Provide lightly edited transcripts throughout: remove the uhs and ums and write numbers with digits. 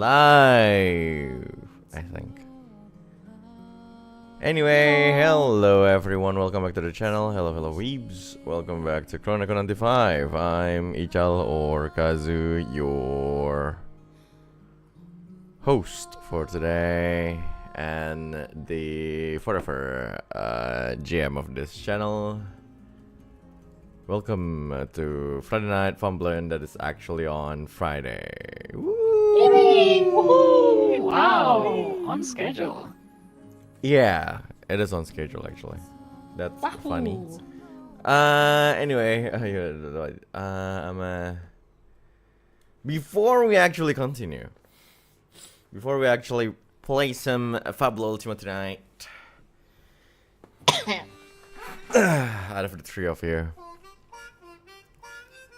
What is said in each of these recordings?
live, I think. Anyway, hello everyone, welcome back to the channel. Hello weebs, welcome back to Chronicle 95. I'm Ical or Kazu, your host for today and the forever GM of this channel. Welcome to Friday Night Fumbling that is actually on Friday. Woo! Woohoo! Wow, on schedule. Yeah, it is on schedule actually. That's Wahoo! funny. Anyway, before we actually continue, before we actually play some Fabula Ultima tonight, out of the three of you,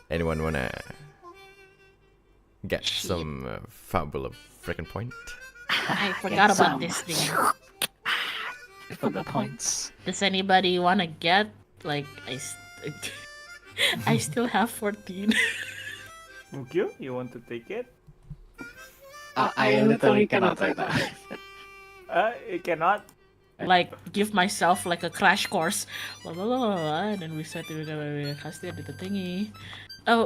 anyone wanna get some Fabula freaking point? I forgot about this thing. For the points. Does anybody want to get, like, I still have 14. Muukyu, you want to take it? I literally cannot say that. You cannot. Like, give myself, like, a crash course. La, la, la, la, la, and then we said we're gonna Castia did the thingy.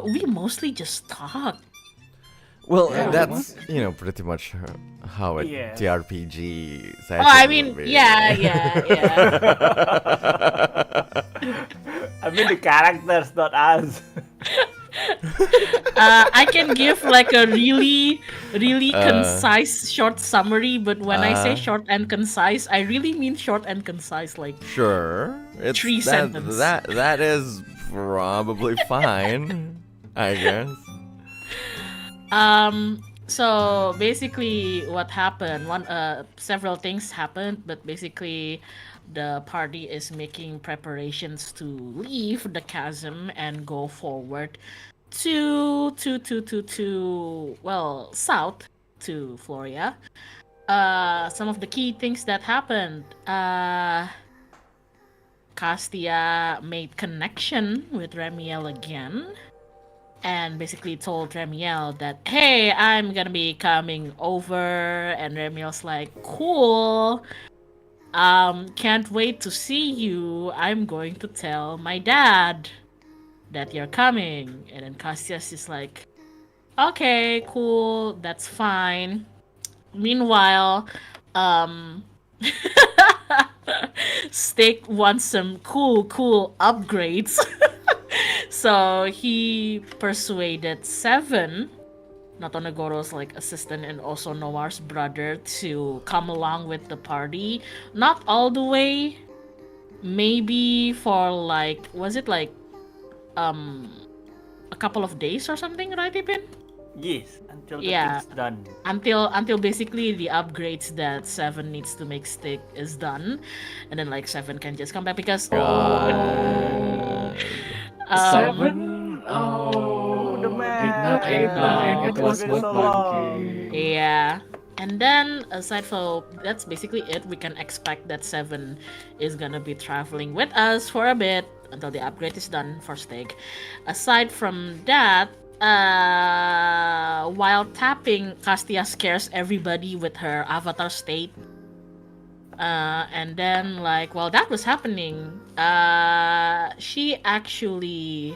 We mostly just talk. Well, Yeah, that's, you know, pretty much how a Yeah. TRPG Oh, session I will mean, be. yeah. I mean the characters, not us. I can give, like, a really concise short summary, but when I say short and concise, I really mean short and concise, like... Sure. It's 3 that, sentences. That is probably fine, I guess. So basically what happened, several things happened, but basically the party is making preparations to leave the chasm and go forward to south to Floria. Some of the key things that happened, Castia made connection with Remiel again. And basically told Remiel that, hey, I'm gonna be coming over, and Remiel's like, cool, can't wait to see you. I'm going to tell my dad that you're coming. And then Castia's just like, okay, cool, that's fine. Meanwhile, Stygg wants some cool upgrades. So he persuaded Seven, Notonagoro's like assistant and also Noir's brother, to come along with the party. Not all the way maybe for like, was it like a couple of days or something, right, Ipin? Yes, until the Yeah. thing's done. Until basically the upgrades that Seven needs to make Stygg is done, and then like Seven can just come back because God. Seven. Oh, the did man. not I reply. know. It was It's been so working. Yeah. And then aside from that's basically it. We can expect that Seven is gonna be traveling with us for a bit until the upgrade is done for Stygg. Aside from that, while tapping, Castia scares everybody with her avatar state. And then like while that was happening, she actually,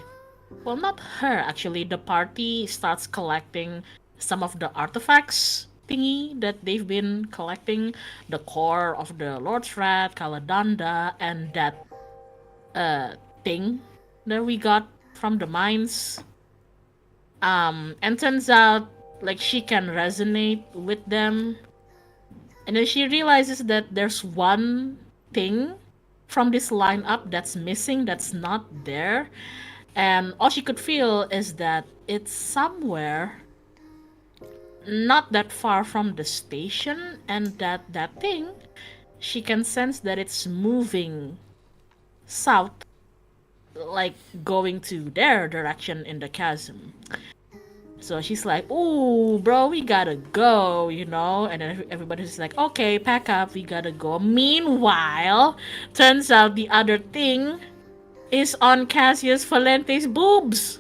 well, not her actually, the party starts collecting some of the artifacts thingy that they've been collecting, the core of the Lord's Rat, Kaladanda, and that thing that we got from the mines. And turns out like she can resonate with them. And then she realizes that there's one thing from this lineup that's missing, that's not there. And all she could feel is that it's somewhere not that far from the station, and that thing, she can sense that it's moving south, like going to their direction in the chasm. So she's like, "Ooh, bro, we gotta go," you know? And then everybody's like, "Okay, pack up, we gotta go." Meanwhile, turns out the other thing is on Cassius Valente's boobs.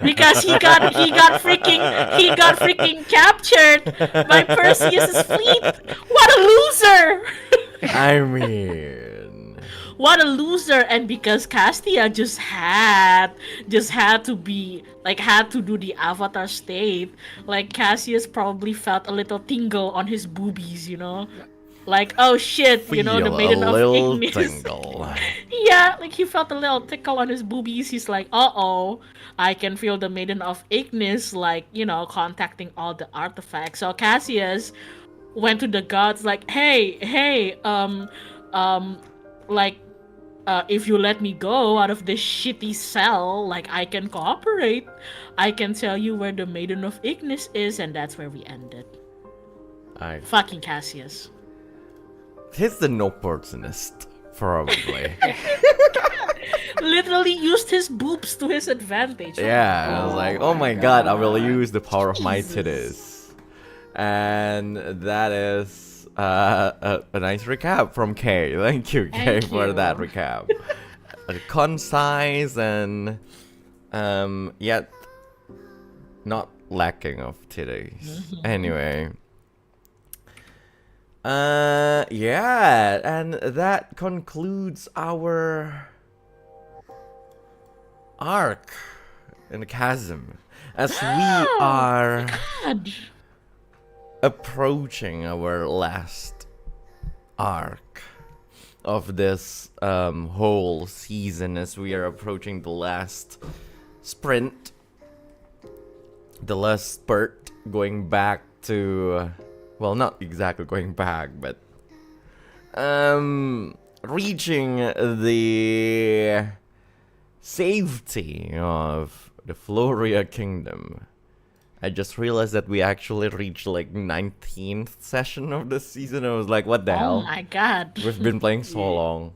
Because he got freaking captured by Perseus's fleet. What a loser! I mean, What a loser! And because Castia just had to be like had to do the avatar state, like Cassius probably felt a little tingle on his boobies, you know? Like, oh shit, you know, the feel maiden a of little Ignis. tingle. Yeah, like he felt a little tickle on his boobies. He's like, uh-oh, I can feel the Maiden of Ignis, like, you know, contacting all the artifacts. So Cassius went to the gods like, hey, like, if you let me go out of this shitty cell, like, I can cooperate. I can tell you where the Maiden of Ignis is, and that's where we ended. Fucking Cassius. He's the opportunist, probably. Literally used his boobs to his advantage. Yeah, I was like, oh my god, I will use the power of my titties. And that is a nice recap from Kay. Thank you, Kay, Thank for you. that recap. Concise and yet not lacking of titties. Anyway. Yeah, and that concludes our arc in the chasm as we are God. approaching our last arc of this whole season, as we are approaching the last sprint, the last spurt, going back to, well, not exactly going back, but reaching the safety of the Floria kingdom. I just realized that we actually reached like 19th session of this season. I was like, what the Oh hell? my god. We've been playing so long.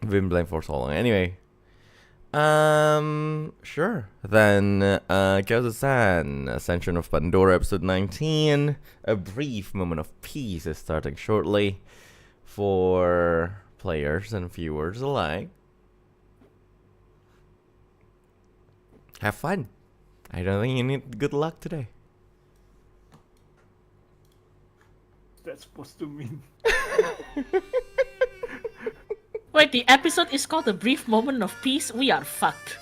We've been playing for so long. Anyway. Sure. Then, Kazu-san, Ascension of Pandora, episode 19. A brief moment of peace is starting shortly for players and viewers alike. Have fun. I don't think you need good luck today. That's supposed to mean. Wait, the episode is called A Brief Moment of Peace. We are fucked.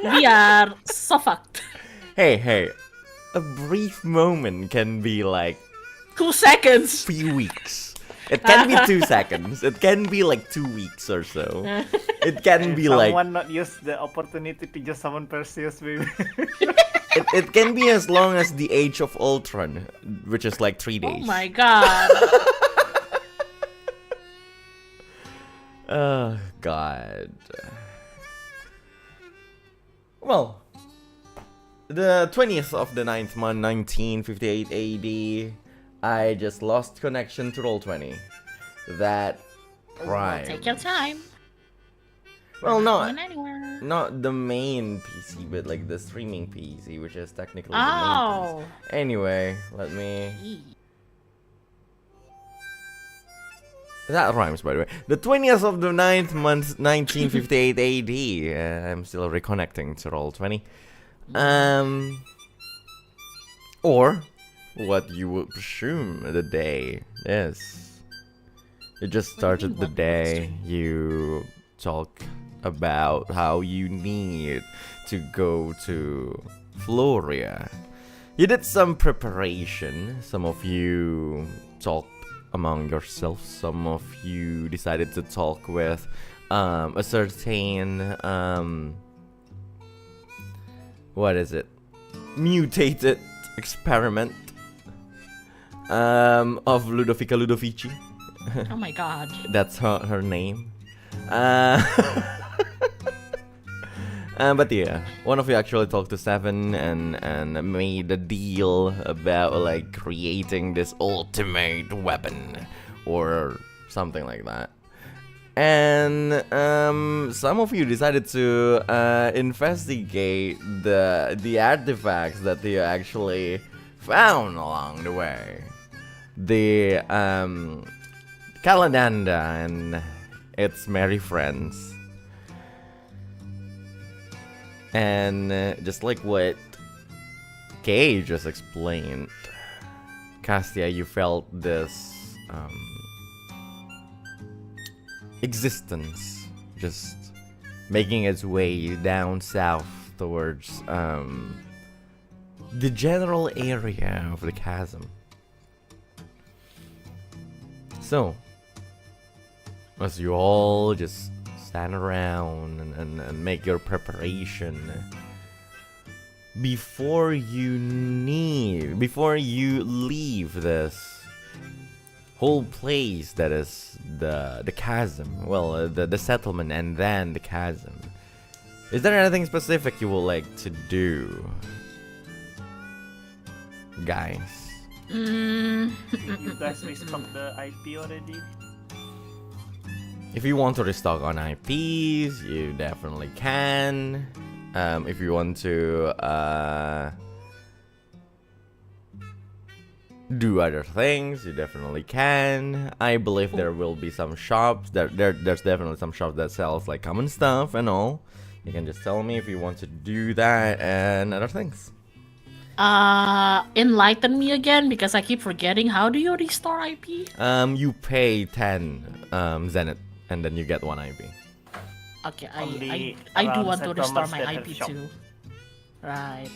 We are so fucked. Hey. A brief moment can be like 2 seconds. 3 weeks. It can be 2 seconds. It can be like 2 weeks or so. It can be like... Someone not use the opportunity to just summon Perseus, baby. It can be as long as the Age of Ultron, which is like 3 days. Oh my god. Oh, God. Well, the 20th of the 9th month, 1958 AD, I just lost connection to Roll20. That prime. Take your time. Well, We're not going anywhere. not the main PC, but like the streaming PC, which is technically the main Oh. PC. Anyway, let me. That rhymes, by the way. The 20th of the 9th month, 1958 AD. I'm still reconnecting to Roll20. Or what you would presume the day is. You just started the day. You talk about how you need to go to Floria. You did some preparation. Some of you talked among yourselves. Some of you decided to talk with a certain what is it? Mutated experiment of Ludovica Ludovici. Oh my god. That's her name. But yeah, one of you actually talked to Seven and made a deal about like creating this ultimate weapon or something like that. And some of you decided to investigate the artifacts that you actually found along the way. The Caladanda and its merry friends. And just like what Kay just explained, Castia, you felt this existence just making its way down south towards the general area of the chasm. So, as you all just stand around and make your preparation, before you leave this whole place that is the chasm, well, the settlement and then the chasm, is there anything specific you would like to do, guys? You guys restock the IP already? If you want to restock on IPs, you definitely can. If you want to do other things, you definitely can. I believe there will be some shops. There's definitely some shops that sells like common stuff and all. You can just tell me if you want to do that and other things. Enlighten me again because I keep forgetting. How do you restore IP? You pay 10 Zenith and then you get 1 IP. Okay, Only I do around want to restore settlements my that have IP shop. too. Right.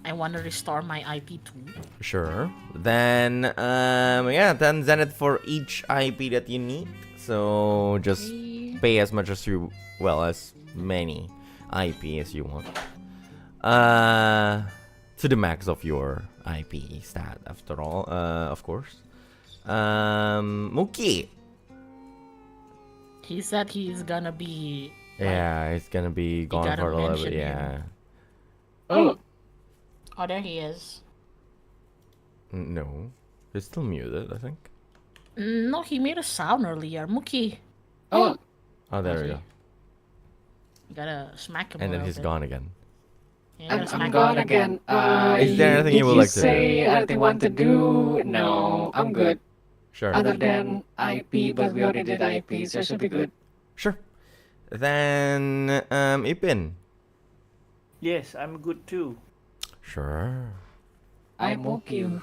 I want to restore my IP too. Sure. Then, yeah, 10 Zenith for each IP that you need. So just Okay. pay as much as you, well, as many IP as you want. To the max of your IP stat, after all, of course. Muukyu. He said he's gonna be. Yeah, it's gonna be gone gotta for a little mention bit, him. yeah. Oh, Oh, there he is. No. It's still muted, I think. No, he made a sound earlier. Muukyu. oh, Oh, there we Okay. go. You gotta smack him. And a then little he's bit. gone again. You gotta I'm smack him a gone little bit. again. Is there anything you would like to do? say anything want to do? No, I'm good. Sure. Other than IP, but we already did IP, so it should be good. Sure. Then, Ipin. Yes, I'm good too. Sure. I'm Muukyu.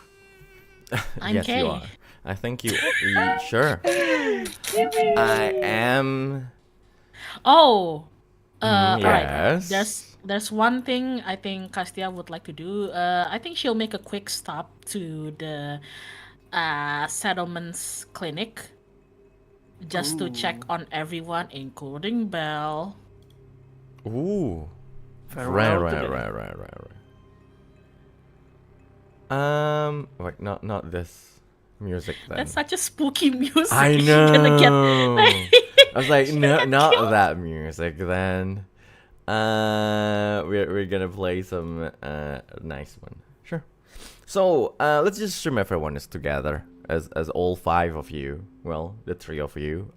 I'm Yes, Kay. you are. I think you. Sure. I am. Oh. Alright. Yes. There's one thing I think Castia would like to do. I think she'll make a quick stop to the settlements clinic just to check on everyone, including Belle. Ooh. Farewell to them. Right. Wait, not this music then. That's such a spooky music. I Is she gonna get know. I was like, no, not that music then. We're gonna play some nice one. Sure. So let's just assume everyone is together as all 5 of you. Well, the 3 of you.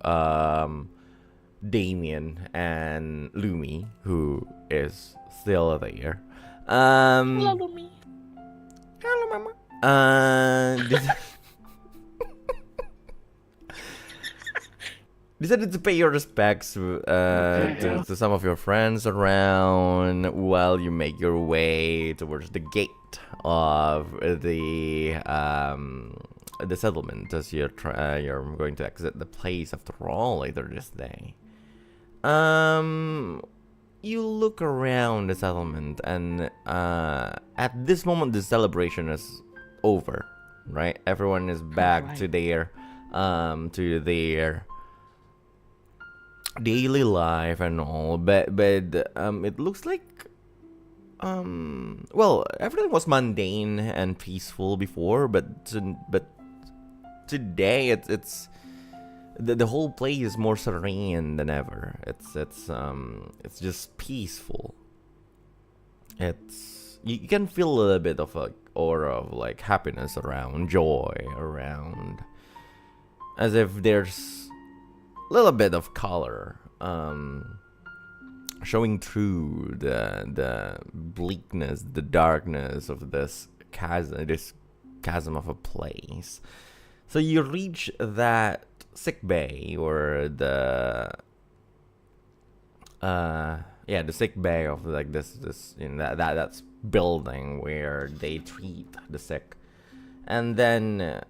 Damien and Lumi, who is still there. Hello, Lumi. Hello, mama. Decided to pay your respects to some of your friends around while you make your way towards the gate of the settlement, as you're going to exit the place after all later this day. You look around the settlement, and at this moment the celebration is over, right? Everyone is back to their daily life and all, but it looks like well, everything was mundane and peaceful before, but today it's the whole place is more serene than ever. It's just peaceful. You can feel a little bit of a aura of like happiness around, joy around, as if there's a little bit of color showing through the bleakness, the darkness of this chasm of a place. So you reach that sick bay, or the sick bay of like this that's building where they treat the sick. And then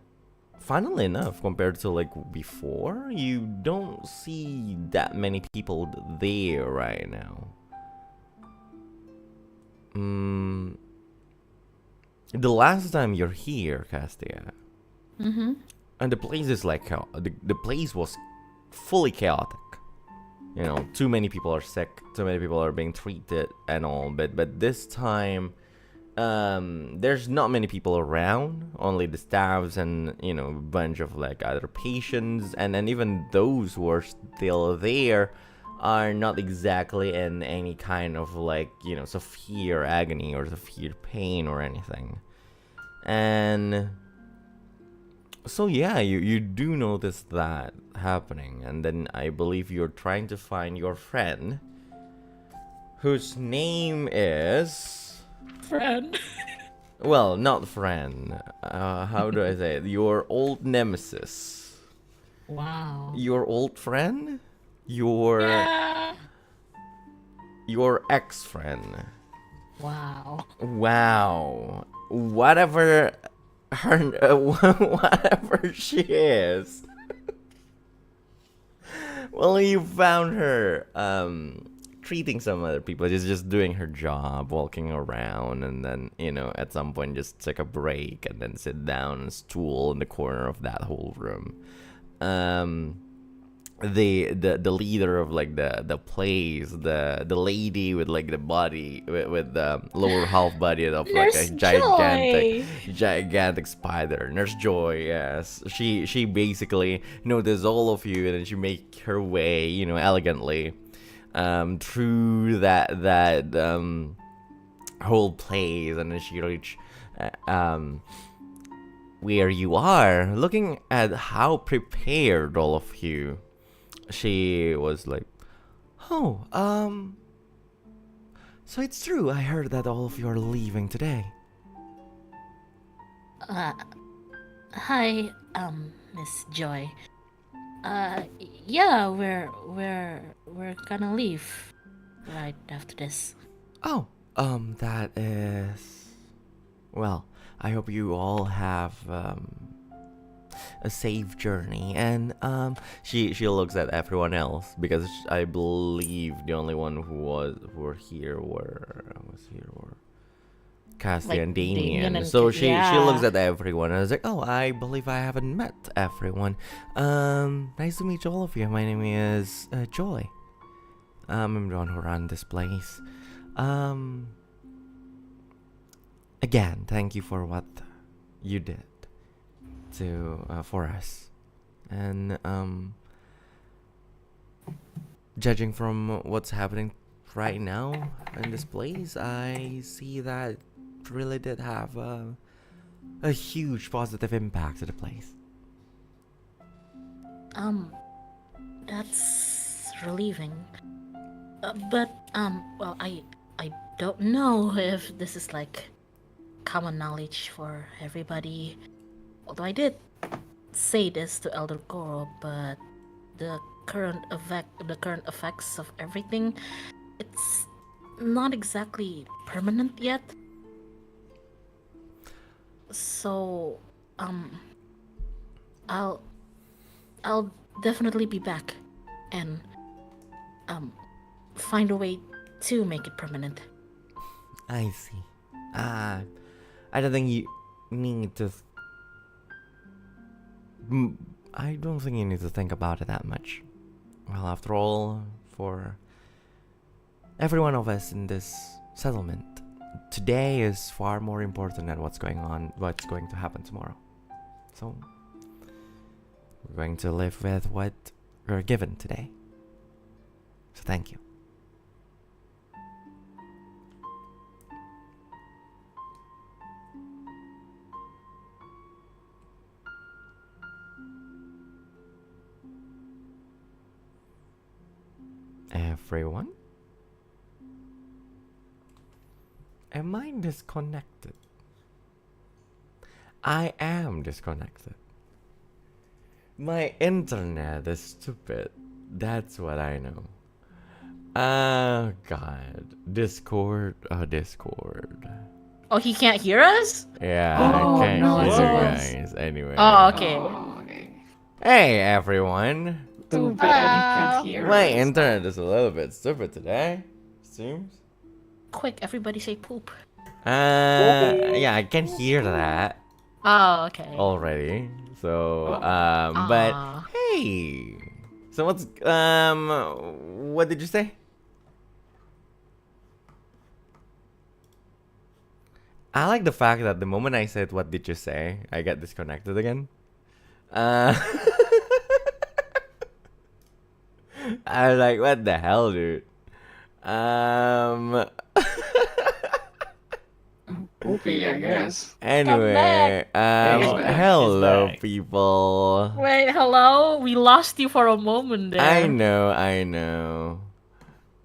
funnily enough, compared to like before, you don't see that many people there right now. The last time you're here, Castia, and the place is like the place was fully chaotic. You know, too many people are sick, too many people are being treated and all. But this time, there's not many people around. Only the staffs and a bunch of like other patients, and even those who are still there are not exactly in any kind of like severe agony or severe pain or anything. And so yeah, you do notice that happening, and then I believe you're trying to find your friend, whose name is Friend. Well, not friend. How do I say it? Your old nemesis. Wow. Your old friend. Your ex-friend. Wow. Wow. Whatever whatever she is. Well, you found her treating some other people, just doing her job, walking around, and then at some point just take a break and then sit down on a stool in the corner of that whole room. The leader of like the place, the lady with like the body with the lower half body of like a gigantic spider, Nurse Joy. Yes, she basically notices all of you, and then she make her way elegantly through that whole place, and then she reach where you are. Looking at how prepared all of you, she was like, oh, so it's true, I heard that all of you are leaving today. Hi, Miss Joy. Yeah, we're gonna leave right after this. Oh, that is... Well, I hope you all have a safe journey. And she looks at everyone else, because I believe the only one who were here were Castia Like and Damien. Damien and So she looks yeah. at everyone and is like, oh, I believe I haven't met everyone. Nice to meet all of you. My name is Joy. I'm the one who run this place. Again, thank you for what you did for us. And judging from what's happening right now in this place, I see that it really did have a huge positive impact to the place. That's relieving. Well, I don't know if this is like common knowledge for everybody. Although I did say this to Elder Goro, but the current effects of everything, it's not exactly permanent yet. So, I'll definitely be back and find a way to make it permanent. I see. I don't think you need to. I don't think you need to think about it that much. Well, after all, for every one of us in this settlement, today is far more important than what's going to happen tomorrow. So, we're going to live with what we're given today. So thank you. Everyone? Am I disconnected? I am disconnected. My internet is stupid. That's what I know. Oh god. Discord. Oh, Discord. Oh, he can't hear us? Yeah, Oh, I can't no, hear you it's- guys. Anyway. Oh, okay. Oh, okay. Hey, everyone. Too bad you can't hear My us. internet is a little bit stupid today. Seems. Quick, everybody say poop. Yeah, I can hear that Oh, okay. already. So, Aw. but hey. So what's what did you say? I like the fact that the moment I said what did you say, I got disconnected again. I was like, what the hell, dude? Poopy, I guess. Anyway, He's back. hello, He's back. people. Wait, hello? We lost you for a moment there. I know.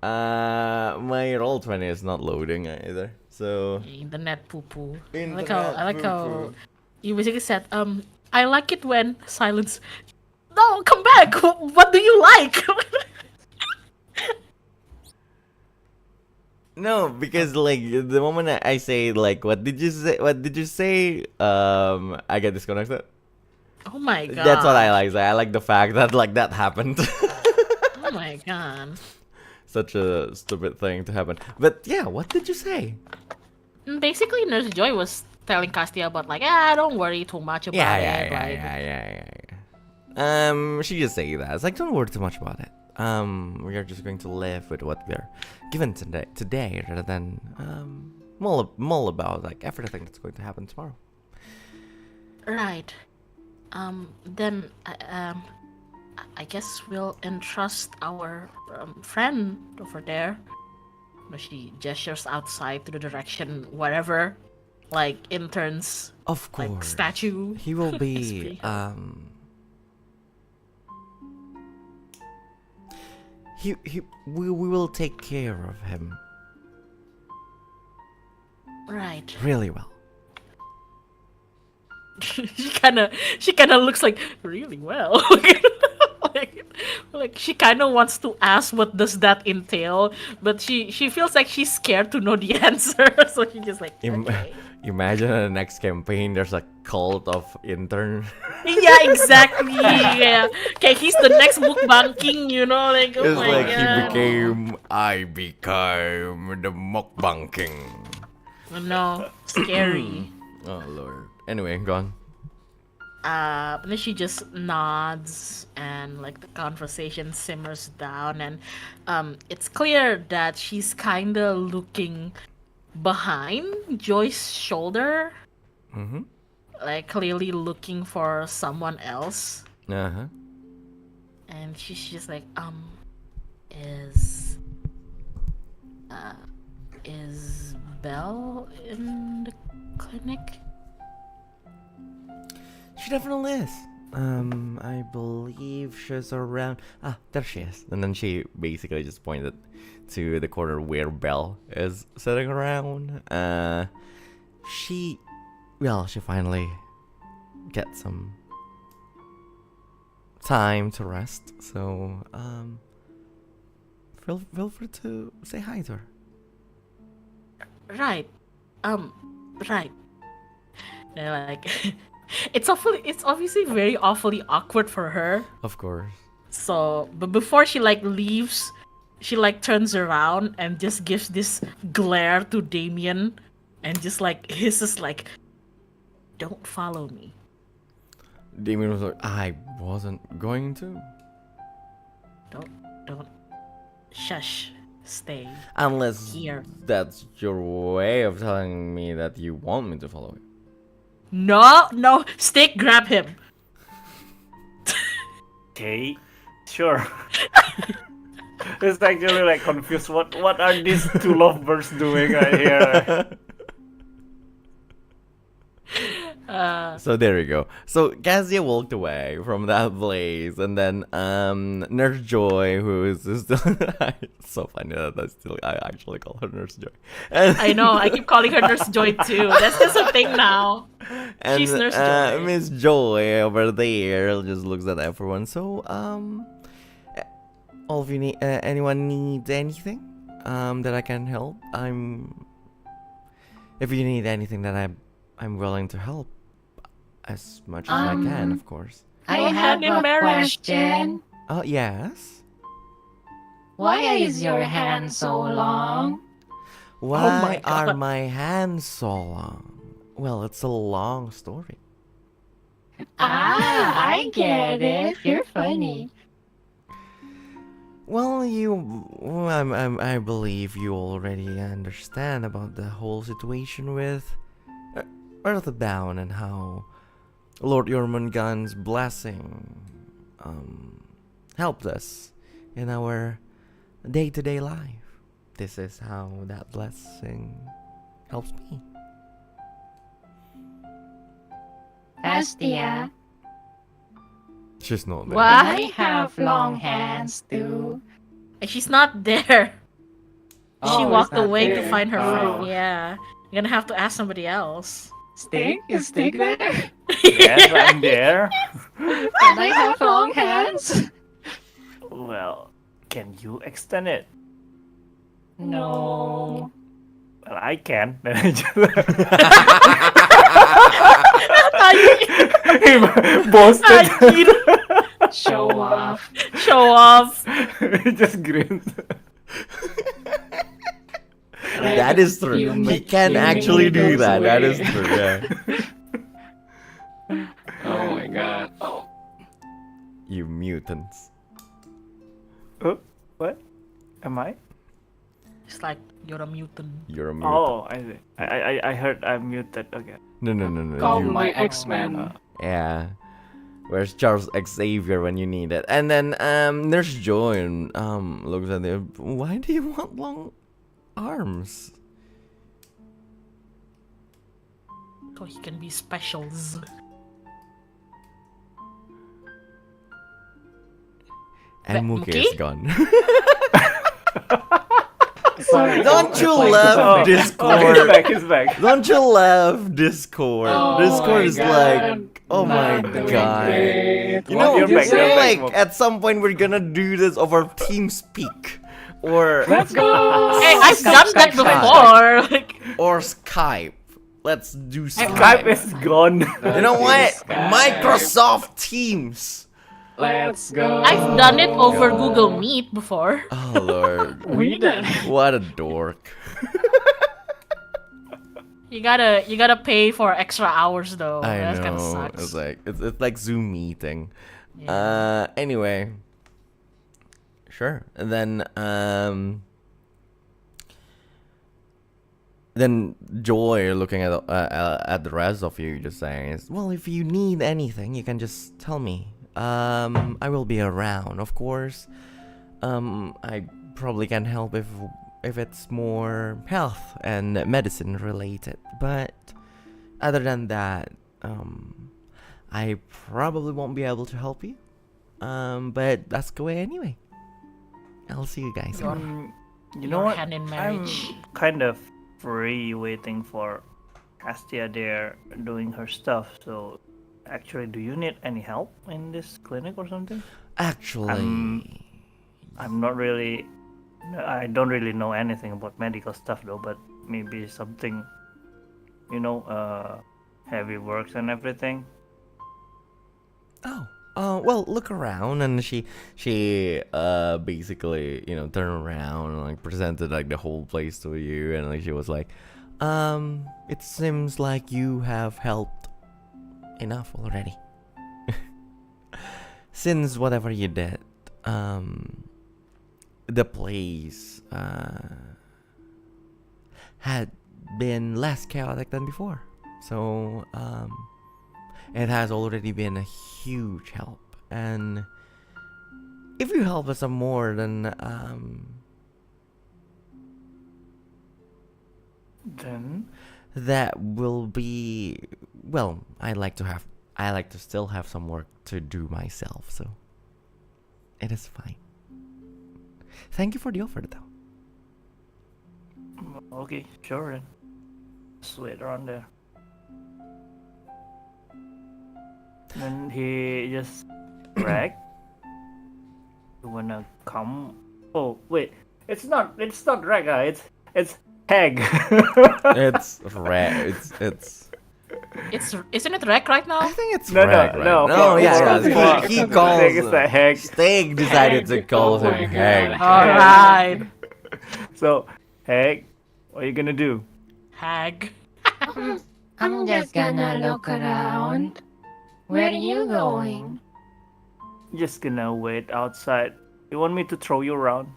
My Roll20 is not loading either. So Internet poo-poo. I Internet like how poo-poo. you basically said, I like it when silence. No, come back! What do you like? no, because like the moment I say like what did you say? What did you say? I get disconnected. Oh my god. That's what I like. I like the fact that like that happened. Oh my god. Such a stupid thing to happen. But yeah, what did you say? Basically, Nurse Joy was telling Castia about like, don't worry too much about it. Yeah. She just say that. It's like, don't worry too much about it. We are just going to live with what we're given today rather than mull about like everything that's going to happen tomorrow. Right. Then I guess we'll entrust our friend over there. She gestures outside to the direction wherever, like interns, Of course. like statue. He will It's be pretty we will take care of him Right. really well. she kind of looks like really well. like she kind of wants to ask what does that entail, but she feels like she's scared to know the answer, so she just like okay. Imagine in the next campaign there's a cult of intern. Yeah, exactly. Yeah. Okay, he's the next mukbang king, you know, like oh It's my like god. I became the mukbang king. Oh, no, scary. Oh lord. Anyway, go on. And then she just nods and like the conversation simmers down, and it's clear that she's kind of looking behind Joy's shoulder, Mm-hmm. like clearly looking for someone else. Uh-huh. And she's just like, Is is Belle in the clinic? She definitely is. I believe she's around. Ah, there she is. And then she basically just pointed to the corner where Belle is sitting around. She finally gets some time to rest. So, feel free to say hi to her. Right. Right. They're like, it's obviously very awfully awkward for her. Of course. So, but before she like leaves, she like turns around and just gives this glare to Damien, and just like hisses like, "Don't follow me." Damien was like, I wasn't going to. Don't. Shush. Stay. Unless Here. that's your way of telling me that you want me to follow you. No. Stygg, grab him. Okay, sure. It's actually like confused. What are these two lovebirds doing right here? So there you go. So Castia walked away from that place, and then Nurse Joy, who is still it's so funny that I actually call her Nurse Joy. And I know. I keep calling her Nurse Joy too. That's just a thing now. and, She's Nurse Joy. Miss Joy over there just looks at everyone. So all of you need anyone needs anything that I can help. If you need anything that I'm willing to help as much as I can, of course. I have a question. Oh, yes. Why is your hand so long? Why my are God. my hands so long? Well, it's a long story. I get it. You're funny. Well, I believe you already understand about the whole situation with Earthbound and how Lord Jormungand's blessing helped us in our day-to-day life. This is how that blessing helps me. Castia, She's not there. What? I have long hands too. She's not there. She Oh, walked it's not away to there. find her friend. Oh. Yeah. You're gonna have to ask somebody else. Stygg? Is Stygg there? Yes, I'm there. Can I have long hands? Well, can you extend it? No. Well, I can. Then I just he boasted. Show off. Show off. He just grins. That is true. You He make- can you actually make do those that. That is ways. true. Yeah. Oh my god. Oh. You mutants. Oh, what? Am I? It's like you're a mutant. You're a mutant. Oh, I see. I heard I'm muted. Okay. No. Call you- my X-Men. Yeah. Where's Charles Xavier when you need it? And then Nurse Joy looks at him. Why do you want long arms? So he can be specials. And Muukyu Muukyu? is gone. Sorry. Don't you Like love something. Discord? He's back. Don't you love Discord? Oh Discord my is God. like, oh my Not doing god. great. You know, You're back, you're back, like Mook. at some point we're gonna do this over TeamSpeak or Let's go. Hey, I've done that before. Like, or Skype. Let's do Skype. Skype is gone. You know what? Skype. Microsoft Teams. Let's go. I've done it over Google Meet before. Oh lord. We did. What a dork. You gotta pay for extra hours though. I That kind of know. sucks. It's like it's like Zoom meeting. Yeah. Anyway. Sure. And then Joy looking at the rest of you just saying is, well, if you need anything, you can just tell me. I will be around, of course. I probably can help if it's more health and medicine related. But other than that, I probably won't be able to help you. But ask away anyway. I'll see you guys. You know Your what? hand in I'm marriage. kind of free waiting for Castia there doing her stuff. So, actually, do you need any help in this clinic or something? Actually, I'm not really. I don't really know anything about medical stuff though, but maybe something, heavy works and everything. well, look around, and she basically, turned around and like presented like the whole place to you, and like she was like, it seems like you have helped enough already. Since whatever you did, the place had been less chaotic than before. So, it has already been a huge help. And if you help us some more, then that will be, well, I like to still have some work to do myself, so it is fine. Thank you for the offer, though. Okay, sure then. Just wait around there. Then he just Regg. You wanna come? Oh wait, it's not Regg. It's Regg. It's Regg. Isn't it Regg right now? I think it's No, Regg, right? no, No, for- yeah, for- yeah. for- He I calls think it's the Regg. Stygg decided to call Oh him my Regg. God. Alright. So Regg, what are you gonna do? Hag. I'm just gonna look around. Where are you going? Just gonna wait outside. You want me to throw you around?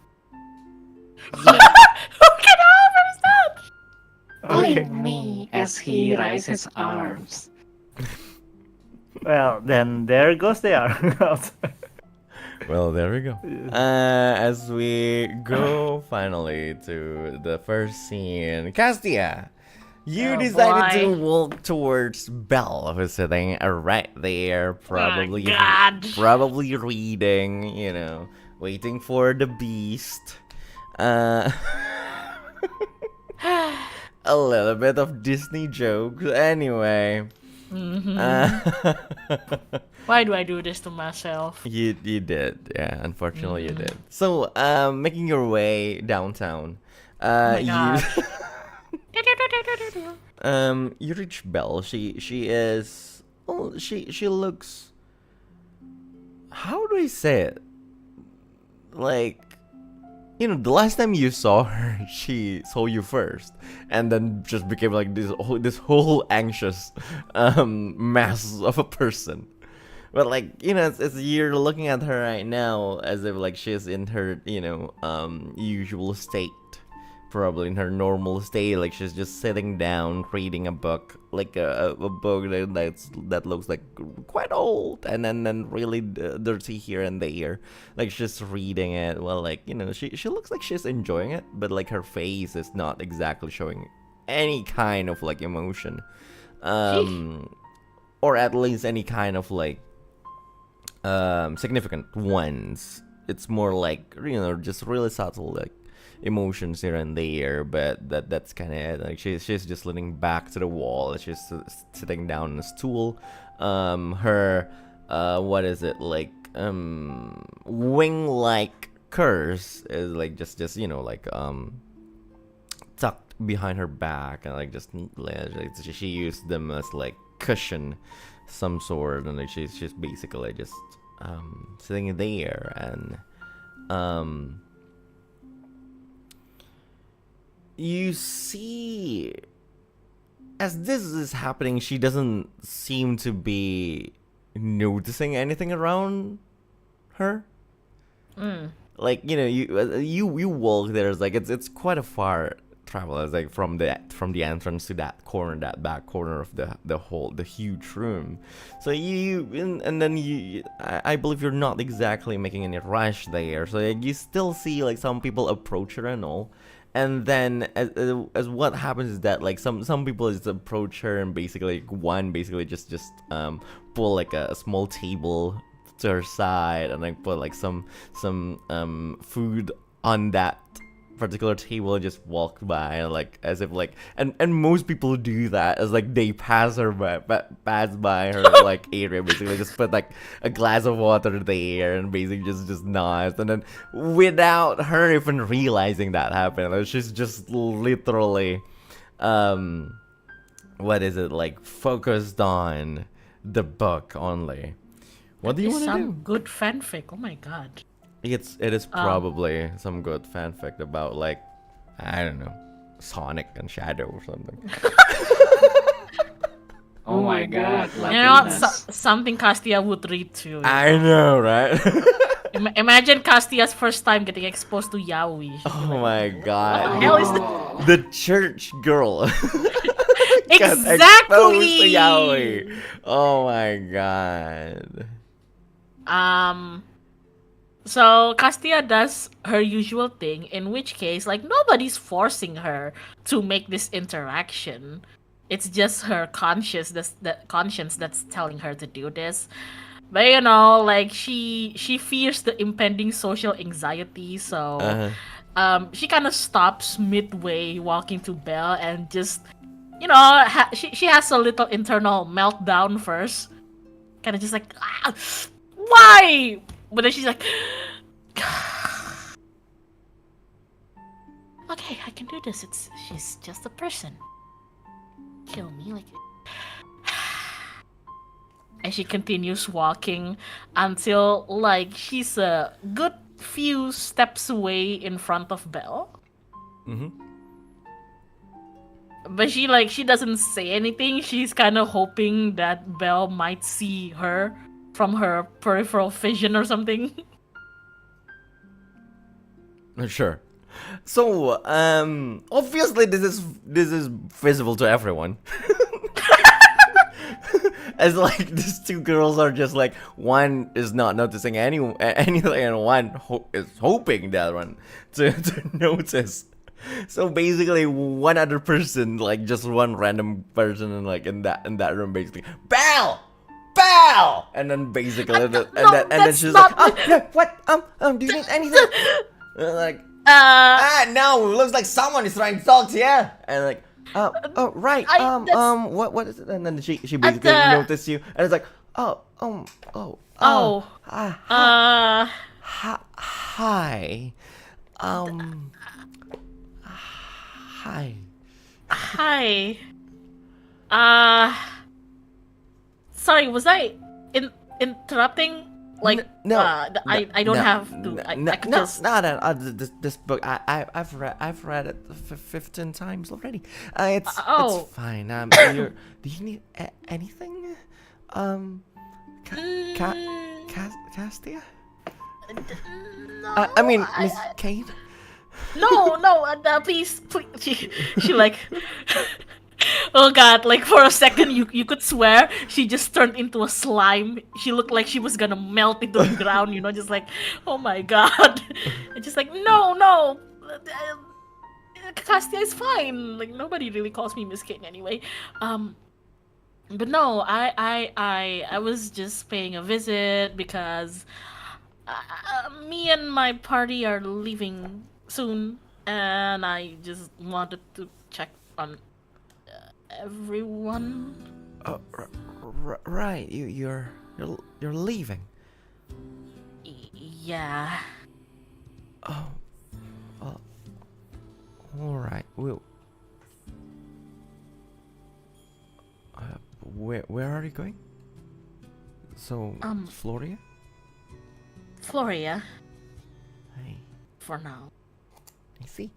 Who can offer that? Blame me as he raises arms. Well, then there goes they are. outside. Well, there we go. As we go finally to the first scene, Castia, you Oh, decided boy. to walk towards Belle, who's sitting right there, probably God. probably reading, waiting for the beast. A little bit of Disney jokes, anyway. Why do I do this to myself? You did, yeah. Unfortunately, you did. So, making your way downtown, my you gosh. you reach Belle. She is. Oh, she looks. How do I say it? Like, the last time you saw her, she saw you first, and then just became like this whole anxious mass of a person. But like, it's you're looking at her right now as if like she's in her usual state, probably in her normal state, like she's just sitting down reading a book, like a book that looks like quite old and then really dirty here and there, like she's reading it. Well, like, she looks like she's enjoying it, but like her face is not exactly showing any kind of like emotion, or at least any kind of like significant ones. It's more like, just really subtle like emotions here and there, but that's kind of it. Like she's just leaning back to the wall. She's sitting down on a stool. Her what is it, like wing-like curse is like just like tucked behind her back, and like just like, she used them as like cushion some sort, and like she's basically just sitting there, and you see, as this is happening, she doesn't seem to be noticing anything around her. Like, you walk there, it's like it's quite a far travel. It's like from the entrance to that corner, that back corner of the huge room. So and then I believe you're not exactly making any rush there. So like, you still see like some people approach her and all. And then as what happens is that like some people just approach her and basically one basically just pull like a small table to her side and like put like some food on that particular table and just walk by and like as if like and most people do that as like they pass by her like area, basically just put like a glass of water there and basically just nods, and then without her even realizing that happened, she's just literally what is it, like focused on the book only. What do you want to do? Some good fanfic. Oh my god. It is probably some good fanfic about like, I don't know, Sonic and Shadow or something. Oh my god. You know what? Something Castia would read too. I know, right? Imagine Castia's first time getting exposed to yaoi. Oh my god. What the hell is that? The church girl. Got exposed to Exactly. yaoi. Oh my god. So Castia does her usual thing, in which case, like, nobody's forcing her to make this interaction. It's just her conscience that's telling her to do this. But you know, like she fears the impending social anxiety, so she kind of stops midway walking to Belle and just, you know, she has a little internal meltdown first, kind of just like, why? But then she's like, okay, I can do this. She's just a person. Kill me, like. And she continues walking until like she's a good few steps away in front of Belle. But she doesn't say anything. She's kind of hoping that Belle might see her from her peripheral vision or something. Sure. So, obviously this is visible to everyone. As like these two girls are just like, one is not noticing anything and one is hoping the other one to notice. So basically, one other person, like just one random person, in like in that room, basically, Belle, and then basically, and then she's like, no, what? Do you need anything? Like, no, looks like someone is trying to talk to you, and like. Oh right. What is it? And then she basically noticed you, and it's like, hi. Hi. Sorry, was I interrupting? Like, no, I don't have to. I could just. This book I've read it 15 times already. It's fine. Do you need anything? Castia? No, I mean, Miss Kate. No, please. She like. Oh god, like for a second you could swear she just turned into a slime. She looked like she was gonna melt into the ground, you know, just like, oh my god. And just like, no. Castia is fine. Like nobody really calls me Miss Kate anyway. But no, I was just paying a visit because me and my party are leaving soon, and I just wanted to check on everyone. Right. You're leaving. Yeah. Oh. All right. We'll. Where are you going? So, Floria? Floria. Hey. For now. I see.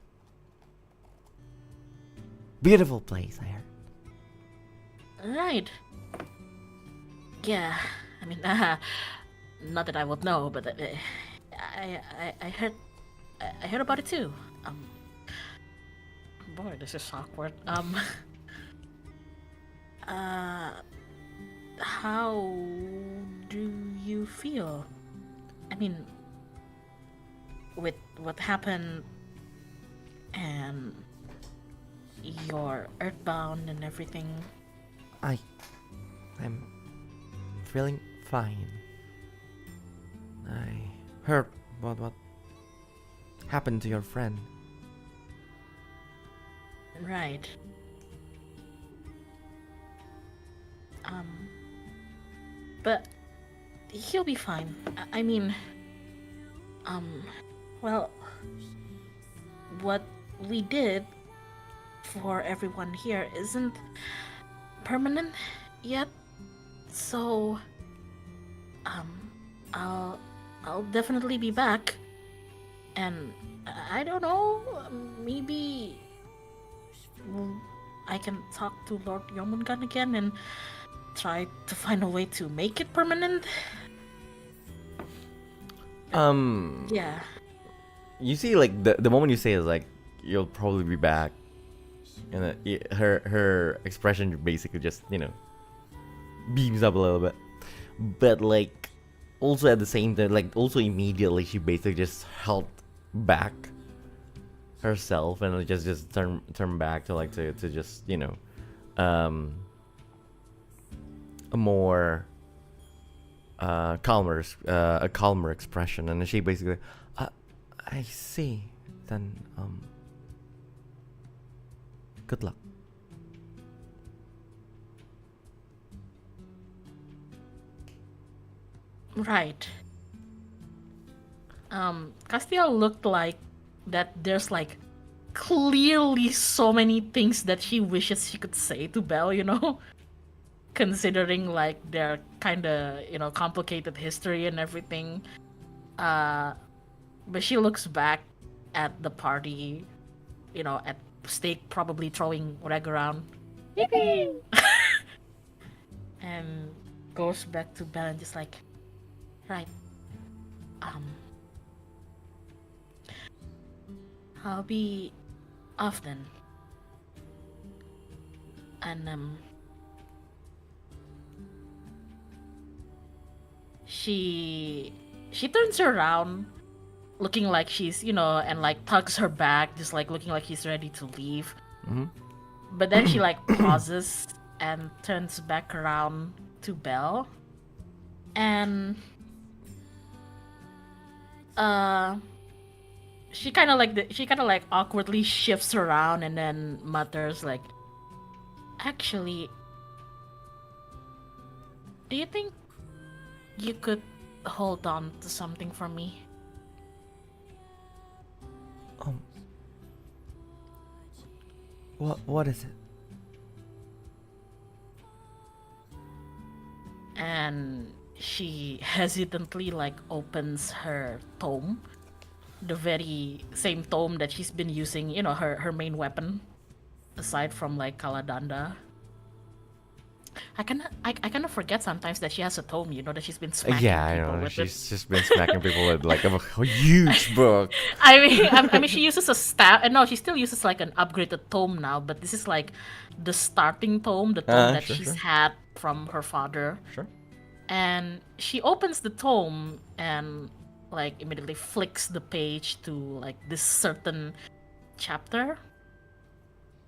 Beautiful place, I heard. Right. Yeah. I mean, not that I would know, but I heard about it too. Boy, this is awkward. How do you feel? I mean, with what happened and you're earthbound and everything. I'm feeling fine. I heard what happened to your friend. Right. But he'll be fine. I mean, well, what we did for everyone here isn't permanent yet. So, I'll definitely be back. And I don't know, maybe I can talk to Lord Yomungan again and try to find a way to make it permanent. Yeah. You see, like the moment you say is like you'll probably be back, and her expression basically just beams up a little bit, but like also at the same time, like also immediately she basically just held back herself and just turn back to to just a more calmer a calmer expression, and she basically I see, then good luck. Right. Castia looked like that there's like clearly so many things that she wishes she could say to Belle, considering like their kind of, complicated history and everything. But she looks back at the party, at Stygg probably throwing Regg around. Yippee! And goes back to Belle and just like, right. I'll be off then. And she turns around looking like she's, and like tugs her back, just like looking like she's ready to leave. Mm-hmm. But then she like pauses and turns back around to Belle. And she kind of like awkwardly shifts around and then mutters like, actually, do you think you could hold on to something for me? What is it? And she hesitantly like opens her tome, the very same tome that she's been using, her main weapon, aside from like Kaladanda. I kind of forget sometimes that she has a tome, that she's been smacking Yeah, people I know. with She's it. just been smacking people with like a huge book. I mean, she uses a staff, and no, she still uses like an upgraded tome now. But this is like the starting tome, the tome that Sure, she's sure. had from her father. Sure. And she opens the tome and like immediately flicks the page to like this certain chapter.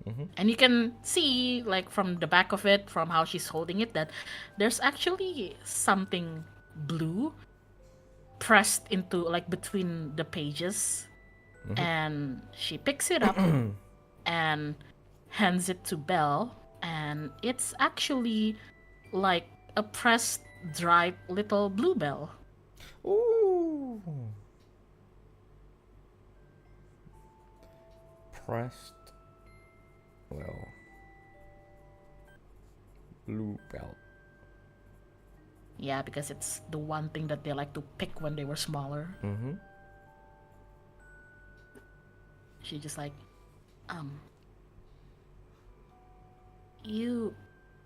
Mm-hmm. And you can see like from the back of it, from how she's holding it, that there's actually something blue pressed into like between the pages. Mm-hmm. And she picks it up and hands it to Belle, and it's actually like a pressed dried little bluebell. Ooh. Pressed. Well. Blue belt. Yeah, because it's the one thing that they like to pick when they were smaller. Mm-hmm. She just like, you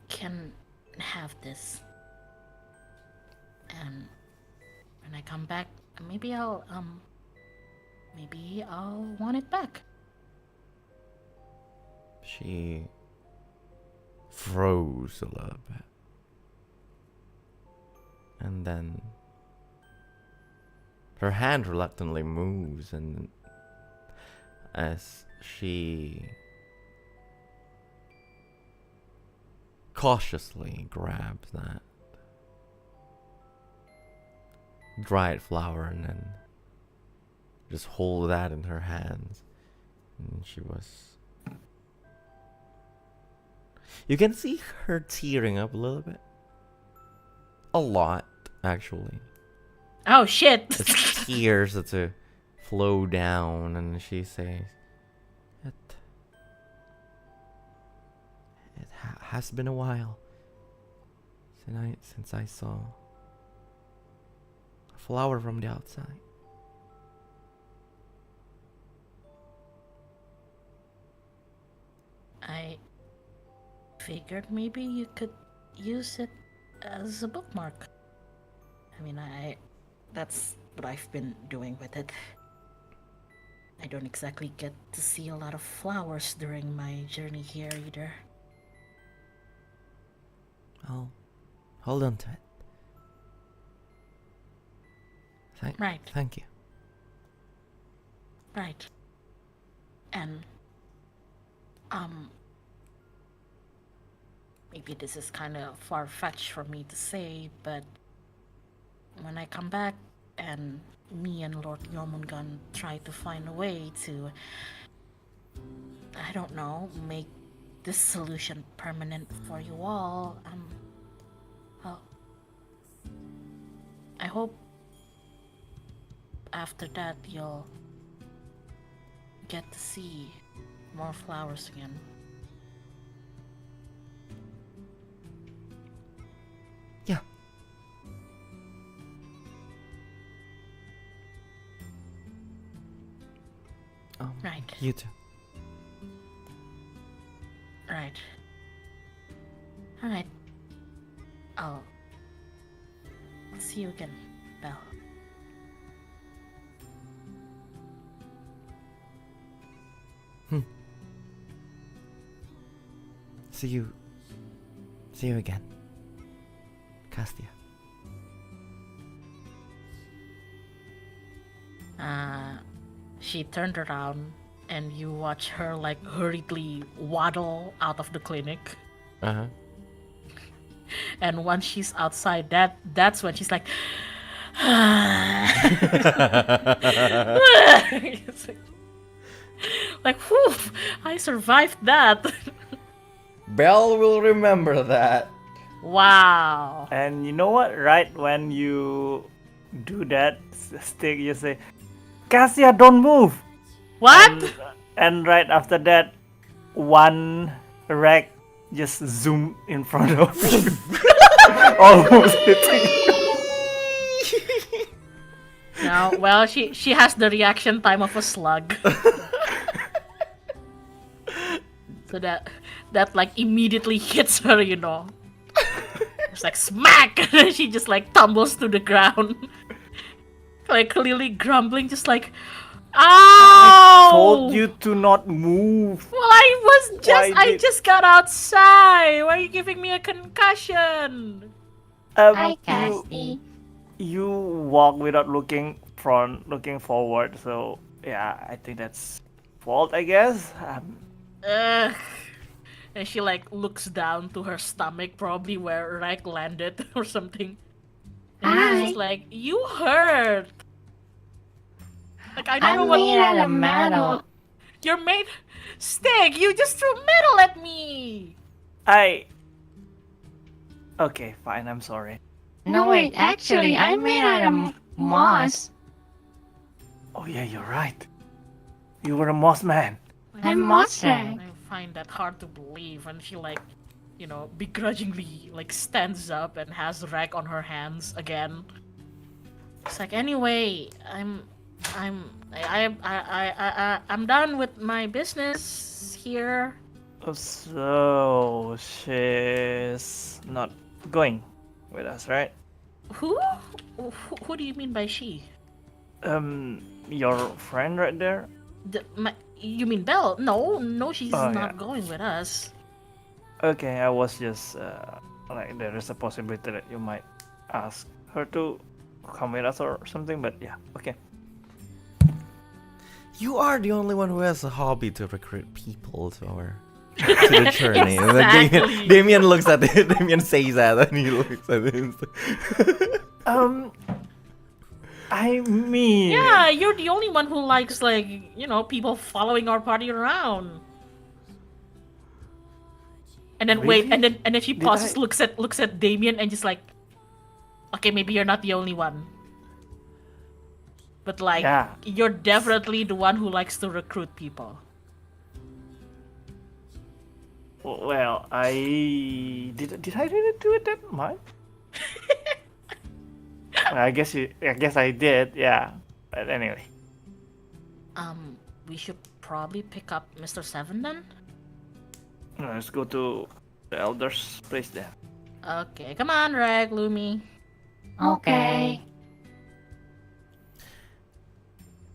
can have this. And when I come back, maybe I'll want it back. she froze a little bit. And then her hand reluctantly moves, and as she cautiously grabs that dried flower and then just hold that in her hands, and she was, you can see her tearing up a little bit, a lot actually. Oh shit! It's tears that to flow down, and she says, it has been a while since I saw a flower from the outside. I figured maybe you could use it as a bookmark. I mean, that's what I've been doing with it. I don't exactly get to see a lot of flowers during my journey here either. I'll hold on to it. Right. Thank you. Right. And, maybe this is kind of far-fetched for me to say, but when I come back and me and Lord Jormungand try to find a way to, I don't know, make this solution permanent for you all, well, I hope after that you'll get to see more flowers again. Yeah. Right. You too. Right. Alright. I'll see you again, Belle. See you again, Castia. She turned around and you watch her like hurriedly waddle out of the clinic. Uh-huh. And once she's outside, that's when she's like, like, whew, I survived that. Belle will remember that. Wow. And you know what? Right when you do that, Stygg, you say, Cassia, don't move! What? And right after that, one Regg just zoom in front of you. Almost hitting you. No, well, she has the reaction time of a slug. So that like immediately hits her, you know. It's like smack! She just like tumbles to the ground. Like clearly grumbling, just like, ow! Told you to not move. Well, I just got outside. Why are you giving me a concussion? Hi, Cassie. You walk without looking forward. So yeah, I think that's fault, I guess. Ugh. And she like looks down to her stomach, probably where Regg landed or something. And Hi. she's just like, you hurt. Like I don't know I'm what made out of metal. you're made. Stygg, you just threw metal at me. Okay, fine. I'm sorry. No, wait, actually, I'm made out of moss. Oh yeah, you're right. You were a moss man. I'm moss I Regg. find that hard to believe, and she like, you know, begrudgingly like stands up and has Regg on her hands again. It's like, anyway, I'm done with my business here. So she's not going with us, right? Who? Who do you mean by she? Your friend right there. You mean Belle? No, she's Oh, not yeah. going with us. Okay, I was just like there is a possibility that you might ask her to come with us or something, but yeah, okay. You are the only one who has a hobby to recruit people to the journey. And then Exactly. Damien looks at it. Damien says that, and he looks at him. I mean, Yeah, you're the only one who likes like people following our party around. And then wait, Really? and then she Did pauses, I- looks at Damien, and just like, okay, maybe you're not the only one, but like Yeah. you're definitely the one who likes to recruit people. Well, did I really do it that much? I guess I did, yeah. But anyway, We should probably pick up Mr. Seven then. let's go to the elder's place then. Okay, come on, Regg, Lumi. Okay.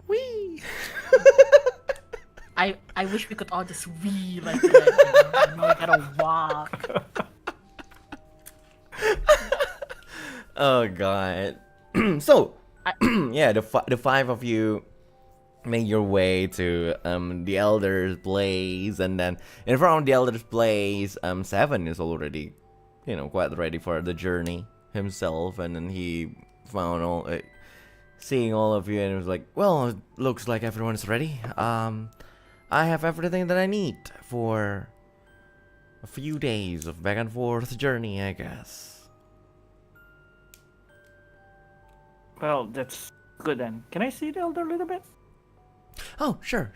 Wee. I wish we could all just wee like that. You know, we gotta walk. Oh god. So, yeah, the five of you make your way to the elder's place, and then in front of the elder's place, Seven is already, quite ready for the journey himself, and then he found seeing all of you, and it was like, well, it looks like everyone's ready. I have everything that I need for a few days of back and forth journey, I guess. Well, that's good then. Can I see the elder a little bit? Oh, sure.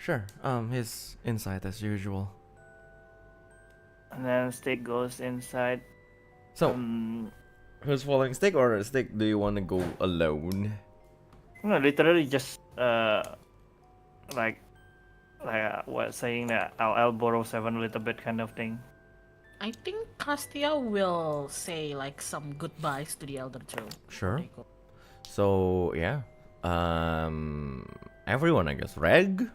He's inside as usual. And then Stygg goes inside. So, who's following Stygg, or Stygg, do you want to go alone? No, literally just what saying that I'll borrow 7 a little bit kind of thing. I think Castia will say like some goodbyes to the elder too. Sure. So, yeah. Everyone, I guess. Regg?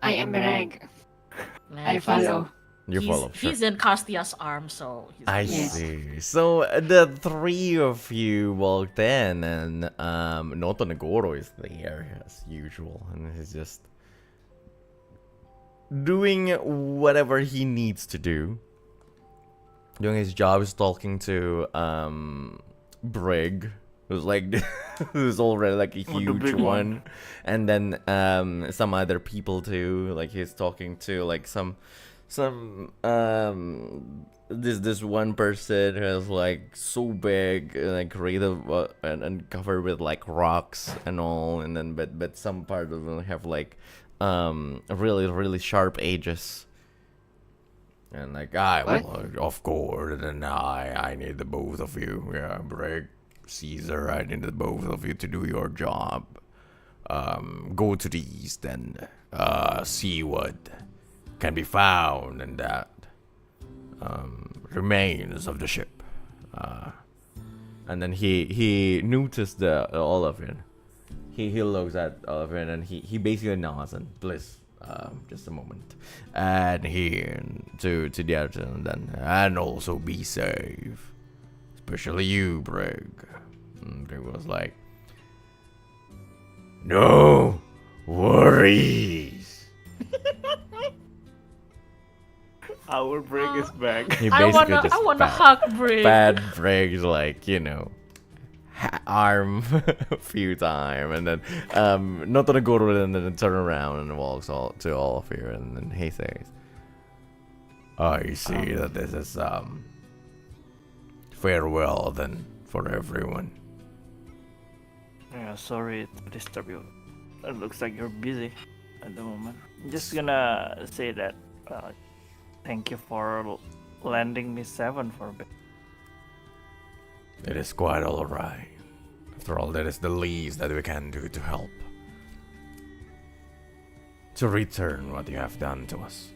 I am Regg. I He's- follow. You follow, sure. He's in Castia's arm, so he's I Yes. see. So, the three of you walked in, and Notonagoro is there as usual, and he's just doing whatever he needs to do. Doing his job is talking to Brig, who's like who's already like a the huge big one. one. And then some other people too. Like he's talking to like some this one person who's like so big, like really and covered with like rocks and all, and then but some part of them have like really sharp edges. And like, of course, and I need the both of you. Yeah, Brig, Caesar, I need the both of you to do your job. Go to the east and see what can be found in that remains of the ship. And then he noticed all of it. He looks at all of it, and he basically nods and bliss. Just a moment, and here to the other, and also be safe, especially you, Brig. And Brig was like, no worries. Our Brig is back. He I basically wanna hug Brig. bad Brig's like, arm a few times, and then not gonna go to it, and then turn around and walks to all of you, and then he says, I see that this is farewell then for everyone. Yeah, sorry to disturb you. It looks like you're busy at the moment. I'm just gonna say that thank you for lending me 7 for a bit. It is quite alright. After all, that is the least that we can do to help. To return what you have done to us.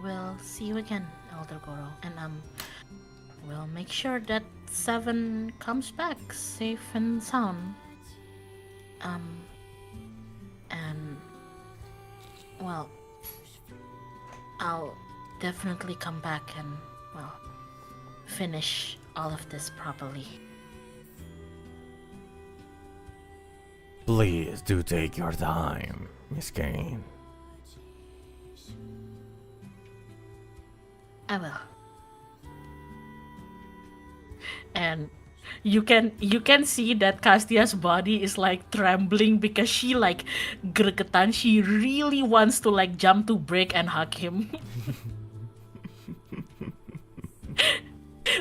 We'll see you again, Elder Goro. And we'll make sure that Seven comes back safe and sound. And well, I'll definitely come back and, well, finish all of this properly. Please do take your time, Miss Kane. I will. And you can see that Castia's body is like trembling because she like gregetan. She really wants to like jump to break and hug him.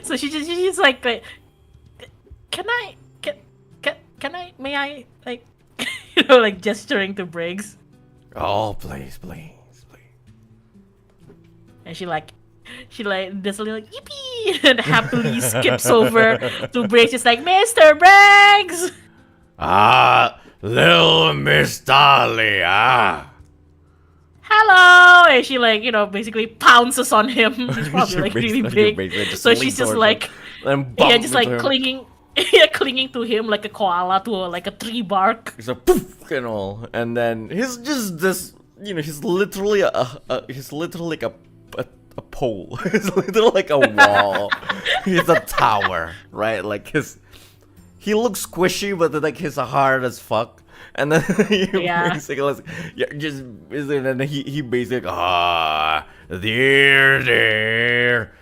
So she's like can I may I like like gesturing to Briggs. Oh, please. And she does a little yippee and happily skips over to Briggs. It's like, Mr. Briggs! Ah, little Miss Dahlia. Hello! And she basically pounces on him. He's probably like really big. So she's just like, just like clinging to him like a koala to like a tree bark. He's like poof and all, and then he's just this. He's literally like a pole. He's literally like a wall. He's a tower, right? Like he looks squishy, but like he's hard as fuck. And then basically, and then he basically there.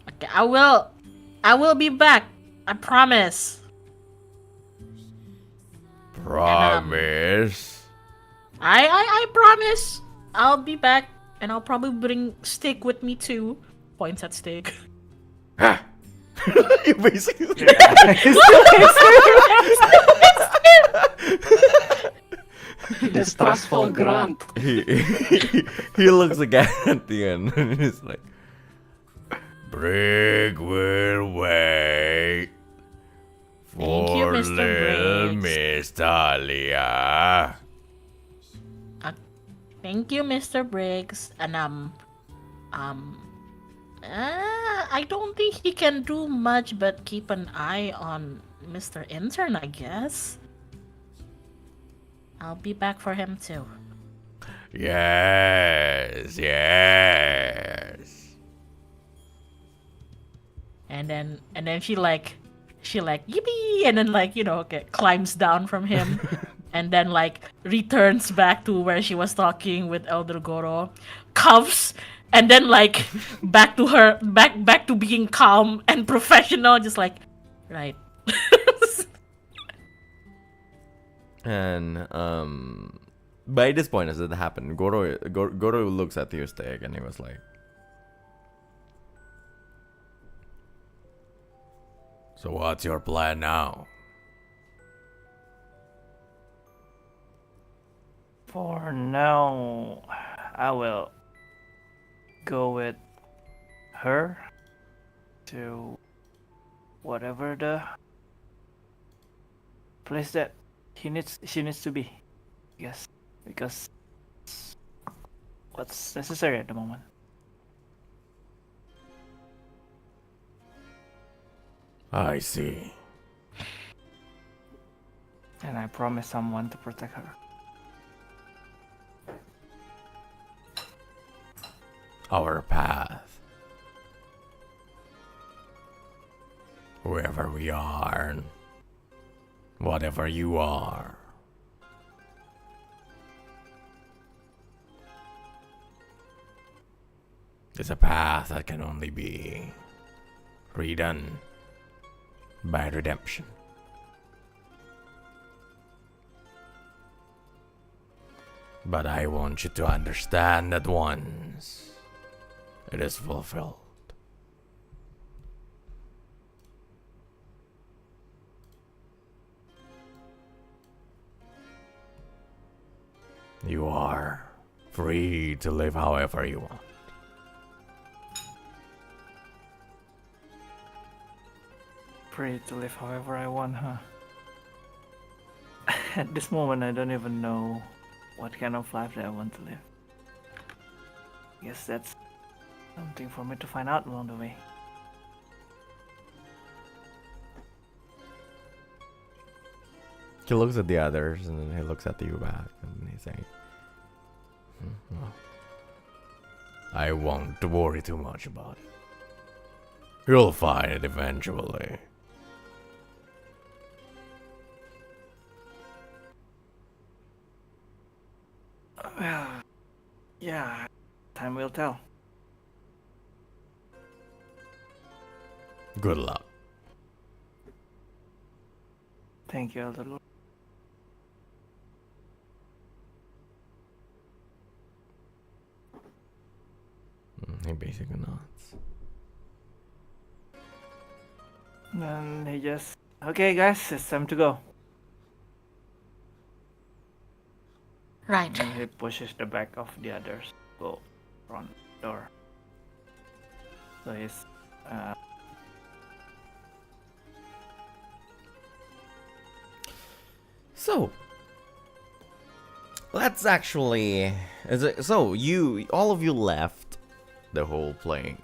Okay, I will be back. I promise. Promise. I promise. I'll be back, and I'll probably bring Stygg with me too. Points at Stygg. You basically. Distrustful grunt. He looks again at the end, and he's like, Brigg will wait Thank you, for Mr. little Briggs. Miss Dahlia. Thank you, Mr. Briggs. And I don't think he can do much but keep an eye on Mr. Intern, I guess. I'll be back for him too. Yes. And then she yippee, and then climbs down from him. And then returns back to where she was talking with Elder Goro, cuffs, and then back to being calm and professional, just right. And by this point, as it happened, Goro looks at you, Stygg, and he was like, so what's your plan now? For now, I will go with her to whatever the place that she needs to be. Yes, because what's necessary at the moment. I see. And I promise someone to protect her. Our path. Whoever we are, whatever you are. It's a path that can only be redone by redemption. But I want you to understand that once it is fulfilled, you are free to live however you want. Free to live however I want, huh? At this moment, I don't even know what kind of life that I want to live. Guess that's Something for me to find out along the way. He looks at the others and then he looks at you back and he's like, well, I won't worry too much about it. You'll find it eventually. Well, yeah, time will tell. Good luck. Thank you, Elder Lord. He basically nods. And he just, okay guys, it's time to go. Right. And he pushes the back of the others, go front door. So he's, So, let's actually. So all of you left the whole place.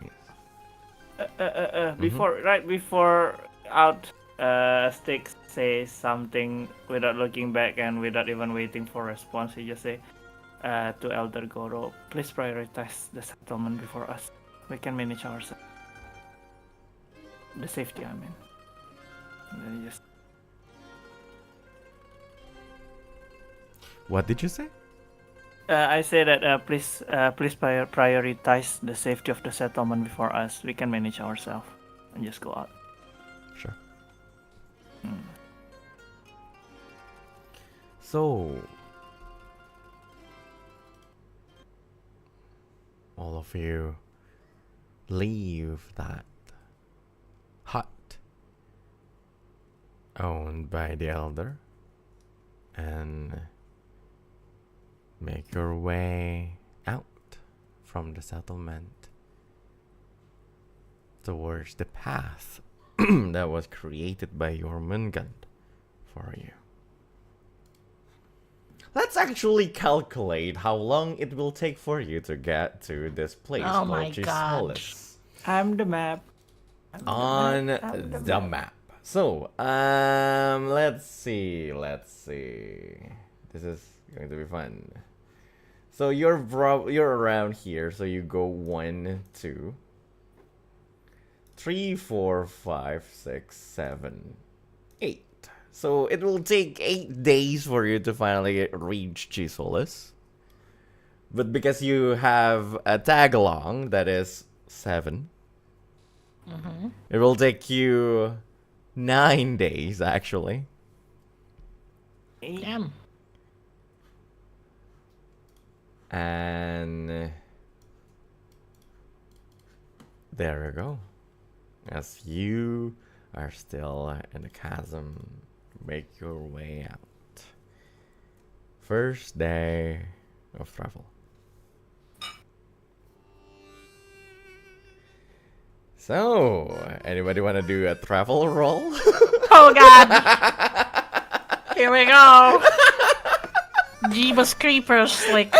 before, right before out, Stygg says something without looking back and without even waiting for response. He just say, to Elder Goro, please prioritize the settlement before us. We can manage ourselves. The safety, I mean. And then he just, What did you say? I say that please prioritize the safety of the settlement before us. We can manage ourselves and just go out. Sure. Hmm. So, all of you leave that hut owned by the elder and make your way out from the settlement towards the path that was created by your Mungand for you. Let's actually calculate how long it will take for you to get to this place. Oh my Lord God. Solace. I'm the map. On the map. So, let's see. This is going to be fun. So you're around here. So you go 1, 2, 3, 4, 5, 6, 7, 8. So it will take 8 days for you to finally reach Chisolis. But because you have a tag along that is 7, it will take you 9 days actually. Damn. And there you go. As you are still in the chasm, make your way out. First day of travel. So, anybody want to do a travel roll? Oh God. Here we go. Jeebus creepers, like.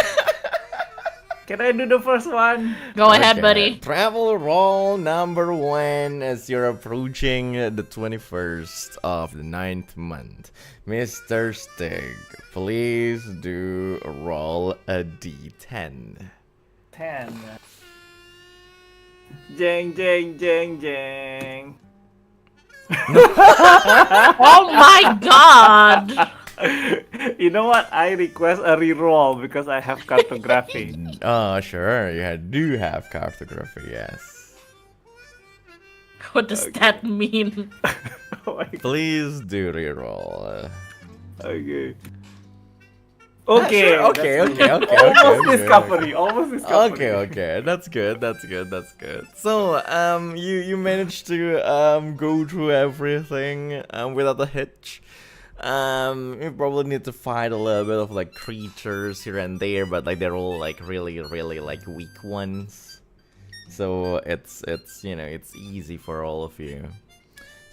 Can I do the first one? Go ahead, Okay, buddy. Travel roll number 1 as you're approaching the 21st of the 9th month. Mr. Stygg, please do roll a d10. 10. Jeng, jeng, jeng, jeng. Oh my God. You know what? I request a reroll because I have cartography. Oh, sure, you do have cartography, yes. What does that mean? Oh my God. Please do reroll. Okay. Okay. Sure, okay. Almost discovery. Almost discovery. Okay. That's good. So, you managed to go through everything without a hitch. You probably need to fight a little bit of like creatures here and there, but like they're all like really like weak ones. So it's it's easy for all of you.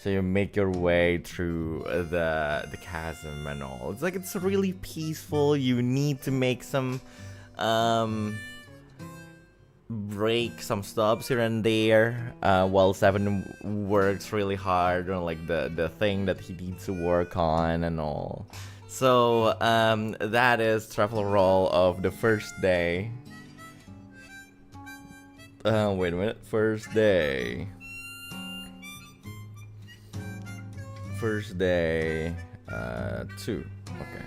So you make your way through the chasm and all. It's really peaceful. You need to make some break some stubs here and there, while Seven works really hard on like the thing that he needs to work on and all. So that is travel roll of the first day. Wait a minute, first day. First day, 2. Okay.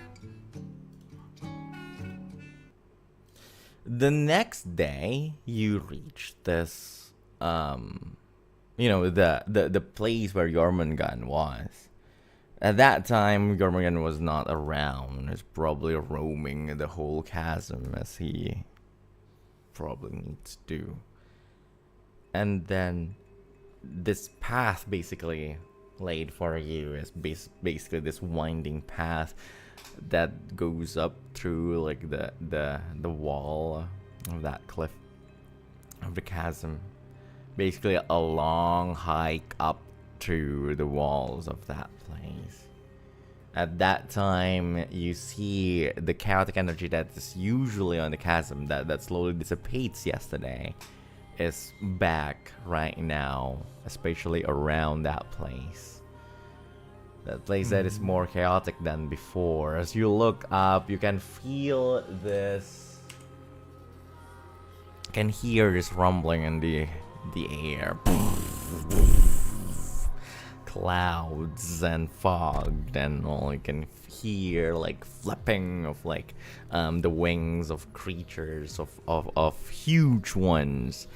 The next day, you reach this, you know, the place where Jormungand was. At that time, Jormungand was not around. He's probably roaming the whole chasm as he probably needs to do. And then this path basically laid for you is basically this winding path that goes up through like the wall of that cliff of the chasm. Basically a long hike up through the walls of that place. At that time, you see the chaotic energy that is usually on the chasm that slowly dissipates yesterday is back right now, especially around that place. That place that is more chaotic than before. As you look up, you can feel this, can hear this rumbling in the air. Clouds and fog, and all you can hear like flipping of like the wings of creatures of huge ones,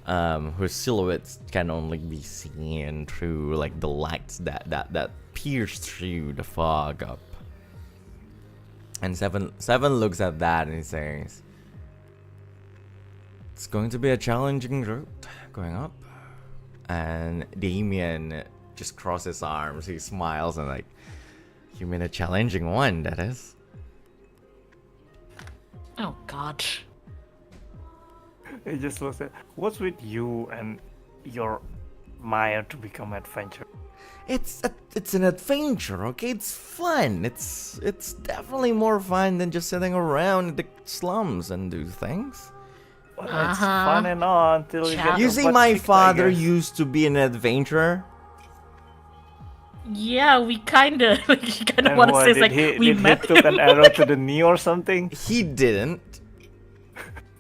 whose silhouettes can only be seen through like the lights that pierce through the fog up. And Seven looks at that and he says, "It's going to be a challenging route going up." And Damien just crosses arms, he smiles and like, "You mean a challenging one, that is?" Oh god. It just looks at what's with you and your Maya to become adventure. It's an adventure, okay? It's fun. It's definitely more fun than just sitting around in the slums and do things. Well, it's fun and all until you get You your see, butt my kicked, I father guess. used to be an adventurer. Yeah, we kinda And want to what, say did like he, we did met he took him. an arrow to the knee or something? He didn't.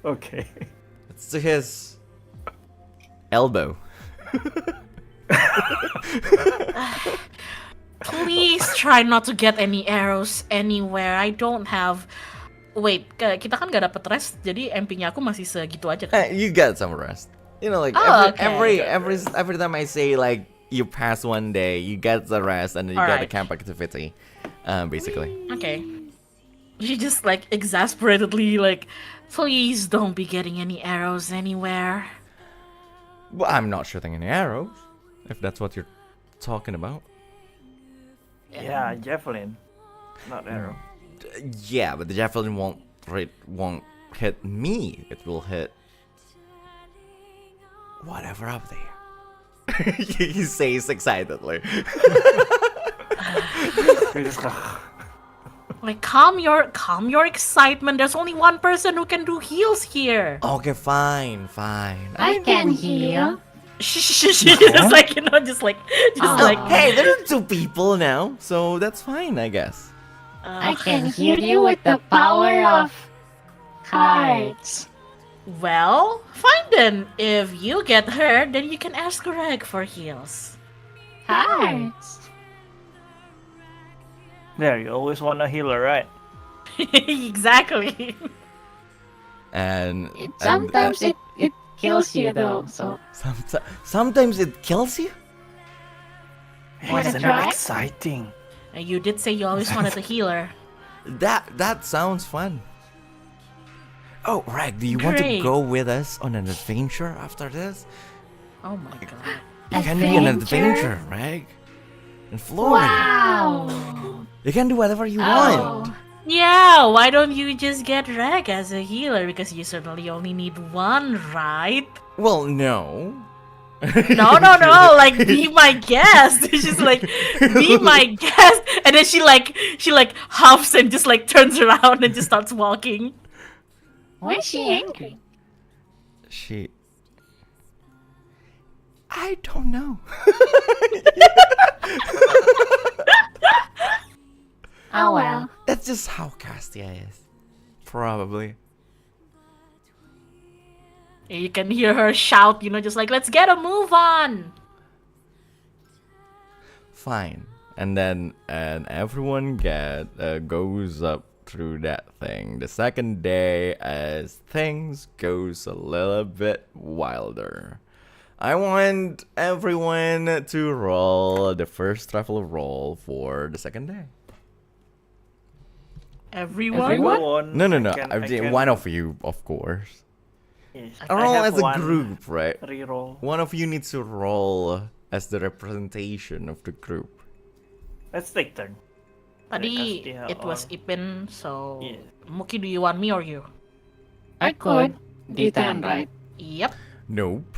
Okay. It's to his elbow. Please try not to get any arrows anywhere. I don't have. Wait, kita kan gak dapet rest, jadi MP-nya aku masih segitu aja kan? You get some rest. You know, like Oh, every okay. time I say like you pass one day, you get the rest and then you get the Alright. camp activity, basically. Okay. She just like exasperatedly like, please don't be getting any arrows anywhere. Well, I'm not shooting any arrows, if that's what you're talking about. Yeah, javelin, not arrow. Yeah, but the javelin won't hit me. It will hit whatever up there. He says excitedly. You just go, Like calm your excitement. There's only one person who can do heals here. Okay, fine. I can heal. She just like just like Hey, there are 2 people now, so that's fine, I guess. I can heal you with the power of hearts. Well, fine then. If you get hurt, then you can ask Regg for heals. Hearts. there, you always want a healer, right? Exactly. And Sometimes it kills you though, so sometimes it kills you. Wanna Isn't try? it exciting? And you did say you always wanted a healer. That sounds fun. Oh, Regg, do you want to Great. go with us on an adventure after this? Oh my god. You can be an Adventure? adventure, Regg. In Floria. wow. You can do whatever you Oh, want. Yeah, why don't you just get Regg as a healer? Because you certainly only need one, right? Well, no. No, like be my guest. She's like, be my guest, and then she huffs and just like turns around and just starts walking. why is she angry? She. I don't know. Oh well. That's just how Castia is. Probably. You can hear her shout, just like, let's get a move on. Fine. And then everyone goes up through that thing. The second day, as things goes a little bit wilder. I want everyone to roll the first travel roll for the second day. Everyone? No. I can- One of you, of course. Yes. Roll I have as a one group, right? Reroll. One of you needs to roll as the representation of the group. Let's take turn. Tadi Castia it was or- Ipin, so Yeah. Muukyu, do you want me or you? I could. D10, right? Yep, Nope.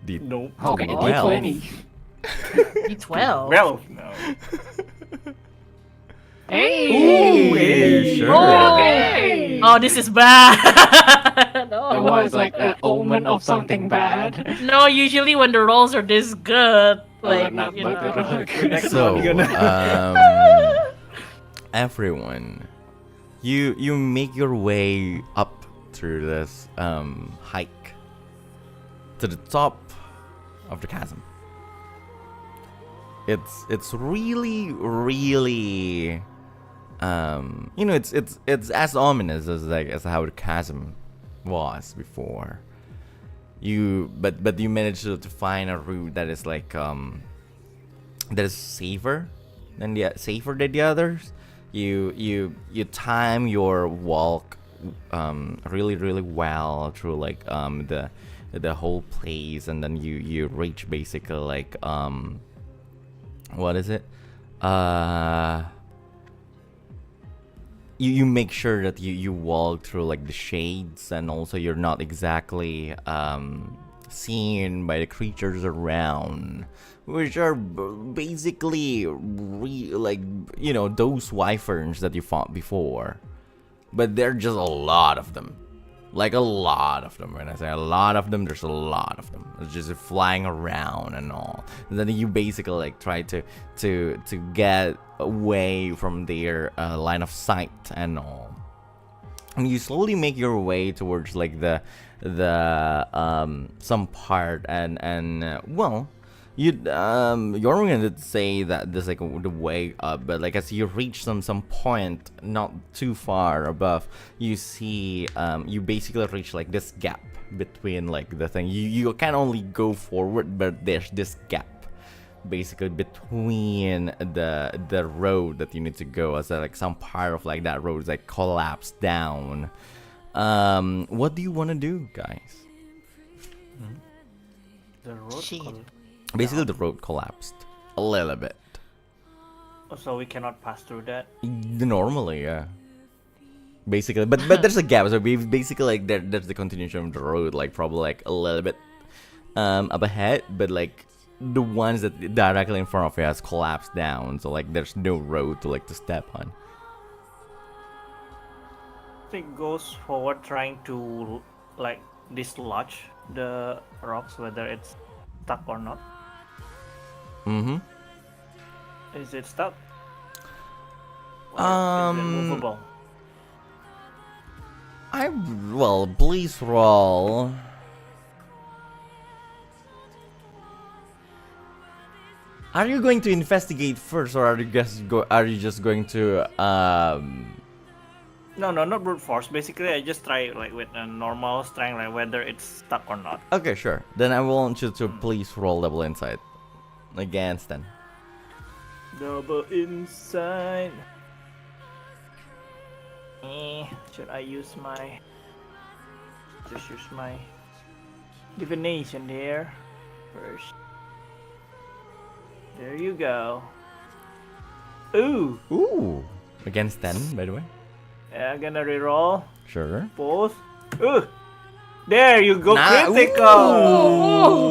Nope. Okay, Well. D20. D12. Well, no. Hey! Hey, sure. Okay! Oh, this is bad. It No. was like an omen of something bad. No, usually when the rolls are this good, like, not you but know. they're not good. Next So, one gonna- everyone, you make your way up through this hike to the top of the chasm. It's really it's as ominous as how the chasm was before. But you managed to find a route that is like that is safer than the others. You time your walk really well through like the whole place, and then you reach basically like what is it? You make sure that you walk through like the shades, and also you're not exactly seen by the creatures around, which are basically those wyverns that you fought before, but there are just a lot of them. Like a lot of them. When I say a lot of them, there's a lot of them. It's just flying around and all. And then you basically like try to get away from their line of sight and all. And you slowly make your way towards like the some part, and well, Jorgen did say that there's like the way up, but like as you reach some point not too far above, you see you basically reach like this gap between like the thing. You can only go forward, but there's this gap basically between the road that you need to go, as like some part of like that road is like collapsed down. What do you want to do, guys? The road Shit. Basically, the road collapsed a little bit. So we cannot pass through that. Normally, yeah. Basically, but there's a gap. So we basically like there's the continuation of the road, like probably like a little bit up ahead, but like the ones that directly in front of you has collapsed down. So like there's no road to step on. I think goes forward trying to like dislodge the rocks, whether it's stuck or not. Mm-hmm. Is it stuck? Or is it movable? Please roll. Are you going to investigate first, or are you just going to No, not brute force. Basically, I just try like with a normal strength, like whether it's stuck or not. Okay, sure. Then I want you to please roll double insight against then. Double inside. Should I use my... Just use my divination there first. There you go. Ooh. Against 10, by the way. Yeah, I'm gonna reroll Sure. both. Ooh. There you go, critical.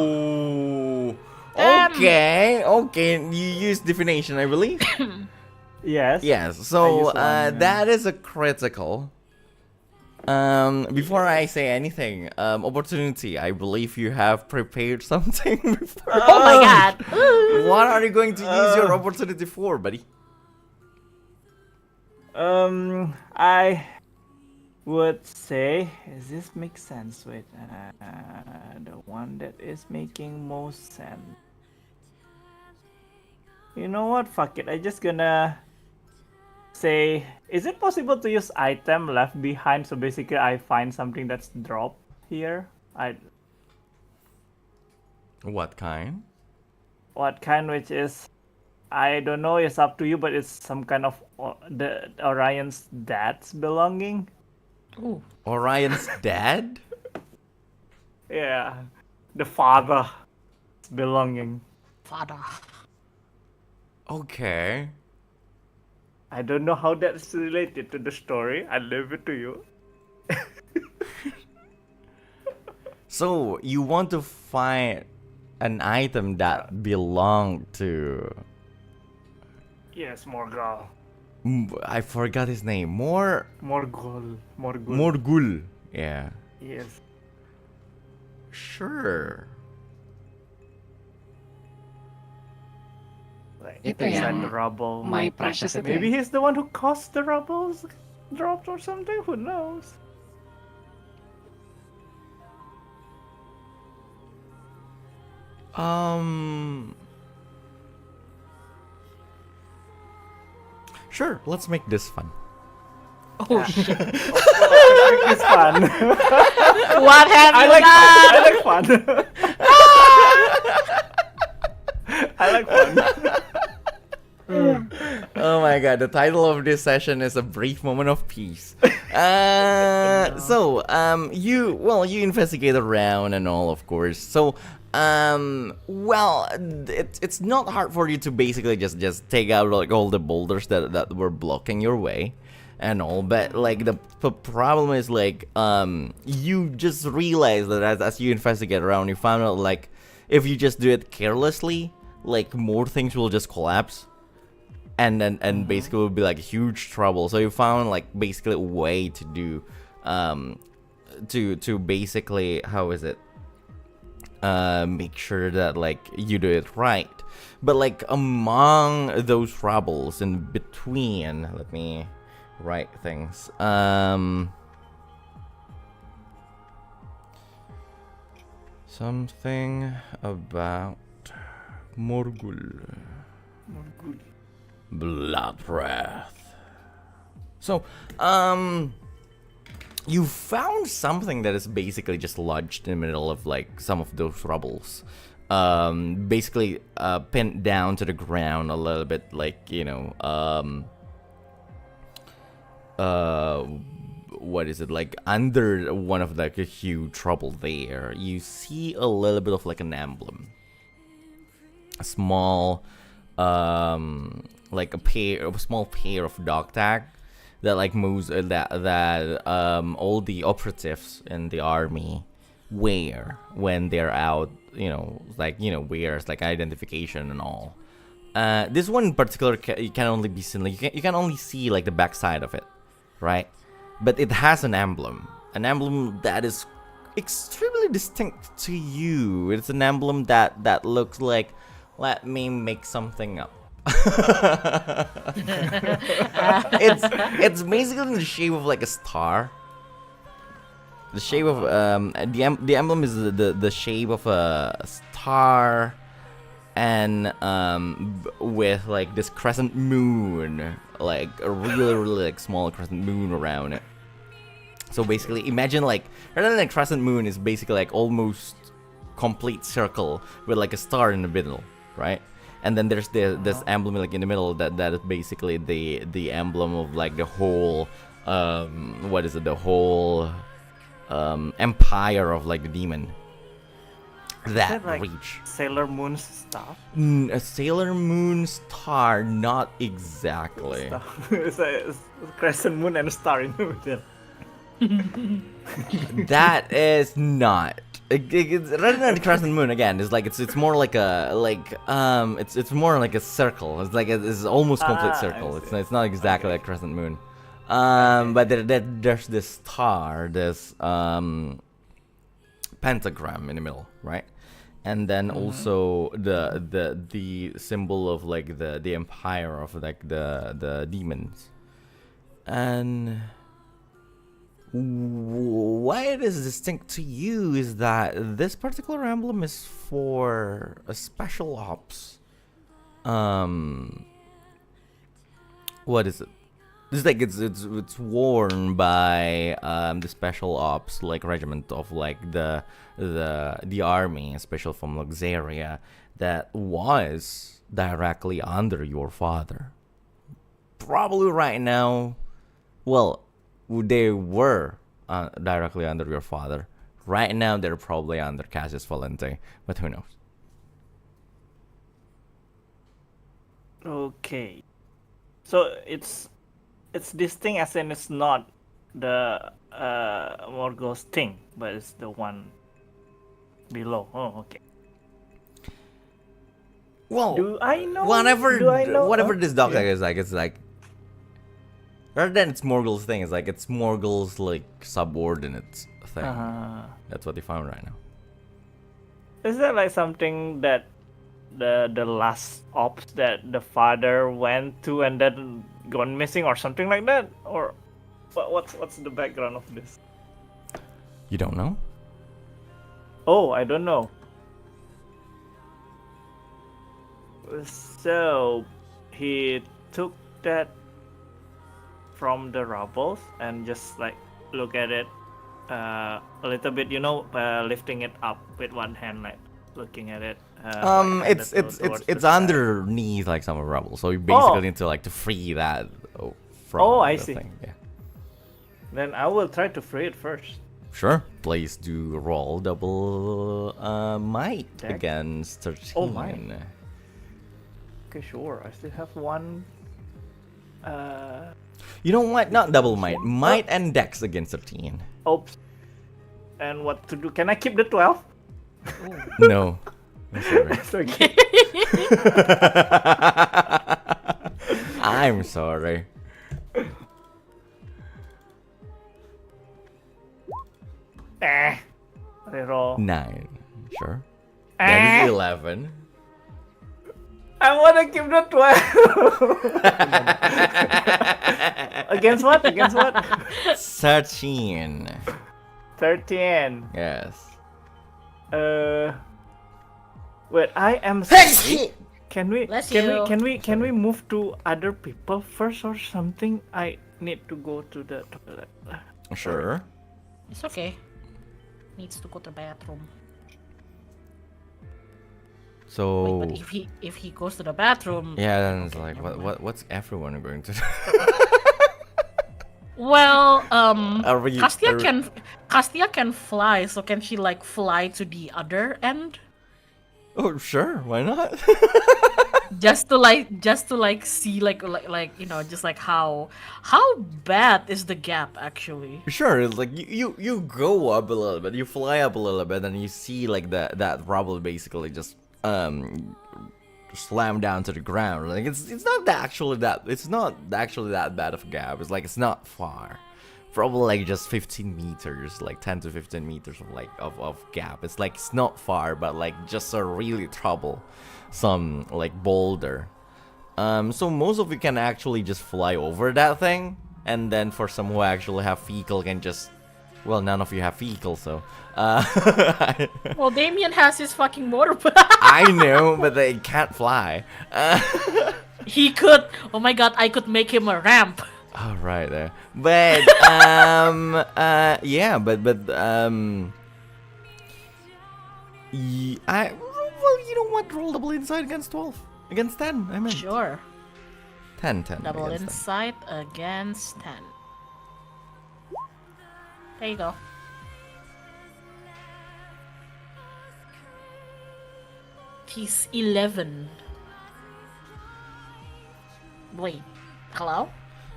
Ooh. Okay. You use divination, I believe. Yes. Yes. I So use one, yeah. that is a critical. Before I say anything, opportunity. I believe you have prepared something before. Oh my god. What are you going to use your opportunity for, buddy? I would say, does this make sense? Wait, the one that is making most sense. You know what? Fuck it. I just gonna say, is it possible to use item left behind? So basically, I find something that's dropped here. What kind? What kind? Which is, I don't know. It's up to you. But it's some kind of the Orion's dad's belonging. Ooh. Orion's dad? Yeah, the father's belonging. Father. Okay. I don't know how that's related to the story. I leave it to you. So you want to find an item that belonged to... Yes, Morgul. I forgot his name. Morgul. Morgul. Yeah. Yes. Sure. Like Ito inside yung the rubble. my precious ito Maybe eh. he's the one who caused the rubbles dropped or something. Who knows? Sure, let's make this fun. Oh shit. It's fun. What have you done? I like fun. I like fun. Oh my god, the title of this session is A Brief Moment of Peace. You investigate around and all, of course. So, it's not hard for you to basically just take out like all the boulders that were blocking your way and all, but like the problem is like you just realize that as you investigate around, you found out like if you just do it carelessly, like more things will just collapse. And basically will be like huge trouble. So you found like basically a way to do to basically, how is it, make sure that like you do it right. But like among those rubbles in between, let me write things. Something about Morgul. Blood breath. So, you found something that is basically just lodged in the middle of like some of those rubbles. Basically, pinned down to the ground a little bit, like, you know, what is it, like under one of like a huge rubble there. You see a little bit of like an emblem, a small, like a small pair of dog tag that like moves that all the operatives in the army wear when they're out, you know, like, you know, wears like identification and all. This one in particular you can only be seen, like you can only see like the backside of it, right? But it has an emblem that is extremely distinct to you. It's an emblem that looks like, let me make something up. It's basically in the shape of like a star. The shape of the emblem is the shape of a star, and with like this crescent moon, like a really like small crescent moon around it. So basically, imagine like rather than a crescent moon is basically like almost complete circle with like a star in the middle, right? And then there's this emblem like in the middle that is basically the emblem of like the whole what is it, the whole empire of like the demon that like reach. Sailor Moon's stuff. A Sailor Moon star, not exactly. It's a crescent moon and a star in the middle. That is not. It's rather than a crescent moon again. It's like it's more like a it's more like a circle. It's like it's almost complete circle. It's not exactly like crescent moon. But there's this star, this pentagram in the middle, right? And then also the symbol of like the empire of like the demons. And why it is distinct to you is that this particular emblem is for a special ops. What is it? It's like it's worn by the special ops like regiment of like the army, especially from Luxeria, that was directly under your father. Probably right now, well, they were directly under your father. Right now, they're probably under Cassius Valente, but who knows? Okay, so it's this thing as in it's not the Morgul's thing, but it's the one below. Oh, okay. Well, Do I know? whatever this doc Yeah. is like, it's like rather than it's Morgul's thing, it's like it's Morgul's like subordinate thing. That's what they found right now. Is that like something that the last ops that the father went to and then gone missing or something like that? Or what's the background of this? You don't know? Oh, I don't know. So he took that from the rubble and just like look at it a little bit, lifting it up with one hand, like looking at it. Like It's towards the sky. underneath like some rubble, so you basically need to like to free that from. Oh, I the see. thing. Yeah. Then I will try to free it first. Sure. Please do roll double might Dex? against 13. Oh, might. Okay, sure. I still have one. You know what? Not double might. Might and dex against 13. Oops. And what to do? Can I keep the 12? No. I'm sorry. It's okay. I'm sorry. Reroll. 9. Sure. That is 11. I wanna keep the 12. Against what? Against what? 13. 13. Yes. Wait, I am sorry. Can we Bless can you. we can we can we move to other people first or something? I need to go to the toilet. Sure. It's okay. Needs to go to the bathroom. So. Wait, but if he goes to the bathroom, Yeah, then it's Okay, like, never what's everyone going to do? well, Are we- Castia are- can fly, so can she like fly to the other end? Oh, sure. Why not? just to like see like just like how bad is the gap actually. Sure. It's like you go up a little bit, you fly up a little bit, and you see like that rubble basically just slam down to the ground. Like it's not actually that bad of a gap. It's like it's not far. Probably like just 15 meters, like 10 to 15 meters of like of gap. It's like it's not far, but like just a really troublesome like boulder. So most of you can actually just fly over that thing, and then for some who actually have fecal can just, well, none of you have fecal, so Well, Damien has his fucking motorbike. I know, but they can't fly. He could. Oh my god, I could make him a ramp. All right there, but yeah, but well, you know what? Roll double insight against 12, against 10. I mean, Sure. 10. Double against 10. insight against 10. There you go. He's 11. Wait, hello?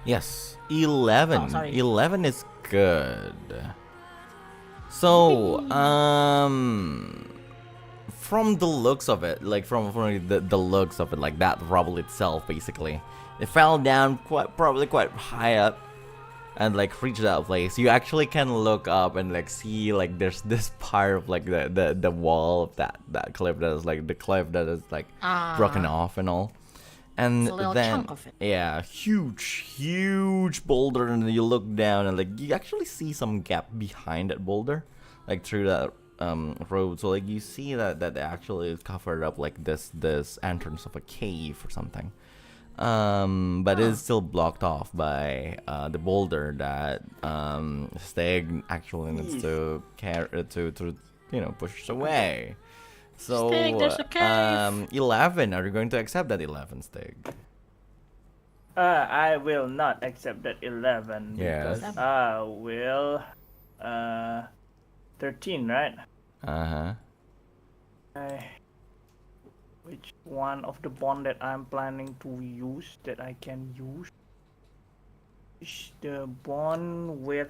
Yes, 11. Oh, sorry. 11 is good. So, from the looks of it, like from the looks of it, like that rubble itself, basically, it fell down probably quite high up, and like reach that place, you actually can look up and like see like there's this part of like the wall of that cliff that is like the cliff that is like broken off and all. And It's a little then chunk of it. yeah, huge boulder, and then you look down and like you actually see some gap behind that boulder, like through that road. So like you see that actually is covered up like this entrance of a cave or something. But it's still blocked off by the boulder that Stygg actually needs to carry to push away. So Stygg, there's a cave. 11. Are you going to accept that 11, Stygg? I will not accept that 11 Yes. because I will 13, right? Which one of the bond that I'm planning to use that I can use is the bond with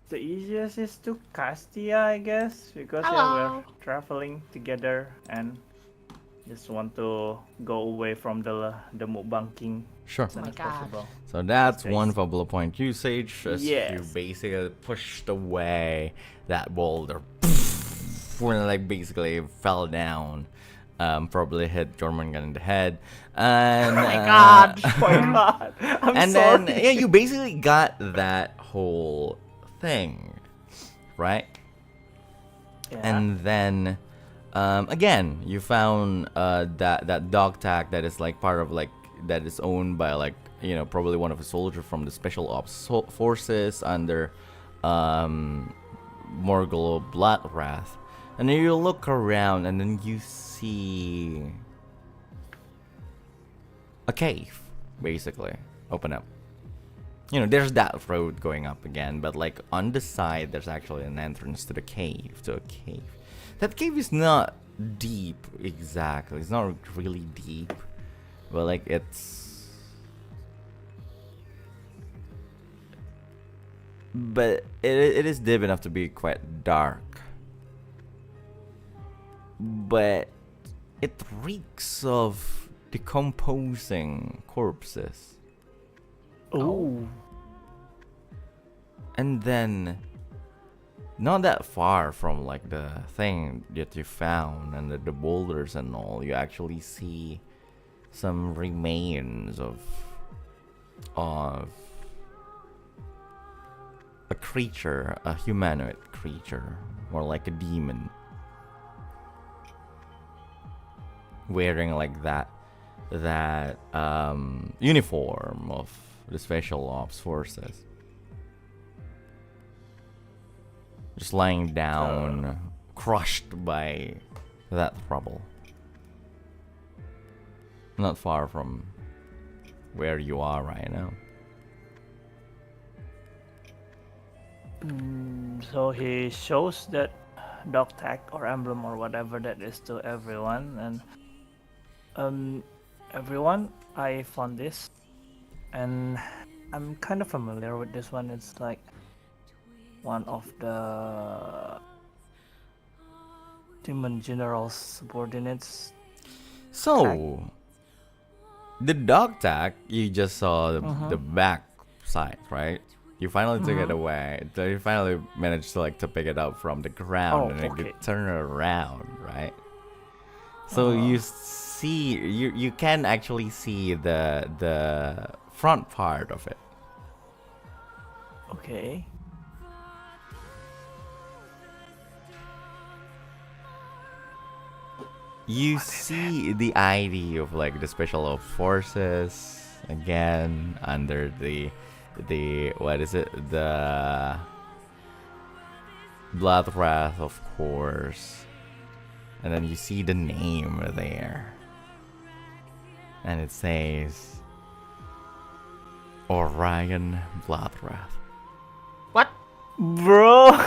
the easiest is to Castia, I guess, because Hello. we're traveling together and just want to go away from the mukbang Sure. as soon my as God. possible. So that's Nice. one Fabula point usage as you Yes. basically pushed away that boulder. When it like basically fell down. Probably hit Jormungand in the head. And, Oh my God. Oh my god, I'm and sorry. then yeah, you basically got that whole thing, right? Yeah. And then again, you found that dog tag that is like part of like that is owned by like probably one of the soldiers from the special ops forces under Morgul Bloodwrath. And then you look around and then you see a cave basically open up. There's that road going up again, but like on the side there's actually an entrance to a cave. That cave is not deep exactly. It's not really deep, but like it is deep enough to be quite dark. But it reeks of decomposing corpses. Ooh. And then, not that far from like the thing that you found and the boulders and all, you actually see some remains of a creature, a humanoid creature, more like a demon, wearing like that uniform of the special ops forces, just lying down, crushed by that rubble, not far from where you are right now. So he shows that dog tag or emblem or whatever that is to everyone, and everyone, I found this, and I'm kind of familiar with this one. It's like one of the Demon General's subordinates. So, the dog tag, you just saw the back side, right? You finally took it away. So you finally managed to like to pick it up from the ground and okay. you turn it around, right? So you see, you can actually see the front part of it. Okay. You see the ID of like the special ops forces again under the what is it, the Bloodwrath, of course, and then you see the name there, and it says Orion Bloodwrath. What? Bro.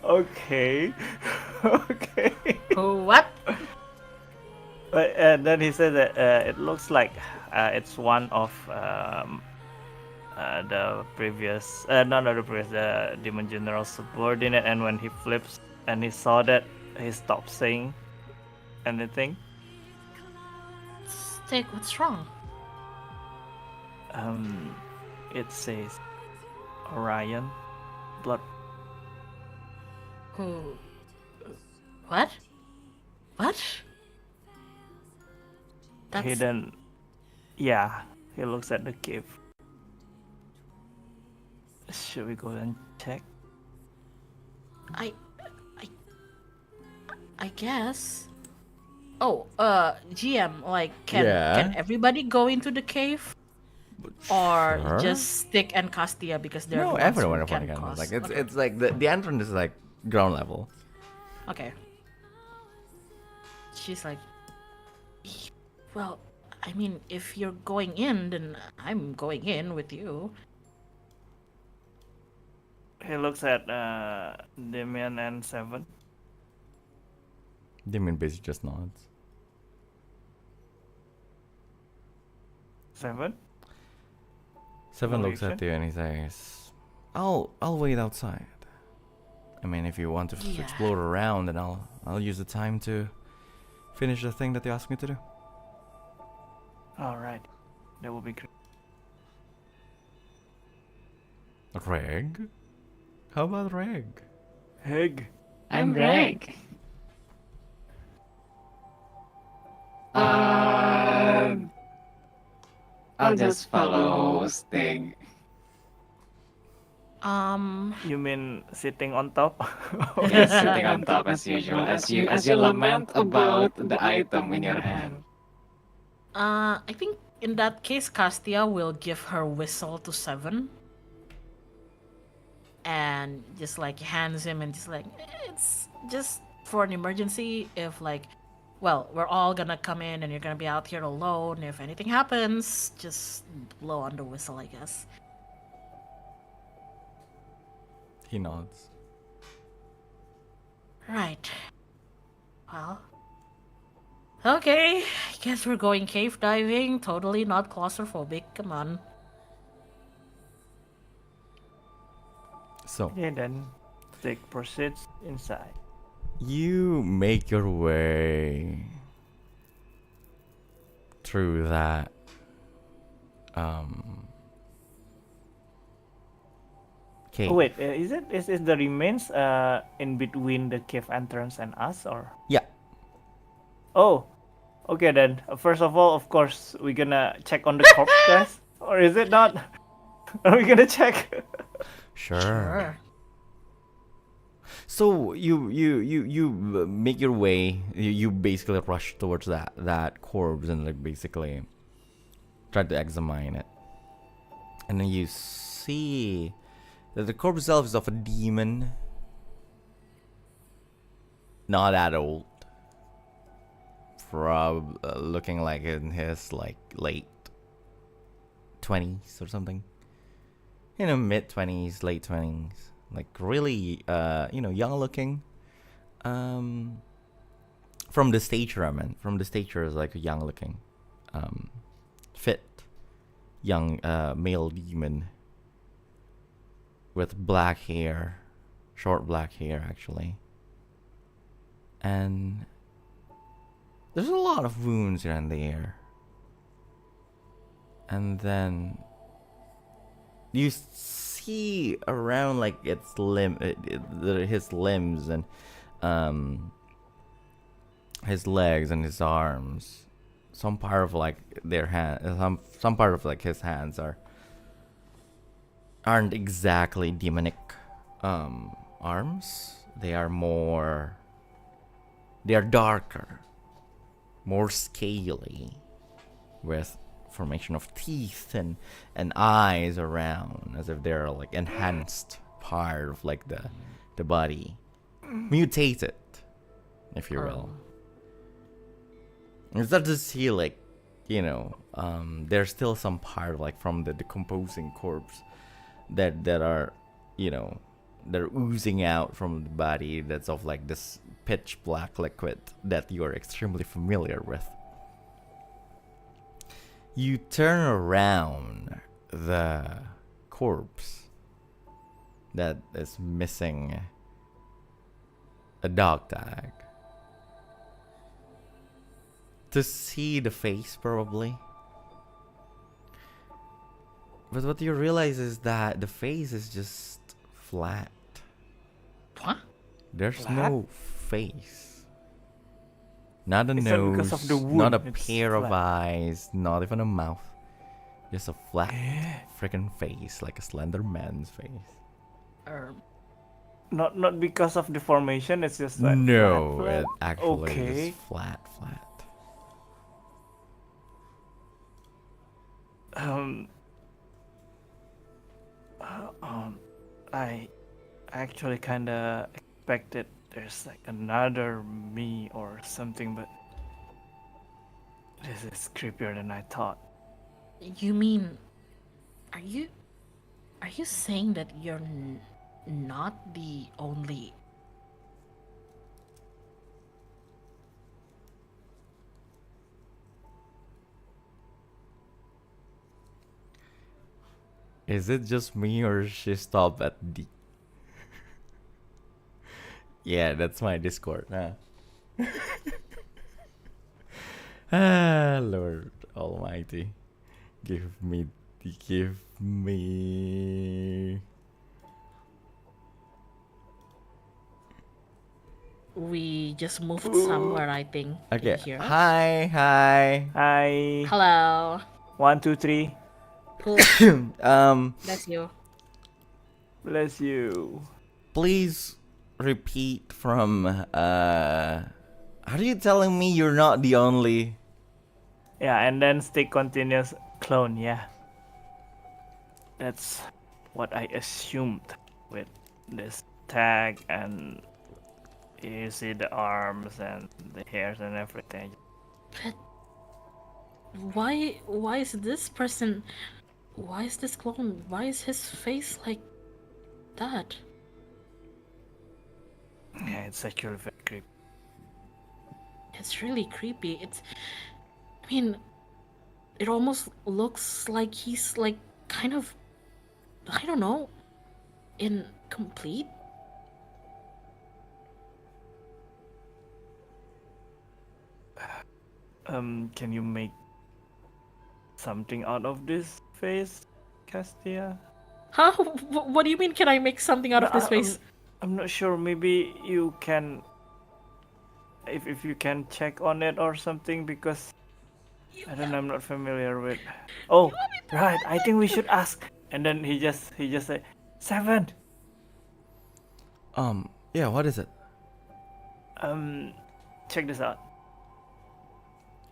Okay. Okay. What? But and then he said that it looks like it's one of the previous, not the previous, the Demon General subordinate. And when he flips and he saw that, he stopped saying anything. Stygg, what's wrong? It says Orion, blood. Who? What? What? That's Hidden. Yeah, he looks at the cave. Should we go and check? I guess. Oh, GM, like, can Yeah. everybody go into the cave, or Sure. just Stygg and Castia because they're No, the ones everyone who can can come. cross? Like Okay. it's like the entrance is like ground level. Okay. She's like, well, I mean, if you're going in, then I'm going in with you. He looks at Damien and Seven. Damien basically just nods. Seven? Seven No looks at reaction? you and he says, I'll wait outside. I mean, if you want to Yeah. explore around, then I'll use the time to finish the thing that you asked me to do. All right, that will be great. Regg? How about Regg? Regg. I'm Regg. I'll just follow Stygg. You mean sitting on top? Yes, sitting on top as usual, as you lament about the item in your hand. I think in that case, Castia will give her whistle to Seven. And just like hands him and just like, it's just for an emergency. If like, well, we're all gonna come in and you're gonna be out here alone. If anything happens, just blow on the whistle, I guess. He nods. Right. Well. Okay, I guess we're going cave diving. Totally not claustrophobic. Come on. So, Yeah, then Stygg proceeds inside. you make your way through that cave. Oh, wait, is it the remains in between the cave entrance and us, or? Yeah. Oh, okay then. First of all, of course, we're gonna check on the corpse, guys. Or is it not? Are we gonna check? Sure. So you make your way. You basically rush towards that corpse and like basically try to examine it, and then you see that the corpse itself is of a demon, not that old, looking like in his like late 20s or something. Mid 20s, late 20s, like really, young looking. From the stature, from the stature is like a young looking, fit, young male demon with black hair, short black hair actually, and there's a lot of wounds here and there, and then you see around like its his limbs and his legs and his arms. Some part of like their hand, some part of like his hands aren't exactly demonic arms. They are darker, more scaly, with formation of teeth and eyes around, as if they're like enhanced part of like the body, mutated, if you will. You start to see like, there's still some part like from the decomposing corpse that are, they're oozing out from the body, that's of like this pitch black liquid that you are extremely familiar with. You turn around the corpse that is missing a dog tag to see the face, probably. But what you realize is that the face is just flat. What? There's Flat? no face. Not a Is that because nose, of the not a wound? It's pair of flat. eyes, not even a mouth. Just a flat Eh? freaking face, like a slender man's face. Not because of deformation. It's just like No, flat, flat. it actually Okay. is flat. Um, I actually kinda expected there's like another me or something, but this is creepier than I thought. You mean, are you saying that you're not the only? Is it just me or she stopped at D? Yeah, that's my Discord. Huh? Lord Almighty, give me. We just moved somewhere, I think. Can Okay. you hear us? Hi. Hi. Hello. 1, 2, 3. Cool. That's you. Bless you. Please repeat from. Are you telling me you're not the only? Yeah, and then Stygg continues clone. Yeah, that's what I assumed with this tag, and you see the arms and the hairs and everything. But why is this person? Why is this clone? Why is his face like that? Yeah, it's actually very creepy. It's really creepy. I mean, it almost looks like he's like kind of, I don't know, incomplete. Can you make something out of this face, Castia? Huh? What do you mean? Can I make something out of this face? I'm not sure. Maybe you can, if you can check on it or something, because I don't know. I'm not familiar with. Oh, right. I think we should ask. And then he just said 7. Yeah. What is it? Check this out.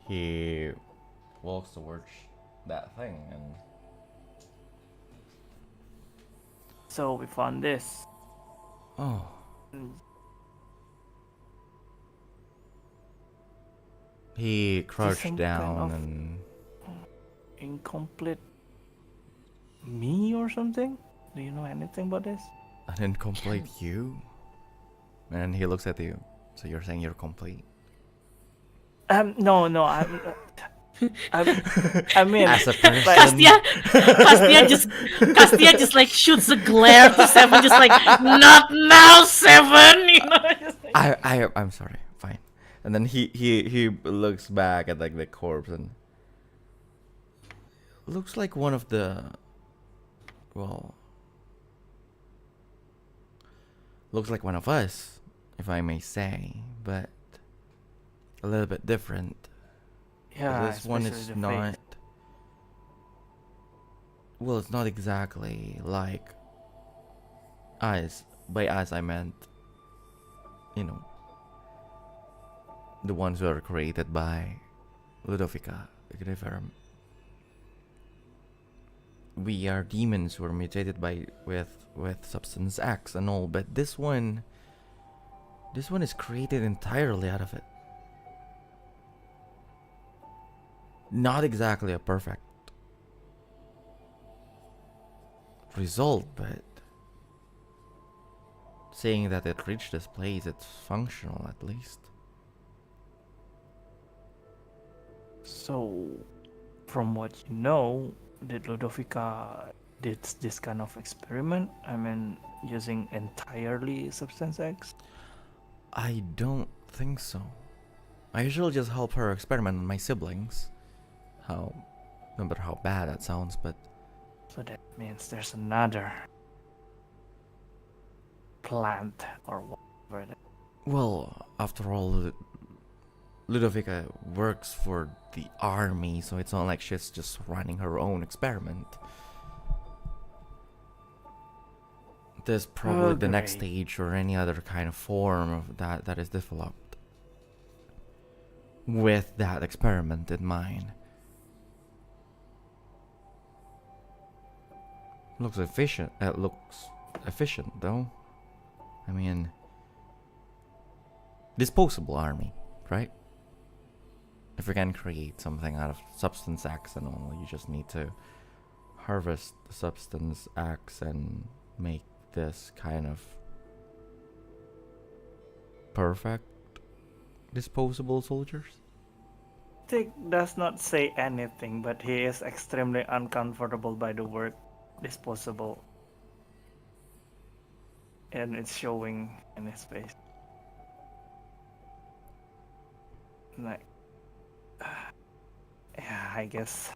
He walks towards that thing and. So we found this. Oh. He crouched some down kind of- and. Incomplete me or something? Do you know anything about this? An incomplete you? And he looks at you. So you're saying you're complete? No, I mean, As a person. Castia just like shoots a glare to Seven, just like, not now, Seven. You know, just like... I'm sorry. Fine. And then he looks back at like the corpse and looks like one of the, well, looks like one of us, if I may say, but a little bit different. yeah, This one especially is the not. face. Well, it's not exactly like us. By us, I meant, you know, the ones who are created by Ludovica Griverum. We are demons who are mutated by with substance X and all, but this one is created entirely out of it. Not exactly a perfect result, but saying that it reached this place, it's functional at least. So, from what you know, did Ludovica did this kind of experiment? I mean, using entirely Substance X? I don't think so. I usually just help her experiment on my siblings. No matter how bad that sounds, but So that means there's another plant or whatever. Well, after all, Ludovica works for the army, so it's not like she's just running her own experiment. There's probably the next great. stage or any other kind of form of that is developed with that experiment in mind. Looks efficient. It looks efficient, though. I mean, disposable army, right? If you can create something out of substance X and all, you just need to harvest the substance X and make this kind of perfect disposable soldiers. Stygg does not say anything, but he is extremely uncomfortable by the word disposable. And it's showing in his face. Like, yeah, I guess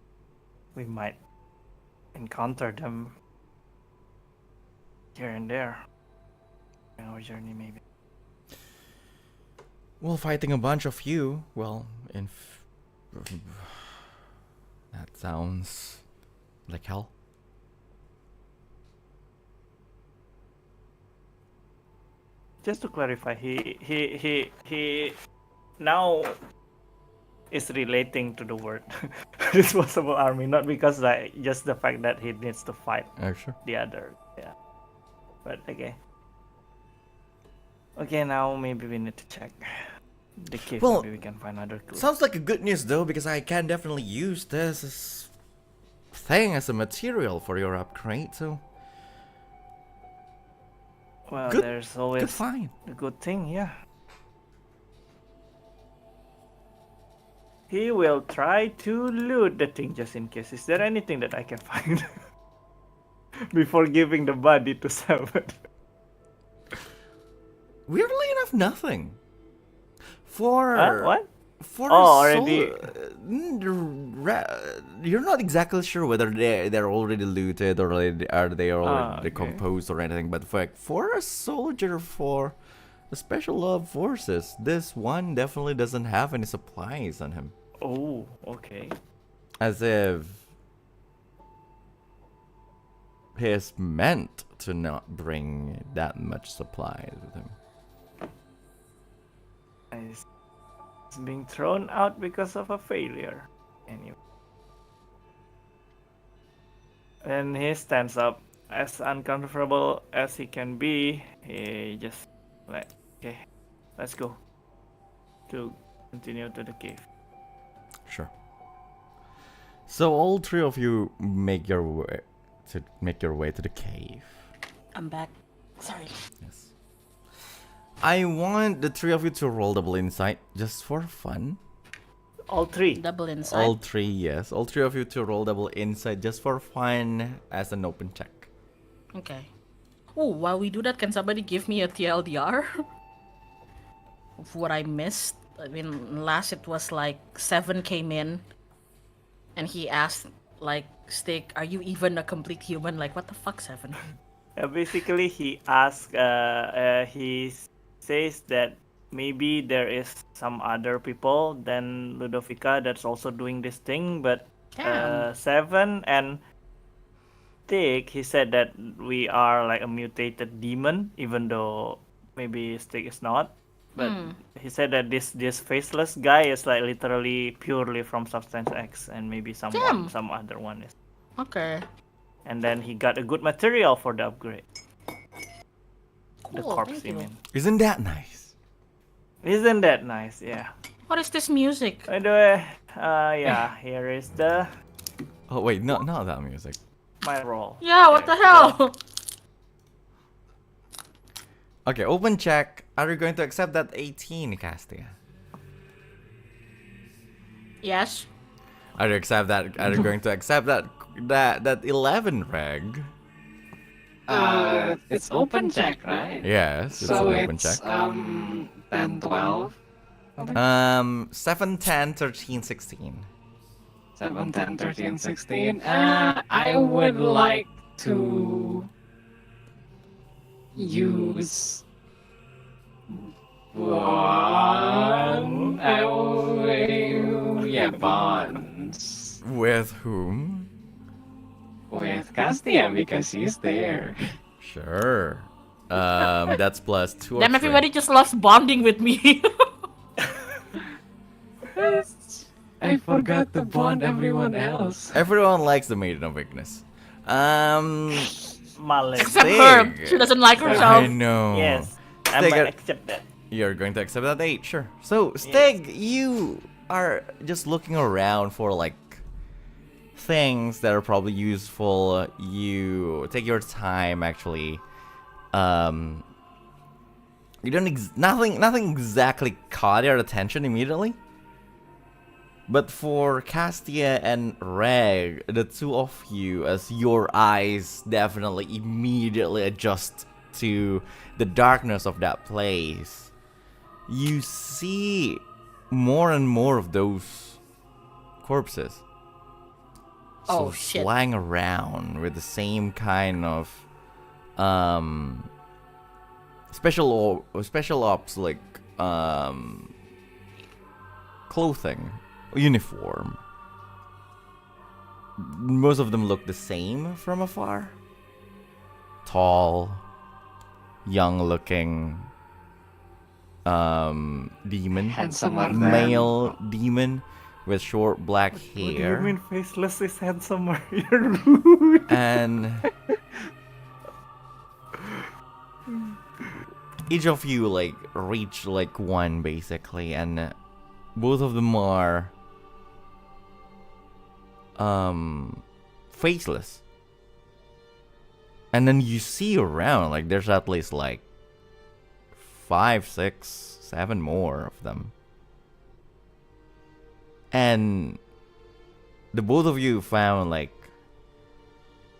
we might encounter them here and there in our journey, maybe. Well, fighting a bunch of you, well, that sounds like hell. Just to clarify, he now is relating to the word disposable army, not because like just the fact that he needs to fight Sure. the other. Yeah, but okay. Okay, now maybe we need to check the cave. Well, maybe we can find other clues. Sounds like a good news though, because I can definitely use this thing as a material for your upgrade. So Well, good- there's good always find. a good thing, yeah. He will try to loot the thing just in case. Is there anything that I can find before giving the body to Seven? Weirdly enough, nothing. For What? For Oh, already. You're not exactly sure whether they're already looted or are they already okay. decomposed or anything. But for a soldier for the special love forces, this one definitely doesn't have any supplies on him. Oh, okay. As if he is meant to not bring that much supplies with him. He's being thrown out because of a failure. Anyway. And he stands up, as uncomfortable as he can be. He just like, okay, let's go. To continue to the cave. Sure. So all three of you make your way to the cave. I'm back. Sorry. Yes. I want the three of you to roll double insight just for fun. All three. Double inside. All three, yes. All three of you to roll double insight just for fun as an open check. Okay. Oh, while we do that, can somebody give me a TLDR of what I missed? I mean, last it was like 7 came in, and he asked like, "Stygg, are you even a complete human?" Like, what the fuck, 7? Basically, he asks. He says that maybe there is some other people than Ludovica that's also doing this thing, but Damn. 7 and Stygg, he said that we are like a mutated demon, even though maybe Stygg is not. But he said that this faceless guy is like literally purely from Substance X, and maybe some other one is. Okay. And then he got a good material for the upgrade. The Cool, corpse, thank you you. mean? Isn't that nice? Isn't that nice? Yeah. What is this music? By the way, yeah, here is Oh wait, not that music. my roll. Yeah, what the hell? Okay, open check. Are you going to accept that 18, Castia? Yes. Are you going to accept that 11, Regg? It's open check, right? Yes, it's So an open it's check. 10, 12. 7, 10, 13, 16. 7, 10, 13, 16. I would like to use bonds With whom? with Castia because he's there. Sure. That's plus 2 or Damn, 3. everybody just loves bonding with me. I forgot to bond everyone else. Everyone likes the Maiden of Ignis. Malik. Except her. Stygg. She doesn't like I herself. know. Yes, I'm Stygg, gonna accept that. you're going to accept that 8, sure. So, Stygg, you are just looking around for like things that are probably useful. You take your time actually. You don't nothing exactly caught your attention immediately. But for Castia and Regg, the two of you, as your eyes definitely immediately adjust to the darkness of that place, you see more and more of those corpses. Oh, shit. Flying around with the same kind of special ops like clothing, uniform. Most of them look the same from afar. Tall, young looking demon, male demon with short black What do you hair. mean faceless is handsomer? You're rude. And each of you like reach like one basically, and both of them are faceless. And then you see around like there's at least like 5, 6, 7 more of them. And the both of you found like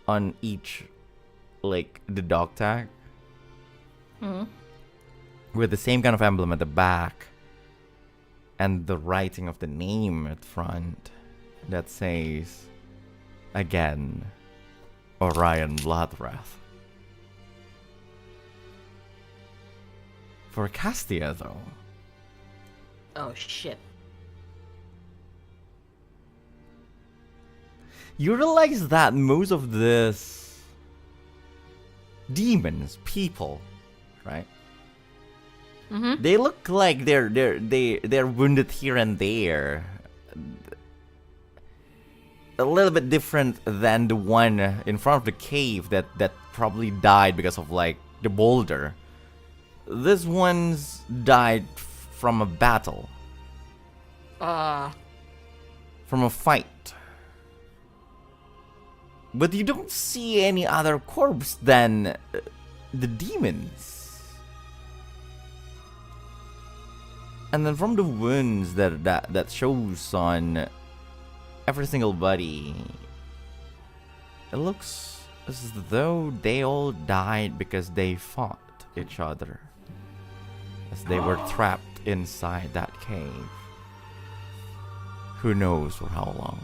on each like the dog tag with the same kind of emblem at the back and the writing of the name at front that says again Orion Bloodwrath. For Castia though, Oh shit. you realize that most of this demons, people, right? Mm-hmm. They look like they're wounded here and there. A little bit different than the one in front of the cave that probably died because of like the boulder. This one's died from a battle, from a fight. But you don't see any other corpse than the demons. And then from the wounds that shows on every single body, it looks as though they all died because they fought each other, as they were trapped inside that cave. Who knows for how long.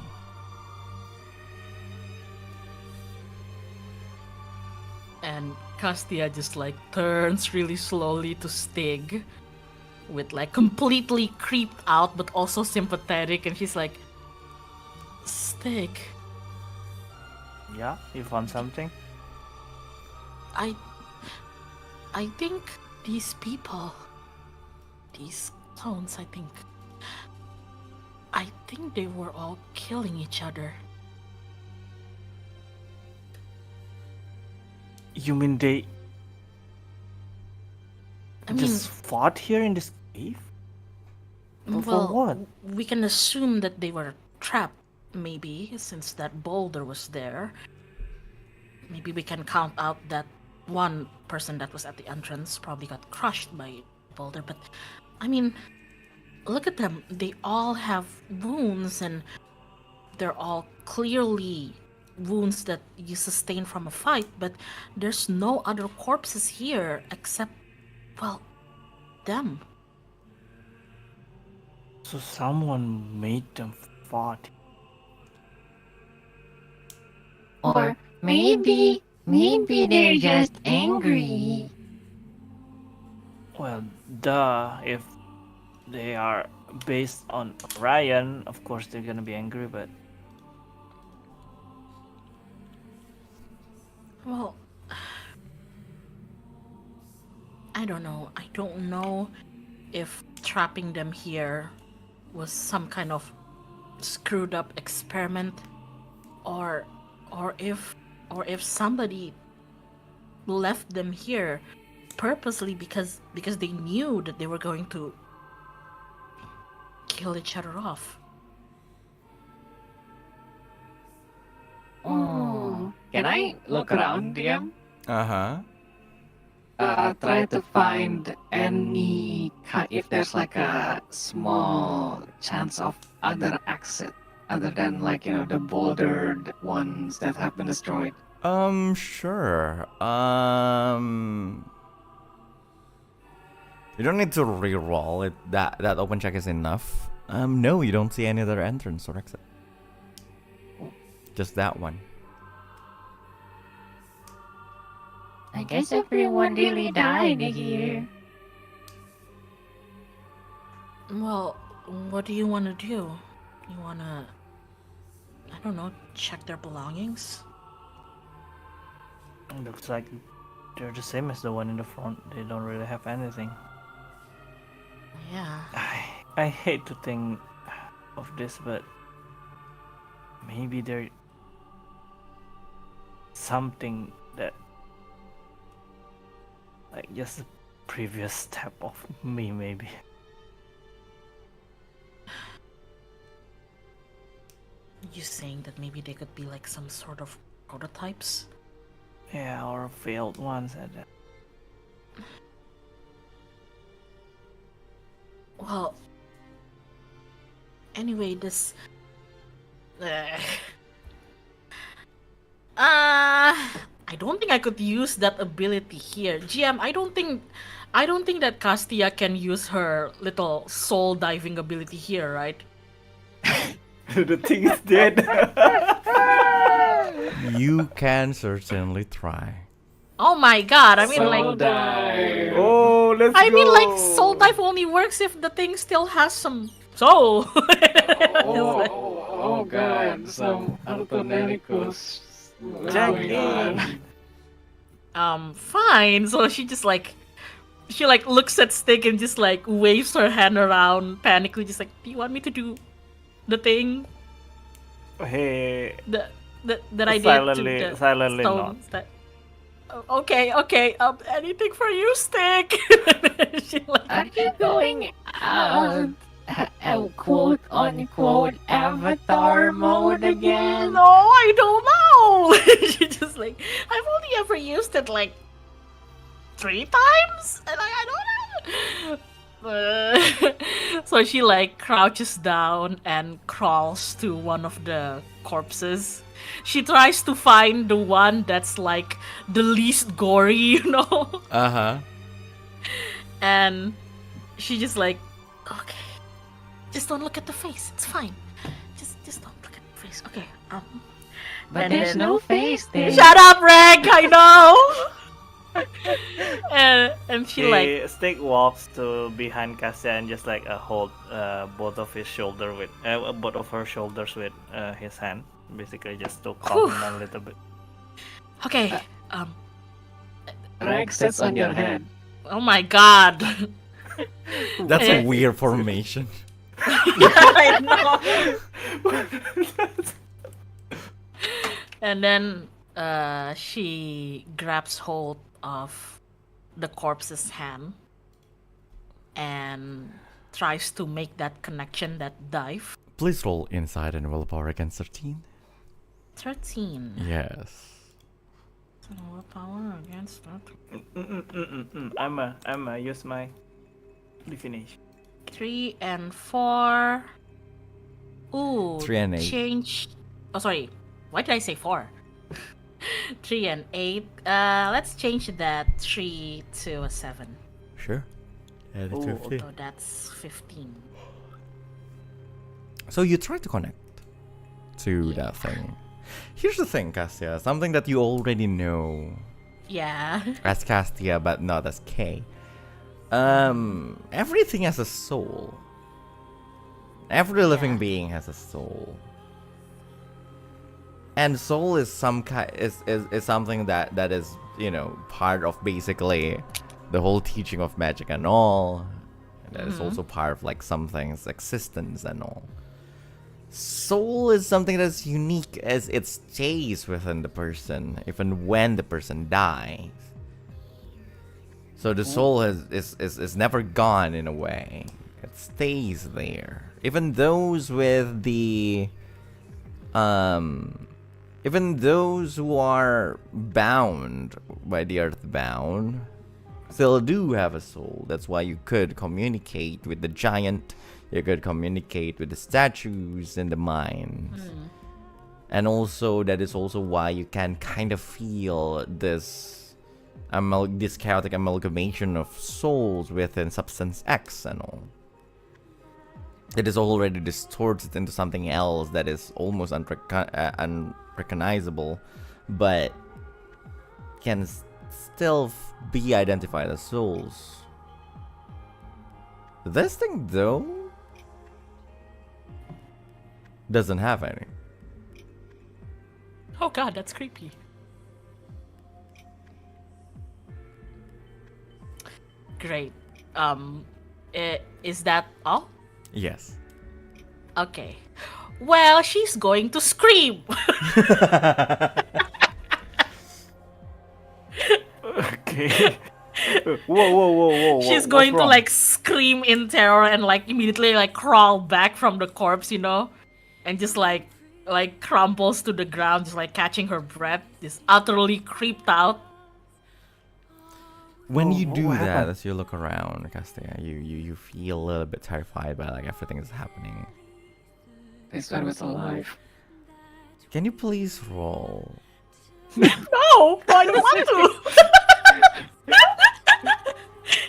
And Castia just like turns really slowly to Stygg with like completely creeped out but also sympathetic, and she's like, Stygg, Yeah, you found something? I think these people, these clones, I think they were all killing each other. You mean they I mean, just fought here in this cave? For well, what? we can assume that they were trapped, maybe, since that boulder was there. Maybe we can count out that one person that was at the entrance probably got crushed by boulder, but I mean, look at them. They all have wounds, and they're all clearly wounds that you sustained from a fight, but there's no other corpses here except, well, them. So someone made them fought. Or maybe they're just angry. Well, duh. If they are based on Ryan, of course they're gonna be angry, but Well, I don't know. I don't know if trapping them here was some kind of screwed up experiment, or if somebody left them here purposely because they knew that they were going to kill each other off. Can I look around, DM? Uh-huh. Try to find if there's like a small chance of other exit other than the bouldered ones that have been destroyed. Sure. You don't need to re-roll it. That open check is enough. No, you don't see any other entrance or exit. Just that one. I guess everyone really died here. Well, what do you want to do? You want to, I don't know, check their belongings? it looks like they're the same as the one in the front. They don't really have anything. Yeah. I hate to think of this, but maybe there something that like just the previous step of me, maybe. You saying that maybe they could be like some sort of prototypes? Yeah, or failed ones at that. Well, anyway, this. I don't think I could use that ability here. GM, I don't think that Castia can use her little soul diving ability here, right? The thing is dead. You can certainly try. Oh my god, I mean Soul dive. Oh, let's go. I mean like soul dive only works if the thing still has some soul. Oh god, some Altonericus. Jack in. Fine. So she just she looks at Stygg and just like waves her hand around panically, just like, do you want me to do the thing Hey, that I did silently, to the silently not. stones that... Okay, anything for you, Stygg. She Are you going out? Quote unquote avatar mode again? No, I don't know. She just like, I've only ever used it like 3 times, and I don't know. So she like crouches down and crawls to one of the corpses. She tries to find the one that's like the least gory, you know? Uh-huh. And she just like, okay, just don't look at the face. It's fine. Just don't look at the face. Okay. But and there's then- no face there. Shut up, Regg. I know. And she like, Stygg walks to behind Cassia and just like hold both of his shoulder with both of her shoulders with his hand, basically just to calm him down a little bit. okay. Regg sits on your head. Oh my god. That's a Eh. weird formation. I know. And then she grabs hold of the corpse's hand and tries to make that connection, that dive. Please roll inside and willpower against 13. 13. Yes. Willpower against that. I'ma use my definition. 3 and 4. Ooh. 3 and 8. Change. Oh, sorry. Why did I say 4? 3 and 8. Let's change that 3 to a 7. Sure. Add it to Ooh, 15. So that's 15. So you try to connect to that thing. Here's the thing, Castia. Something that you already know Yeah. as Castia, but not as K. Everything has a soul. Every living being has a soul. And soul is is something that is, you know, part of basically the whole teaching of magic and all. And that is also part of like something's existence and all. Soul is something that's unique as it stays within the person, even when the person dies. So the soul is never gone in a way. It stays there. Even those with the even those who are bound by the earthbound still do have a soul. That's why you could communicate with the giant, you could communicate with the statues in the mines. And also that is also why you can kind of feel this chaotic amalgamation of souls within Substance X and all. It is already distorted into something else that is almost unrecognizable, but can still be identified as souls. This thing, though, doesn't have any. Oh god, that's creepy. Great. Is that all? Yes. Okay. Well, she's going to scream. Okay. Whoa. She's going to like scream in terror and like immediately like crawl back from the corpse, you know, and just like crumples to the ground, just like catching her breath, just utterly creeped out. When you do what that, happened? as you look around, Castia, you feel a little bit terrified by like everything that's happening. This one was alive. Can you please roll? No, I don't want to.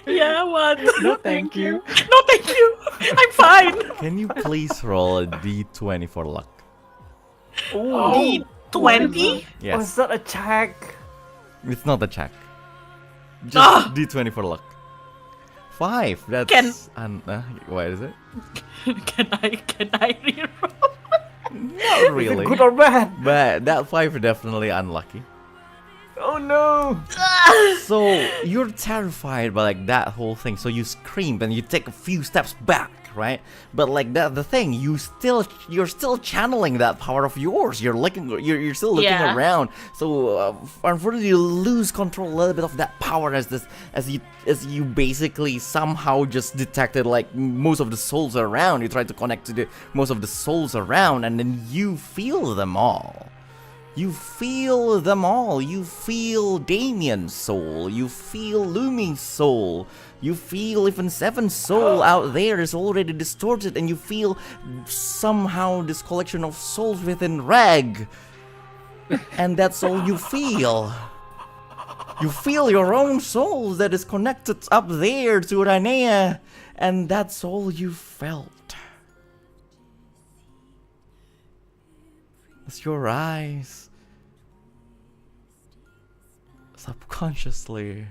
Yeah, what? No, thank you. No, thank you. I'm fine. Can you please roll a d20 for luck? Oh, D20? Yes. was that a check? It's not a check. Just Ah! d20 for luck. 5. That's what is it? Can I reroll? Not Is it really. good or bad? But that 5 is definitely unlucky. Oh no! So you're terrified by like that whole thing. So you scream and you take a few steps back, right? But like that, the thing, you're still channeling that power of yours. You're still looking Yeah. around. So unfortunately, you lose control a little bit of that power as you basically somehow just detected like most of the souls around. You try to connect to most of the souls around, and then you feel them all. You feel them all. You feel Damien's soul. You feel Lumi's soul. You feel even Seven's soul out there is already distorted, and you feel somehow this collection of souls within Regg. And that's all you feel. You feel your own soul that is connected up there to Ranea, and that's all you felt. As your eyes subconsciously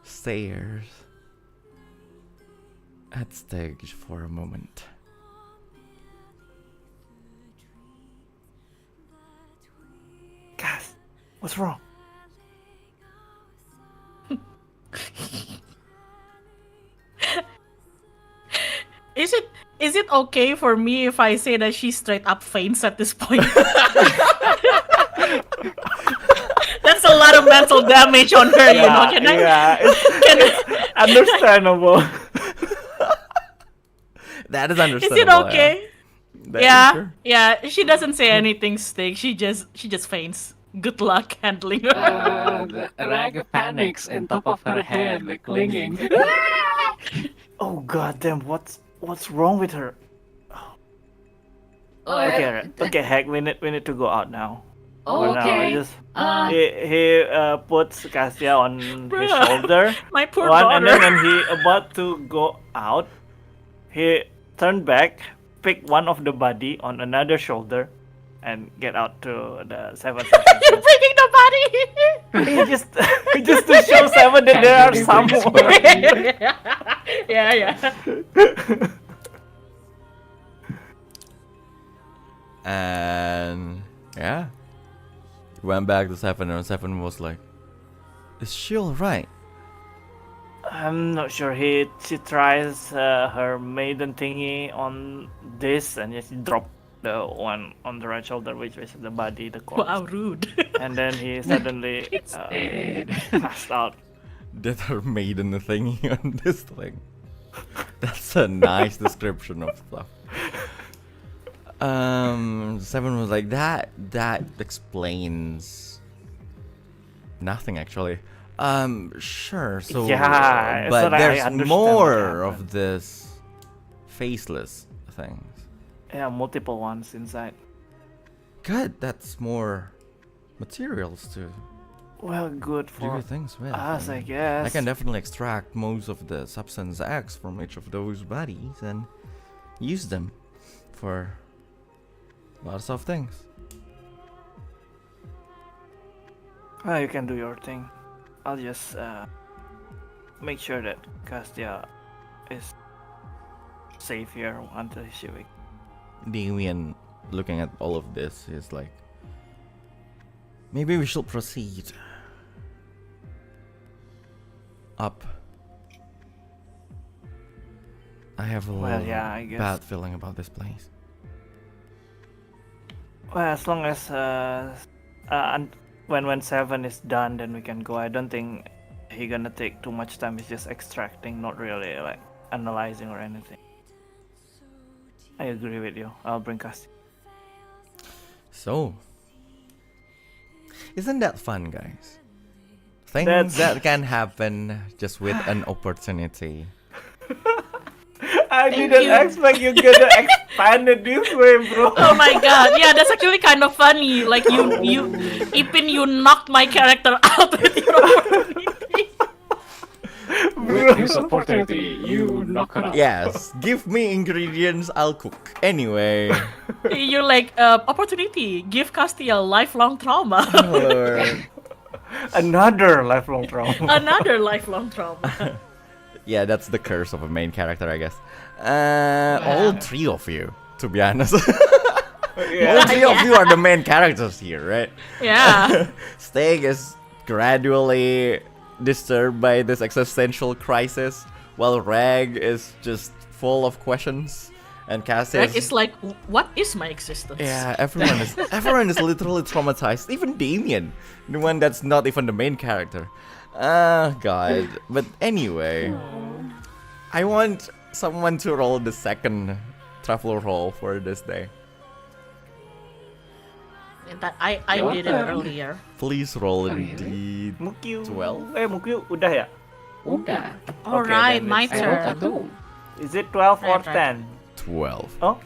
stares at Stygg for a moment. Guys, what's wrong? Is it okay for me if I say that she straight up faints at this point? That's a lot of mental damage on her, you know. It's understandable. That is Is understandable. it okay? Yeah. Sure. Yeah. She doesn't say anything, Stygg. She just faints. Good luck handling her. The Regg panics on top of her head, like clinging. Oh goddamn! What's wrong with her? Okay, Heck, we need to go out now. Oh, For okay. now, he puts Cassia on his Bruh. shoulder. My poor And then daughter. when he about to go out, he turned back, picked one of the body on another shoulder, and get out to the 7. You're bringing the body. He just just to show 7 that there are somewhere. Yeah. And yeah, went back to 7, and 7 was like, "Is she alright?" I'm not sure. She tries her maiden thingy on this, and she dropped the one on the right shoulder, which is the body, the corpse. Wow, rude. And then he suddenly passed out. Did her maiden thingy on this thing. That's a nice description of stuff. 7 was like, that explains nothing actually. Sure, so Yeah, but so I there's understand more what of this faceless things. Yeah, multiple ones inside. Good, that's more materials to Well, good do for your things with. us, I and guess. I can definitely extract most of the substance X from each of those bodies and use them for lots of things. You can do your thing. I'll just make sure that Castia is safe here until she's awake. Damien, looking at all of this, is like, maybe we should proceed up. I have a I guess. bad feeling about this place. Well, as long as when 7 is done, then we can go. I don't think he gonna take too much time. He's just extracting, not really like analyzing or anything. I agree with you. I'll bring Castia. So, isn't that fun, guys? Things that can happen just with an opportunity. I Thank didn't you. expect you gonna expand it this way, bro. Oh my god, yeah, that's actually kind of funny. Like Ipin, you knocked my character out with your opportunity. With his opportunity, you knock it out. Yes, give me ingredients, I'll cook. Anyway. You're like, opportunity, give Castia lifelong trauma. Lord. Another lifelong trauma. Another lifelong trauma. Yeah, that's the curse of a main character, I guess. All 3 of you, to be honest. All 3 of you are the main characters here, right? Yeah. Stygg is gradually disturbed by this existential crisis, while Regg is just full of questions, and Cassia Regg is like, what is my existence? yeah, everyone is literally traumatized. Even Damien, the one that's not even the main character. God. But anyway, I want someone to roll the second traveler roll for this day. That I did it earlier. Please roll Oh, really? indeed. Muukyu. 12? Muukyu udah ya? Udah. Alright, then my it's- I rolled a turn. 2. Is it 12 or Right. 10? 12. Oh?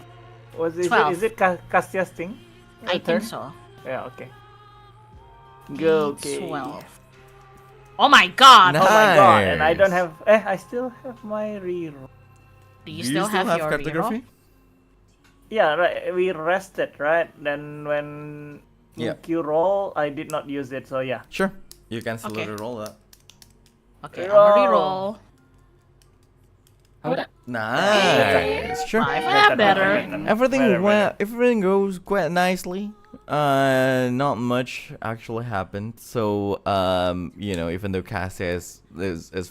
Is 12. it Castia's thing? I Turn? think so. Yeah, okay. Go, okay. 12. Oh my god! Nice. Oh my god, and I don't have... I still have my reroll. Do you still have your cartography? reroll? Yeah, right. We rested, right? Then when Yeah. Muukyu roll, I did not use it, so yeah. Sure. You can still Okay. roll that. Okay, I'm gonna reroll. Udah. Nice. Sure. 5. Yeah, better. Everything goes quite nicely. Not much actually happened. So, even though Cassia is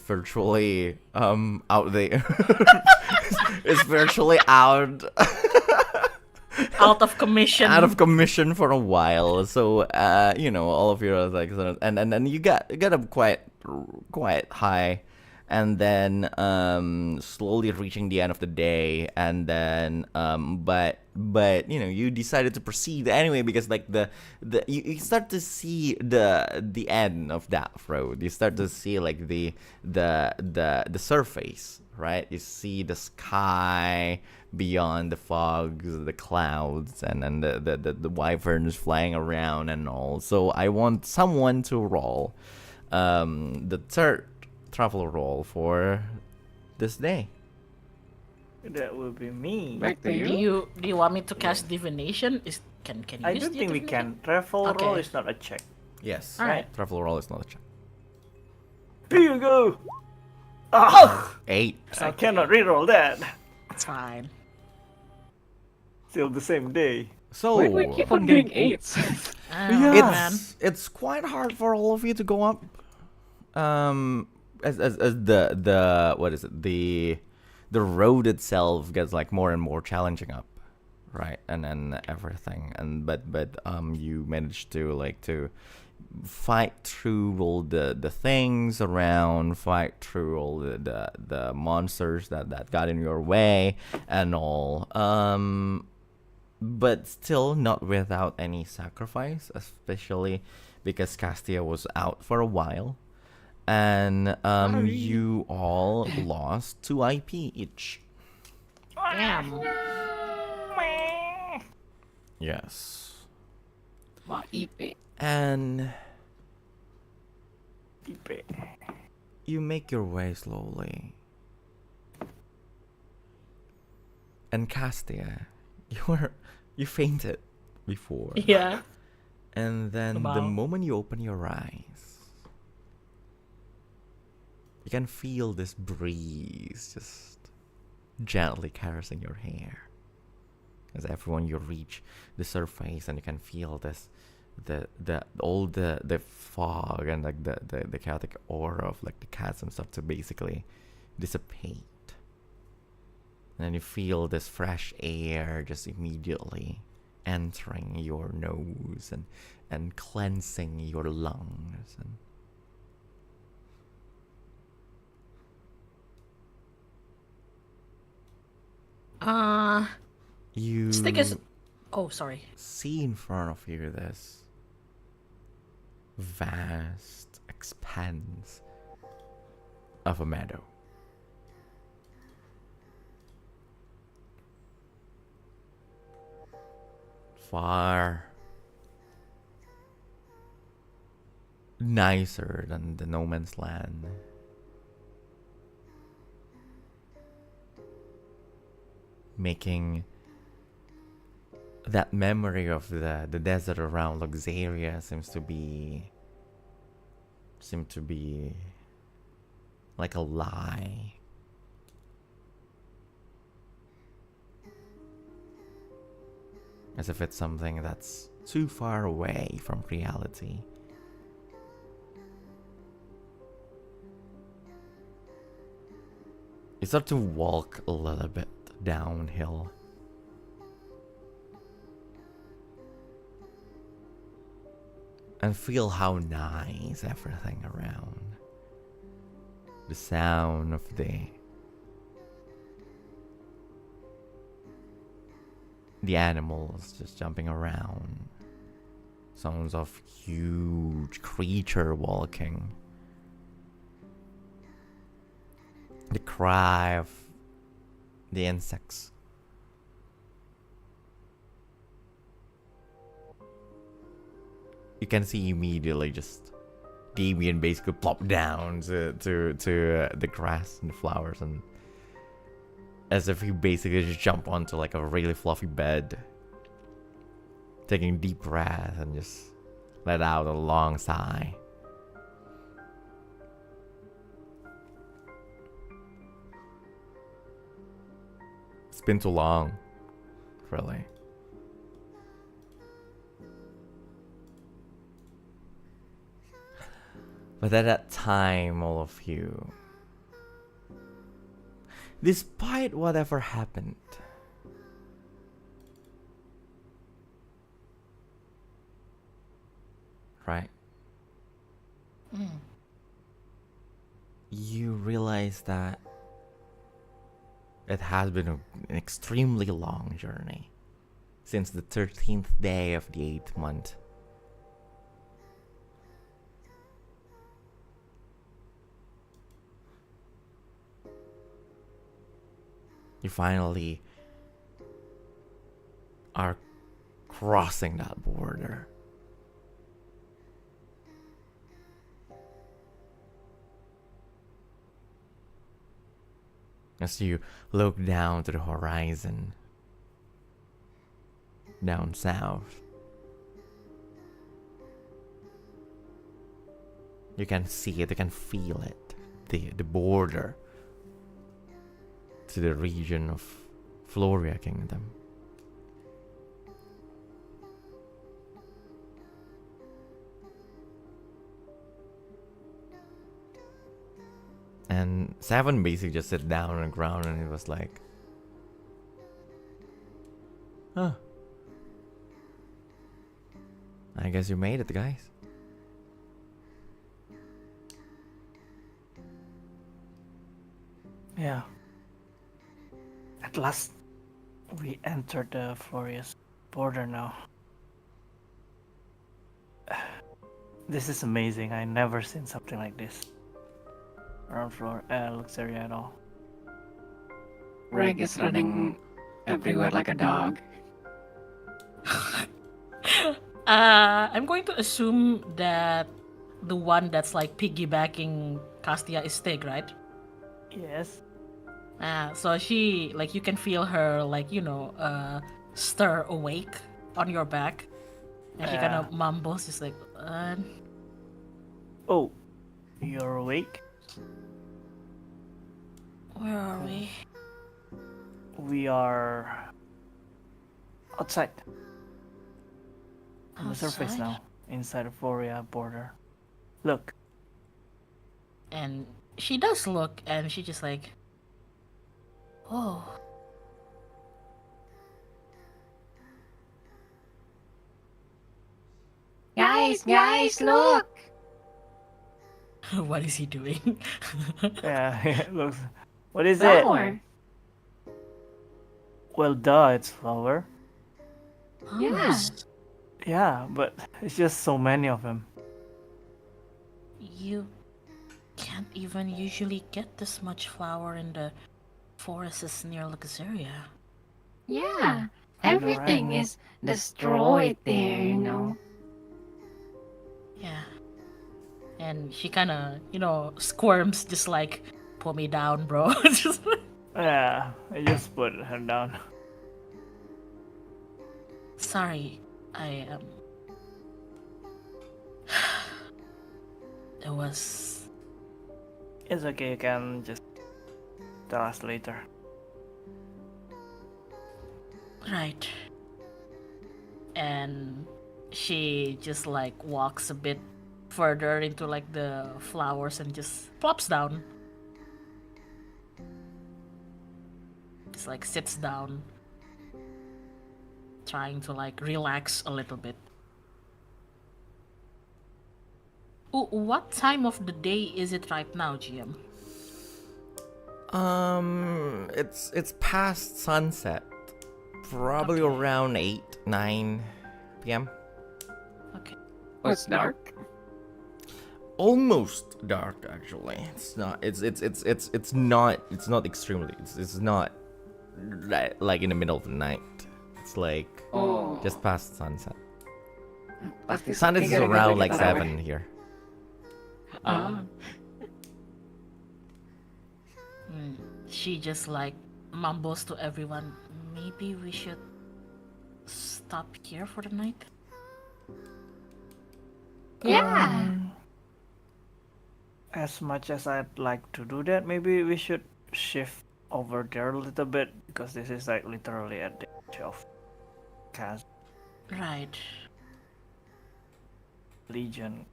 virtually out there, is virtually out Out of commission. out of commission for a while. So, all of you are like, and then you got up quite high. And then slowly reaching the end of the day, and then but you decided to proceed anyway, because like you start to see the end of that road. You start to see like the surface, right? You see the sky beyond the fogs, the clouds, and then the wyverns flying around and all. So I want someone to roll the third travel roll for this day. That will be me. Back to Do you. you want me to cast divination? Can you I use don't the think we divination? can. Travel Okay. roll is not a check. Yes. Alright. Travel roll is not a check. Here you go. Ah, 8. I cannot reroll that. It's fine. Still the same day. So Why do we keep on getting 8s? Man. it's quite hard for all of you to go up. As the what is it, the road itself gets like more and more challenging up, right? And then everything, and but you manage to fight through all the things around, fight through all the monsters that got in your way and all. But still not without any sacrifice, especially because Castia was out for a while. And you all lost 2 IP each. Damn. Yes. IP. And you make your way slowly. And Castia, you fainted before. Yeah. And then the moment you open your eyes, you can feel this breeze just gently caressing your hair. As everyone you reach the surface, and you can feel this the fog and like the chaotic aura of like the cats and stuff to basically dissipate. And then you feel this fresh air just immediately entering your nose and cleansing your lungs. And you Stygg is. Oh, sorry. see in front of you this vast expanse of a meadow. Far nicer than the no man's land. Making that memory of the desert around Luxeria seem to be like a lie. As if it's something that's too far away from reality. You start to walk a little bit downhill. And feel how nice everything around. The sound of the animals just jumping around. Sounds of huge creature walking. The cry of the insects. You can see immediately just Damien basically plop down to the grass and the flowers, and as if he basically just jumped onto like a really fluffy bed, taking a deep breath and just let out a long sigh. It's been too long, really. But at that time, all of you, despite whatever happened, right? You realize that it has been an extremely long journey since the 13th day of the 8th month. You finally are crossing that border. as you look down to the horizon, down south. You can see it, you can feel it, the border to the region of Floria Kingdom. And Seven basically just sat down on the ground and it was like, huh. I guess you made it, guys. Yeah. At last, we entered the Floria's border now. This is amazing. I never seen something like this around Luxeria at all. Regg is running everywhere like a dog. I'm going to assume that the one that's like piggybacking Castia is Stygg, right? Yes. So she, like, you can feel her, like, stir awake on your back. And she kind of mumbles, just like, Oh, you're awake? where are we? We are outside. On the surface Outside? now, inside the Floria border. Look. And she does look, and she just like, oh. Guys, look! What is he doing? Yeah, it looks. What is Flower. it? Well, duh, it's flower. Yeah. Yeah, but it's just so many of them. You can't even usually get this much flour in the forests near Luxeria. Yeah. Everything is destroyed there, you know. Yeah. And she kind of, squirms, just like, pull me down, bro. Just Yeah, I just put her down. sorry, I It was It's okay, you can just tell us later. right. And she just like walks a bit further into like the flowers and just plops down. Just like sits down, trying to like relax a little bit. Ooh, what time of the day is it right now, GM? It's past sunset. Probably Okay. around 8-9 p.m. Okay. Oh, it's dark. Almost dark, actually. It's not. It's not extremely. It's not like in the middle of the night. It's like Oh. just past sunset. Pasti Sunset is gara-gara around kita like tarawih. 7 here. Ah. She just like mumbles to everyone, maybe we should stop here for the night? Yeah. As much as I'd like to do that, maybe we should shift over there a little bit because this is like literally at the edge of Kazu Right. Legion.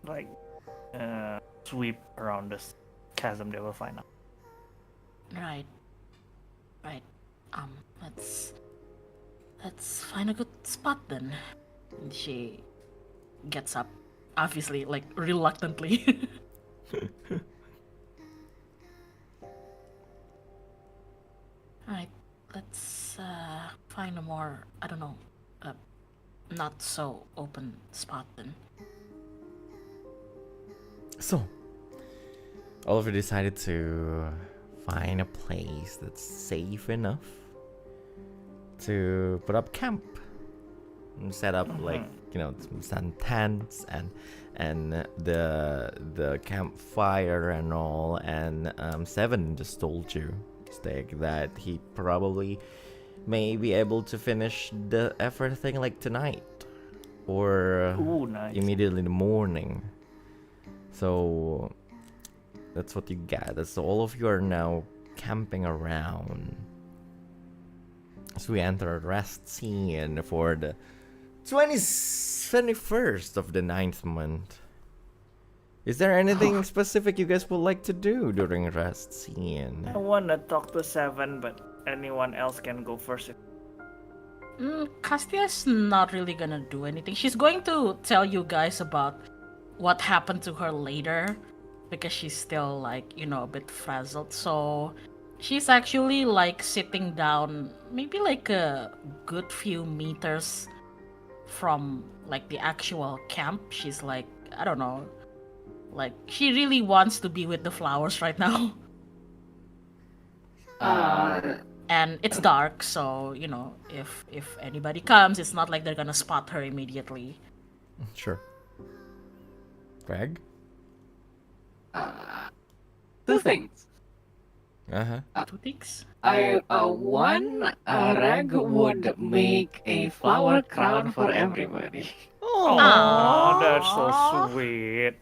Like sweep around this chasm they will find out. Right. Let's find a good spot then. And she gets up, obviously, like reluctantly. Alright, let's find a more, I don't know, not so open spot then. So, all of you decided to find a place that's safe enough to put up camp and set up like some tents and the campfire and all. And Seven just told you, Stygg, that he probably may be able to finish the everything like tonight or Ooh, nice. immediately in the morning. So that's what you get. So all of you are now camping around. So we enter a rest scene for the 21st of the 9th month. Is there anything specific you guys would like to do during rest scene? I wanna talk to Seven, but anyone else can go first. Castia's not really gonna do anything. She's going to tell you guys about what happened to her later because she's still like, a bit frazzled. So she's actually like sitting down maybe like a good few meters from like the actual camp. She's like, I don't know, like she really wants to be with the flowers right now. And it's dark, so if anybody comes, it's not like they're gonna spot her immediately. Sure. Regg? Two things. Two things. One, Regg would make a flower crown for everybody. Oh, that's so sweet.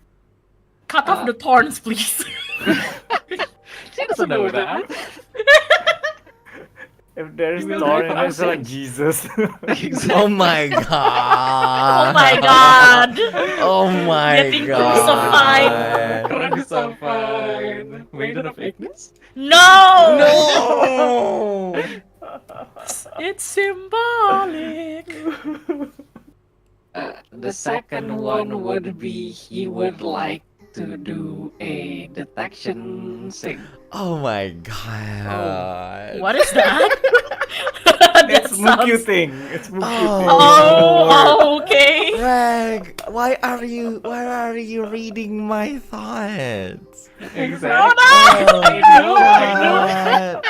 Cut off the thorns, please. She doesn't know that. If there's You will thorn, die for it's like our Jesus. Oh my god! Oh my god! Oh my Getting god! Crucified. Wait, the fakeness? No! No! It's symbolic. The second one would be he would like to do a detection thing. Oh my god! What is that? It's Muukyu thing. It's Muukyu thing. Oh, okay. Regg, why are you reading my thoughts? Exactly. Oh no! God.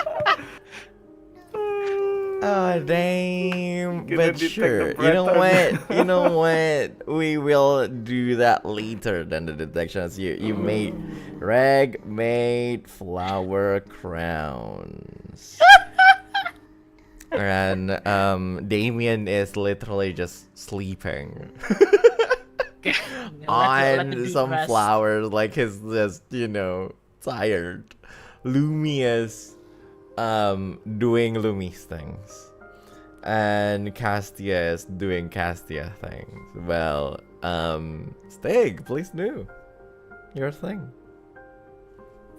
Oh damn! Gonna But detect sure, the you know breath what? You know what? We will do that later than the detections. You made Regg made flower crowns. And Damien is literally just sleeping Let on the some rest. flowers, like he's just tired. Lumi is doing Lumi's things, and Castia is doing Castia things. Well, Stygg, please do your thing.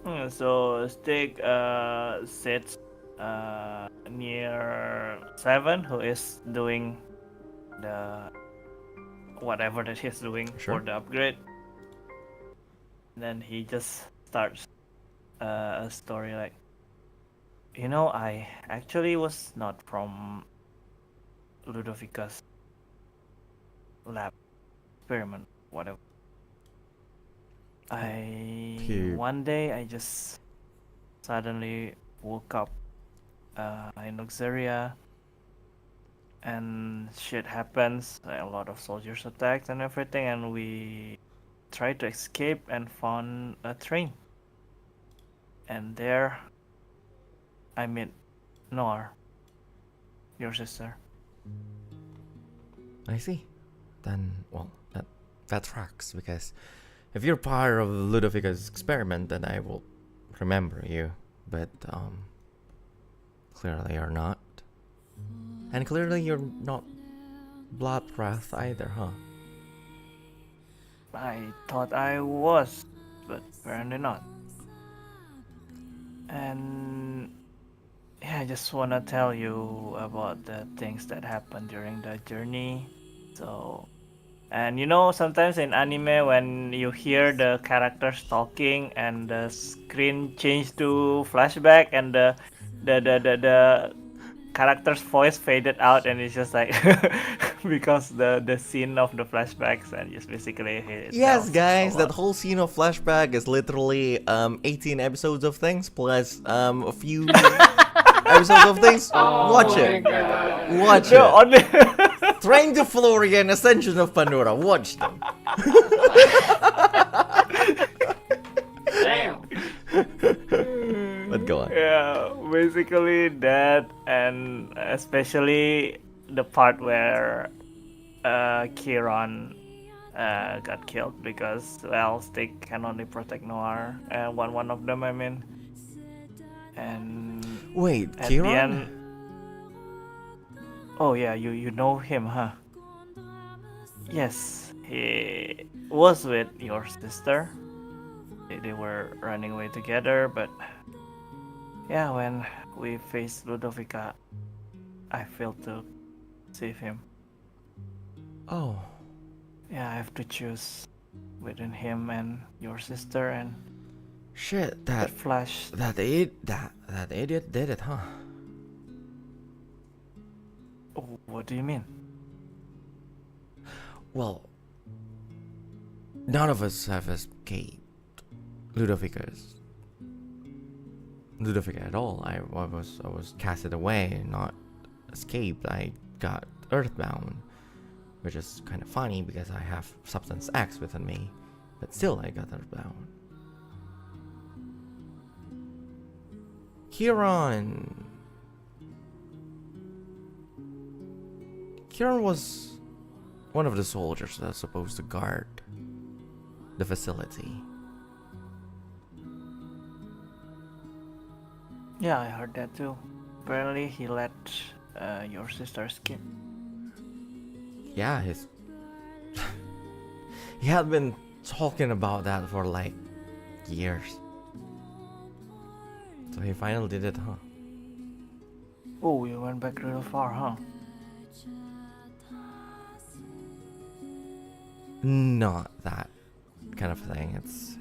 So Stygg sits near Seven, who is doing the whatever that he's doing Sure. for the upgrade. Then he just starts a story like, I actually was not from Ludovica's lab experiment, whatever. Phew. One day I just suddenly woke up in Luxeria, and shit happens. A lot of soldiers attacked and everything, and we tried to escape and found a train. And there, I met Noir, your sister. I see. Then, well, that tracks, because if you're part of Ludovica's experiment, then I will remember you. But clearly you're not. And clearly you're not Bloodwrath either, huh? I thought I was, but apparently not. And yeah, I just wanna tell you about the things that happened during the journey. So, and sometimes in anime when you hear the characters talking and the screen change to flashback and the character's voice faded out, and it's just like because the scene of the flashbacks, and just basically Yes, tells guys, a that lot. whole scene of flashback is literally 18 episodes of things plus a few episodes of things. Watch my it. God. Watch No, it. only Train to Floria and Ascension of Pandora. Watch them. Damn. But go on. Yeah, basically that, and especially the part where Kieran got killed because, well, Stygg can only protect Noir, and one of them, I mean. And Wait, at the Kieran? end, oh yeah, you know him, huh? Yes, he was with your sister. They were running away together, but yeah, when we faced Ludovica, I failed to save him. Oh, Yeah, I have to choose between him and your sister, and shit! that flash. That idiot did it, huh? Oh, what do you mean? Well, none of us have escaped Ludovica at all. I was casted away, not escaped. I got earthbound, which is kind of funny because I have Substance X within me, but still I got earthbound. Kieran was one of the soldiers that was supposed to guard the facility. Yeah, I heard that too. Apparently, he let your sister escape. Yeah, he had been talking about that for like years. So he finally did it, huh? Oh, you went back real far, huh? Not that kind of thing. It's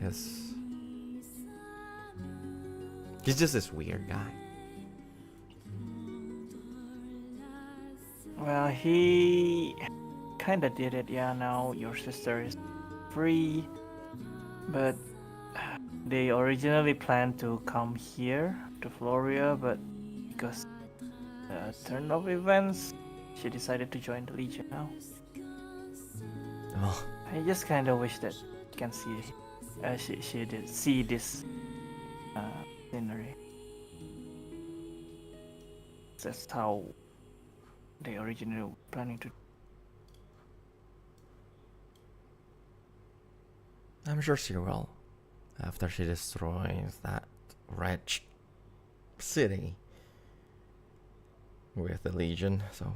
he's just this weird guy. Well, he kinda did it, yeah. Now your sister is free, but they originally planned to come here to Floria, but because the turn of events, she decided to join the Legion now. Oh, I just kinda wish that you can see, she did see this scenery. That's how they originally were planning to. I'm sure she will. After she destroys that wretched city with the Legion, so.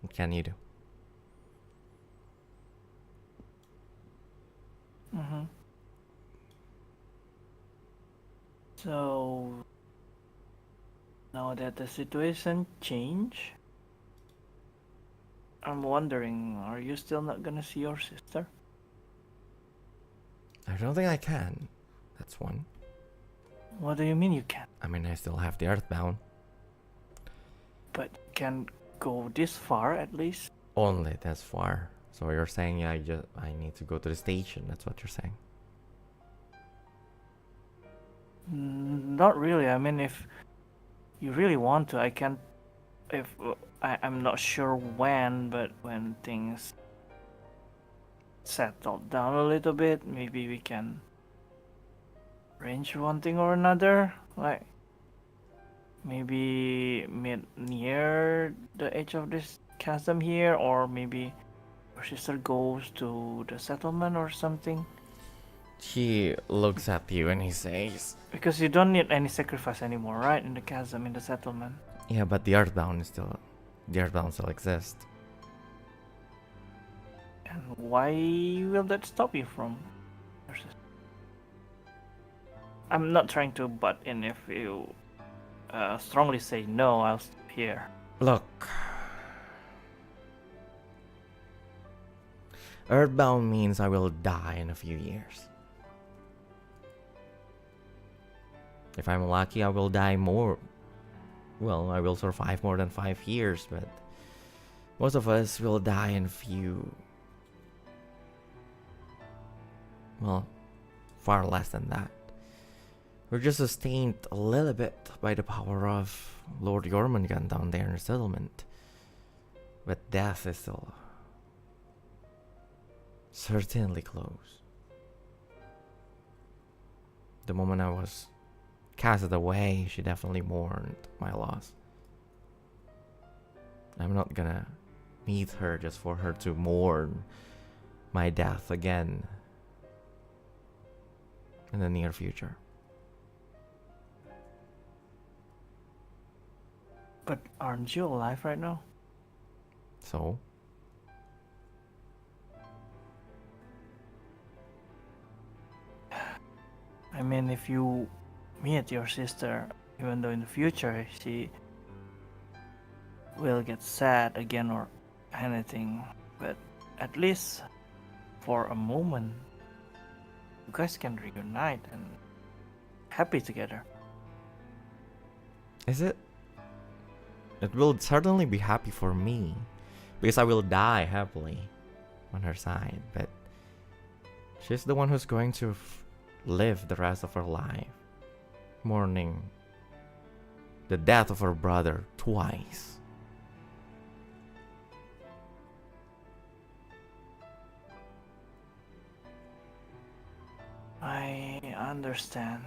What can you do? Mm-hmm. So now that the situation changed, I'm wondering, are you still not gonna see your sister? I don't think I can. That's one. What do you mean you can't? I mean, I still have the Earthbound. But you can go this far at least. Only this far. So you're saying I need to go to the station. That's what you're saying. Not really. I mean, if you really want to, I can. If I'm not sure when, but when things settle down a little bit, maybe we can arrange one thing or another. Like maybe meet near the edge of this chasm here, or maybe your sister goes to the settlement or something. He looks at you and he says, Because you don't need any sacrifice anymore, right? In the chasm, in the settlement. "Yeah, but the Earthbound still exists." And why will that stop you from your sister? I'm not trying to butt in. If you strongly say no, I'll stop here. Look, Earthbound means I will die in a few years. If I'm lucky, I will die more. Well, I will survive more than 5 years, but most of us will die in far less than that. We're just sustained a little bit by the power of Lord Jormungand down there in the settlement. But death is still certainly close. The moment I was casted away, she definitely mourned my loss. I'm not gonna meet her just for her to mourn my death again in the near future. But aren't you alive right now? So, I mean, if you meet your sister, even though in the future she will get sad again or anything, but at least for a moment, you guys can reunite and happy together. is it? It will certainly be happy for me, because I will die happily on her side, but she's the one who's going to live the rest of her life, mourning the death of her brother twice. I understand.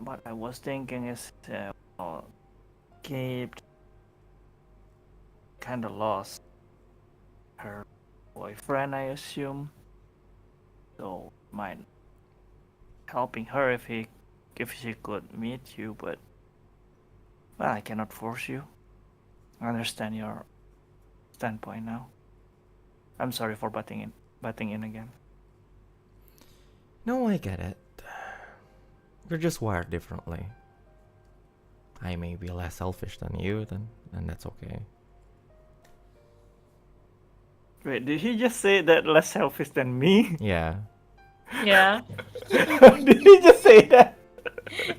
What I was thinking is, Gabe kind of lost her boyfriend, I assume. So, mind helping her if she could meet you, but well, I cannot force you. I understand your standpoint now. I'm sorry for butting in again. No, I get it. We're just wired differently. I may be less selfish than you, and that's okay. Wait, did he just say that less selfish than me? Yeah. Yeah. Did he just say that?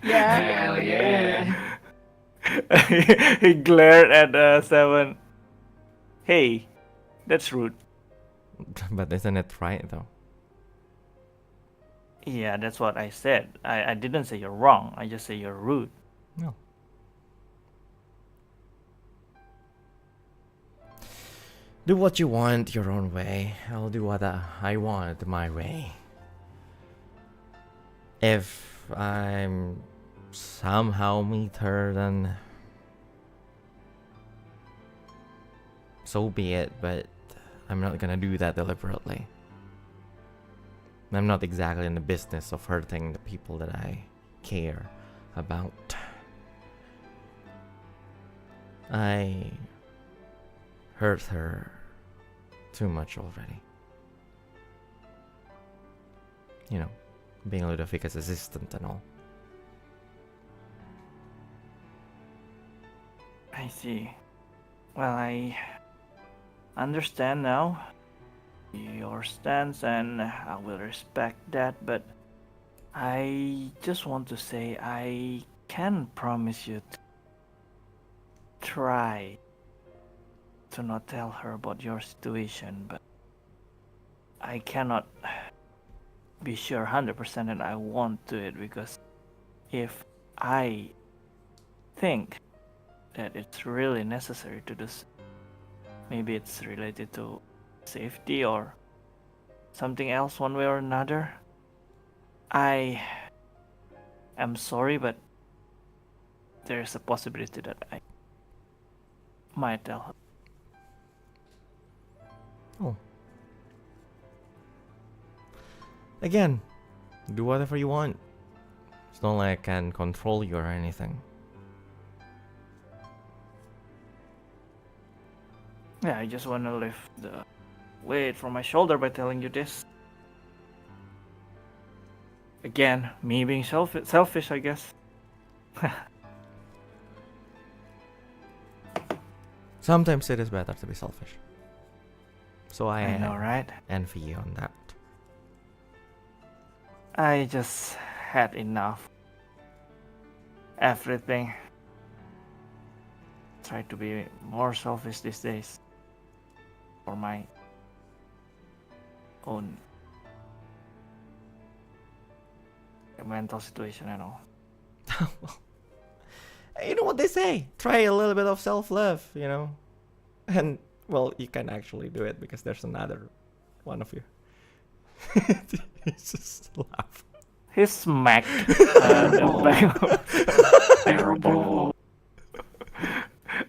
Yeah. Hell yeah. He glared at Seven. Hey, that's rude. But isn't it right, though? Yeah, that's what I said. I didn't say you're wrong. I just say you're rude. No. Do what you want your own way. I'll do what I want my way. If I'm somehow meet her, then so be it, but I'm not gonna do that deliberately. I'm not exactly in the business of hurting the people that I care about. I hurt her too much already. You know, being Ludovica's assistant and all. I see. Well, I understand now your stance, and I will respect that, but I just want to say I can promise you to try to not tell her about your situation, but I cannot be sure 100% that I won't do it, because if I think that it's really necessary to do, maybe it's related to safety or something else one way or another, I am sorry, but there's a possibility that I might tell her. Oh. Again, do whatever you want. It's not like I can control you or anything. Yeah, I just want to lift the weight from my shoulder by telling you this. Again, me being selfish, I guess. Sometimes it is better to be selfish. So I know, right? envy you on that. I just had enough. Everything. Try to be more selfish these days. For my own mental situation and all. You know what they say? Try a little bit of self-love, you know? And, well, you can actually do it because there's another one of you. He just laugh. He smacked the back. Terrible.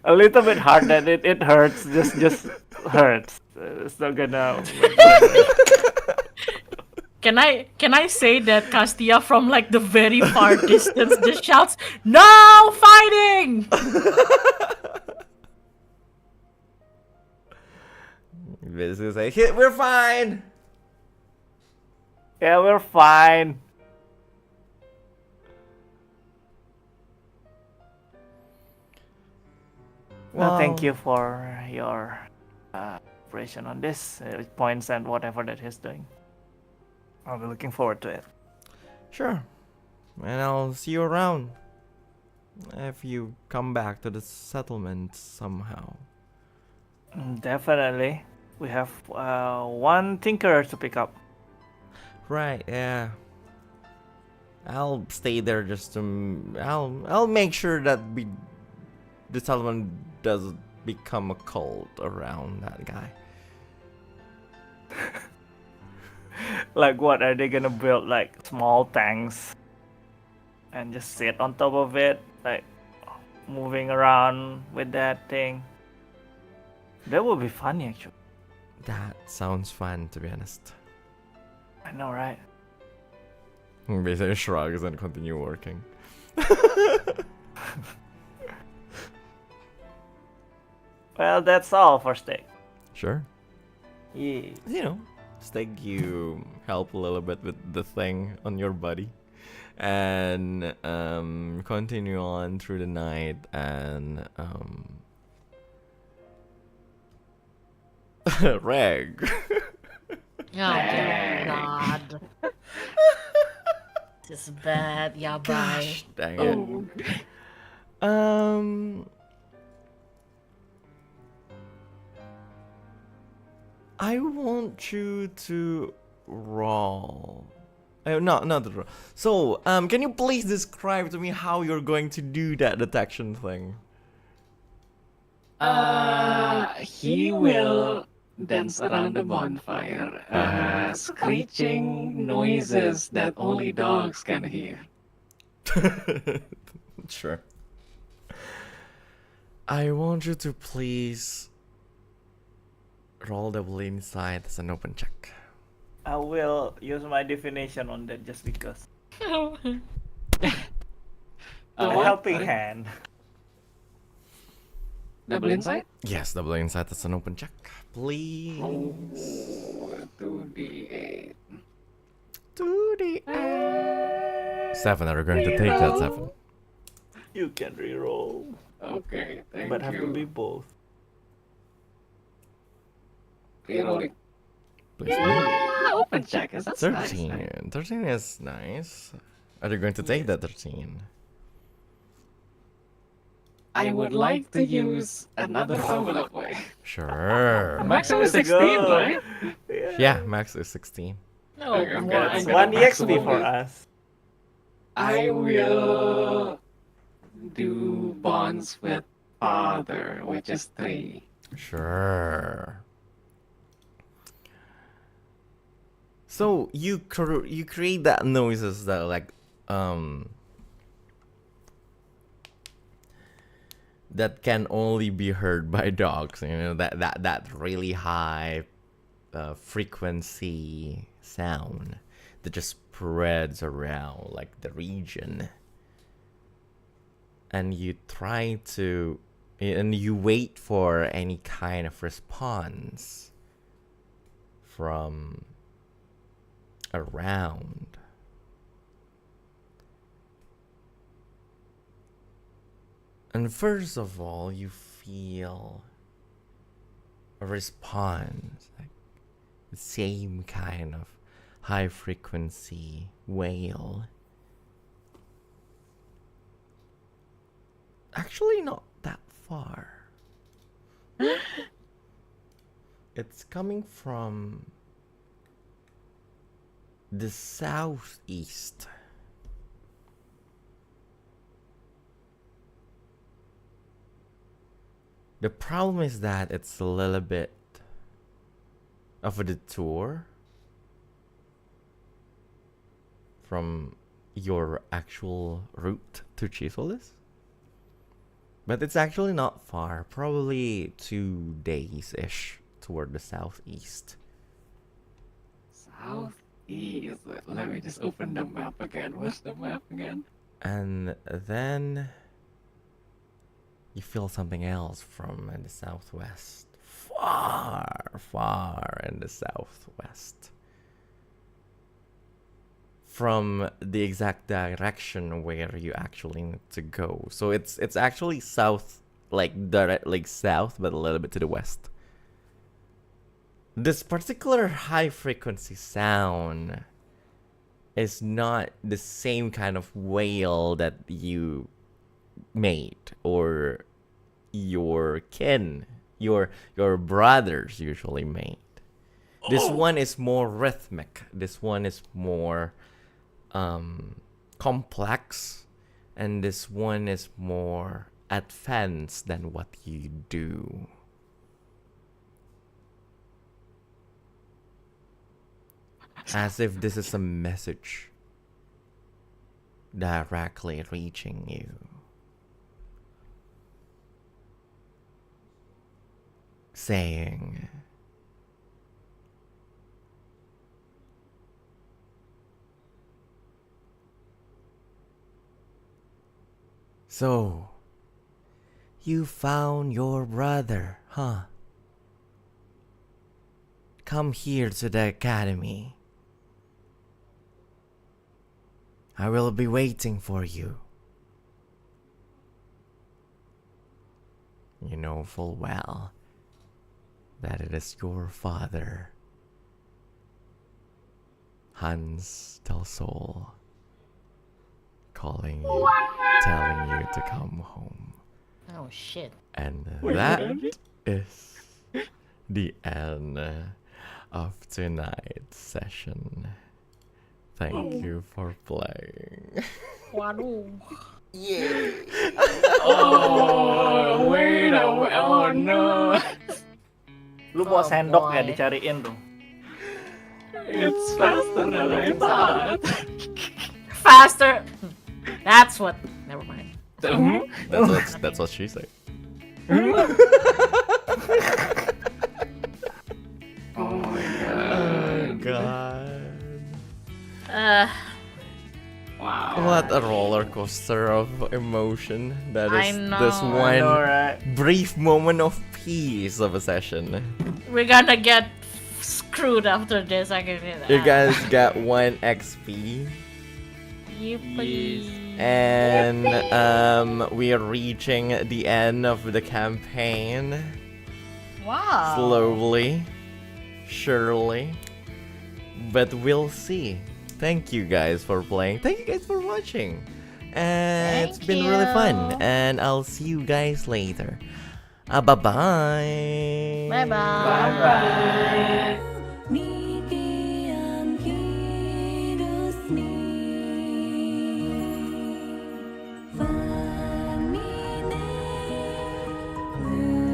A little bit hard that it hurts. Just hurts. It's not gonna. Can I say that Castia from like the very far distance just shouts, "No fighting!" Basically say, we're fine! Yeah, we're fine. Well, thank you for your operation on this points and whatever that he's doing. I'll be looking forward to it. Sure. And I'll see you around. If you come back to the settlement somehow. Definitely. We have one tinkerer to pick up. Right, yeah. I'll stay there just to... I'll make sure that the settlement doesn't become a cult around that guy. Like what? Are they gonna build like small tanks and just sit on top of it? Like moving around with that thing? That would be funny actually. That sounds fun, to be honest. I know, right? Basically shrugs and continue working. Well, that's all for Stygg. Sure. Yeah. You know, Stygg, you help a little bit with the thing on your body. And continue on through the night and Regg. Oh dear God. This is bad. Yeah, bye. Gosh, dang it. I want you to roll. Not the roll. So, can you please describe to me how you're going to do that detection thing? He will dance around the bonfire, screeching noises that only dogs can hear. Sure. I want you to please roll double insight as an open check. I will use my divination on that just because. A What? helping Sorry? hand. Double insight? Yes, double insight as an open check, please. 2d8. 2d8. 7, are you going to take that 7? You can reroll, Okay, thank but you. have to be both. Rerolling. Please. Open check, is that 13. nice? 13 is nice. Are you going to take that 13? I would like to use another Fabula point. Sure. Maximum is Let's 16, go. right? Yeah, max is 16. No, Okay, one. That's I'm one gonna EXP for maximum us. I will do bonds with father, which is 3. Sure. So you create that noises that like that can only be heard by dogs. You know, that really high frequency sound that just spreads around like the region. And you try to, and you wait for any kind of response from around. And first of all, you feel a response, like the same kind of high frequency wail. Actually, not that far. It's coming from the southeast. The problem is that it's a little bit of a detour from your actual route to Chisolis. But it's actually not far, probably 2 days-ish toward the southeast. Southeast. Let me just open the map again. What's the map again? And then you feel something else from the southwest. Far in the southwest. From the exact direction where you actually need to go. So it's actually south, like direct, like south, but a little bit to the west. This particular high frequency sound is not the same kind of wail that you made or your kin, your brothers usually made. This one is more rhythmic. This one is more complex, and this one is more advanced than what you do. As if this is a message directly reaching you. Saying, "So, you found your brother, huh? Come here to the academy. I will be waiting for you. You know full well that it is your father, Hans Del Sol, calling you, telling you to come home." Oh shit. And that is the end of tonight's session. Thank you for playing. Waduh. Oh, wait, oh no. Lu bawa Oh, sendok ya boy. dicariin tuh. It's faster than I thought. Faster. That's what. Never mind. That's what she said. Oh my god. God. Wow. What a roller coaster of emotion. That I is know. this one Pandora. brief moment of peace of a session. We're gonna get screwed after this. I can hear that. You guys got 1 XP. Yippee. And we are reaching the end of the campaign. Wow. Slowly, surely, but we'll see. Thank you guys for playing. Thank you guys for watching. And it's Thank been really fun. you. And I'll see you guys later. Bye-bye. Bye bye. Bye bye. Mimpi yang hidup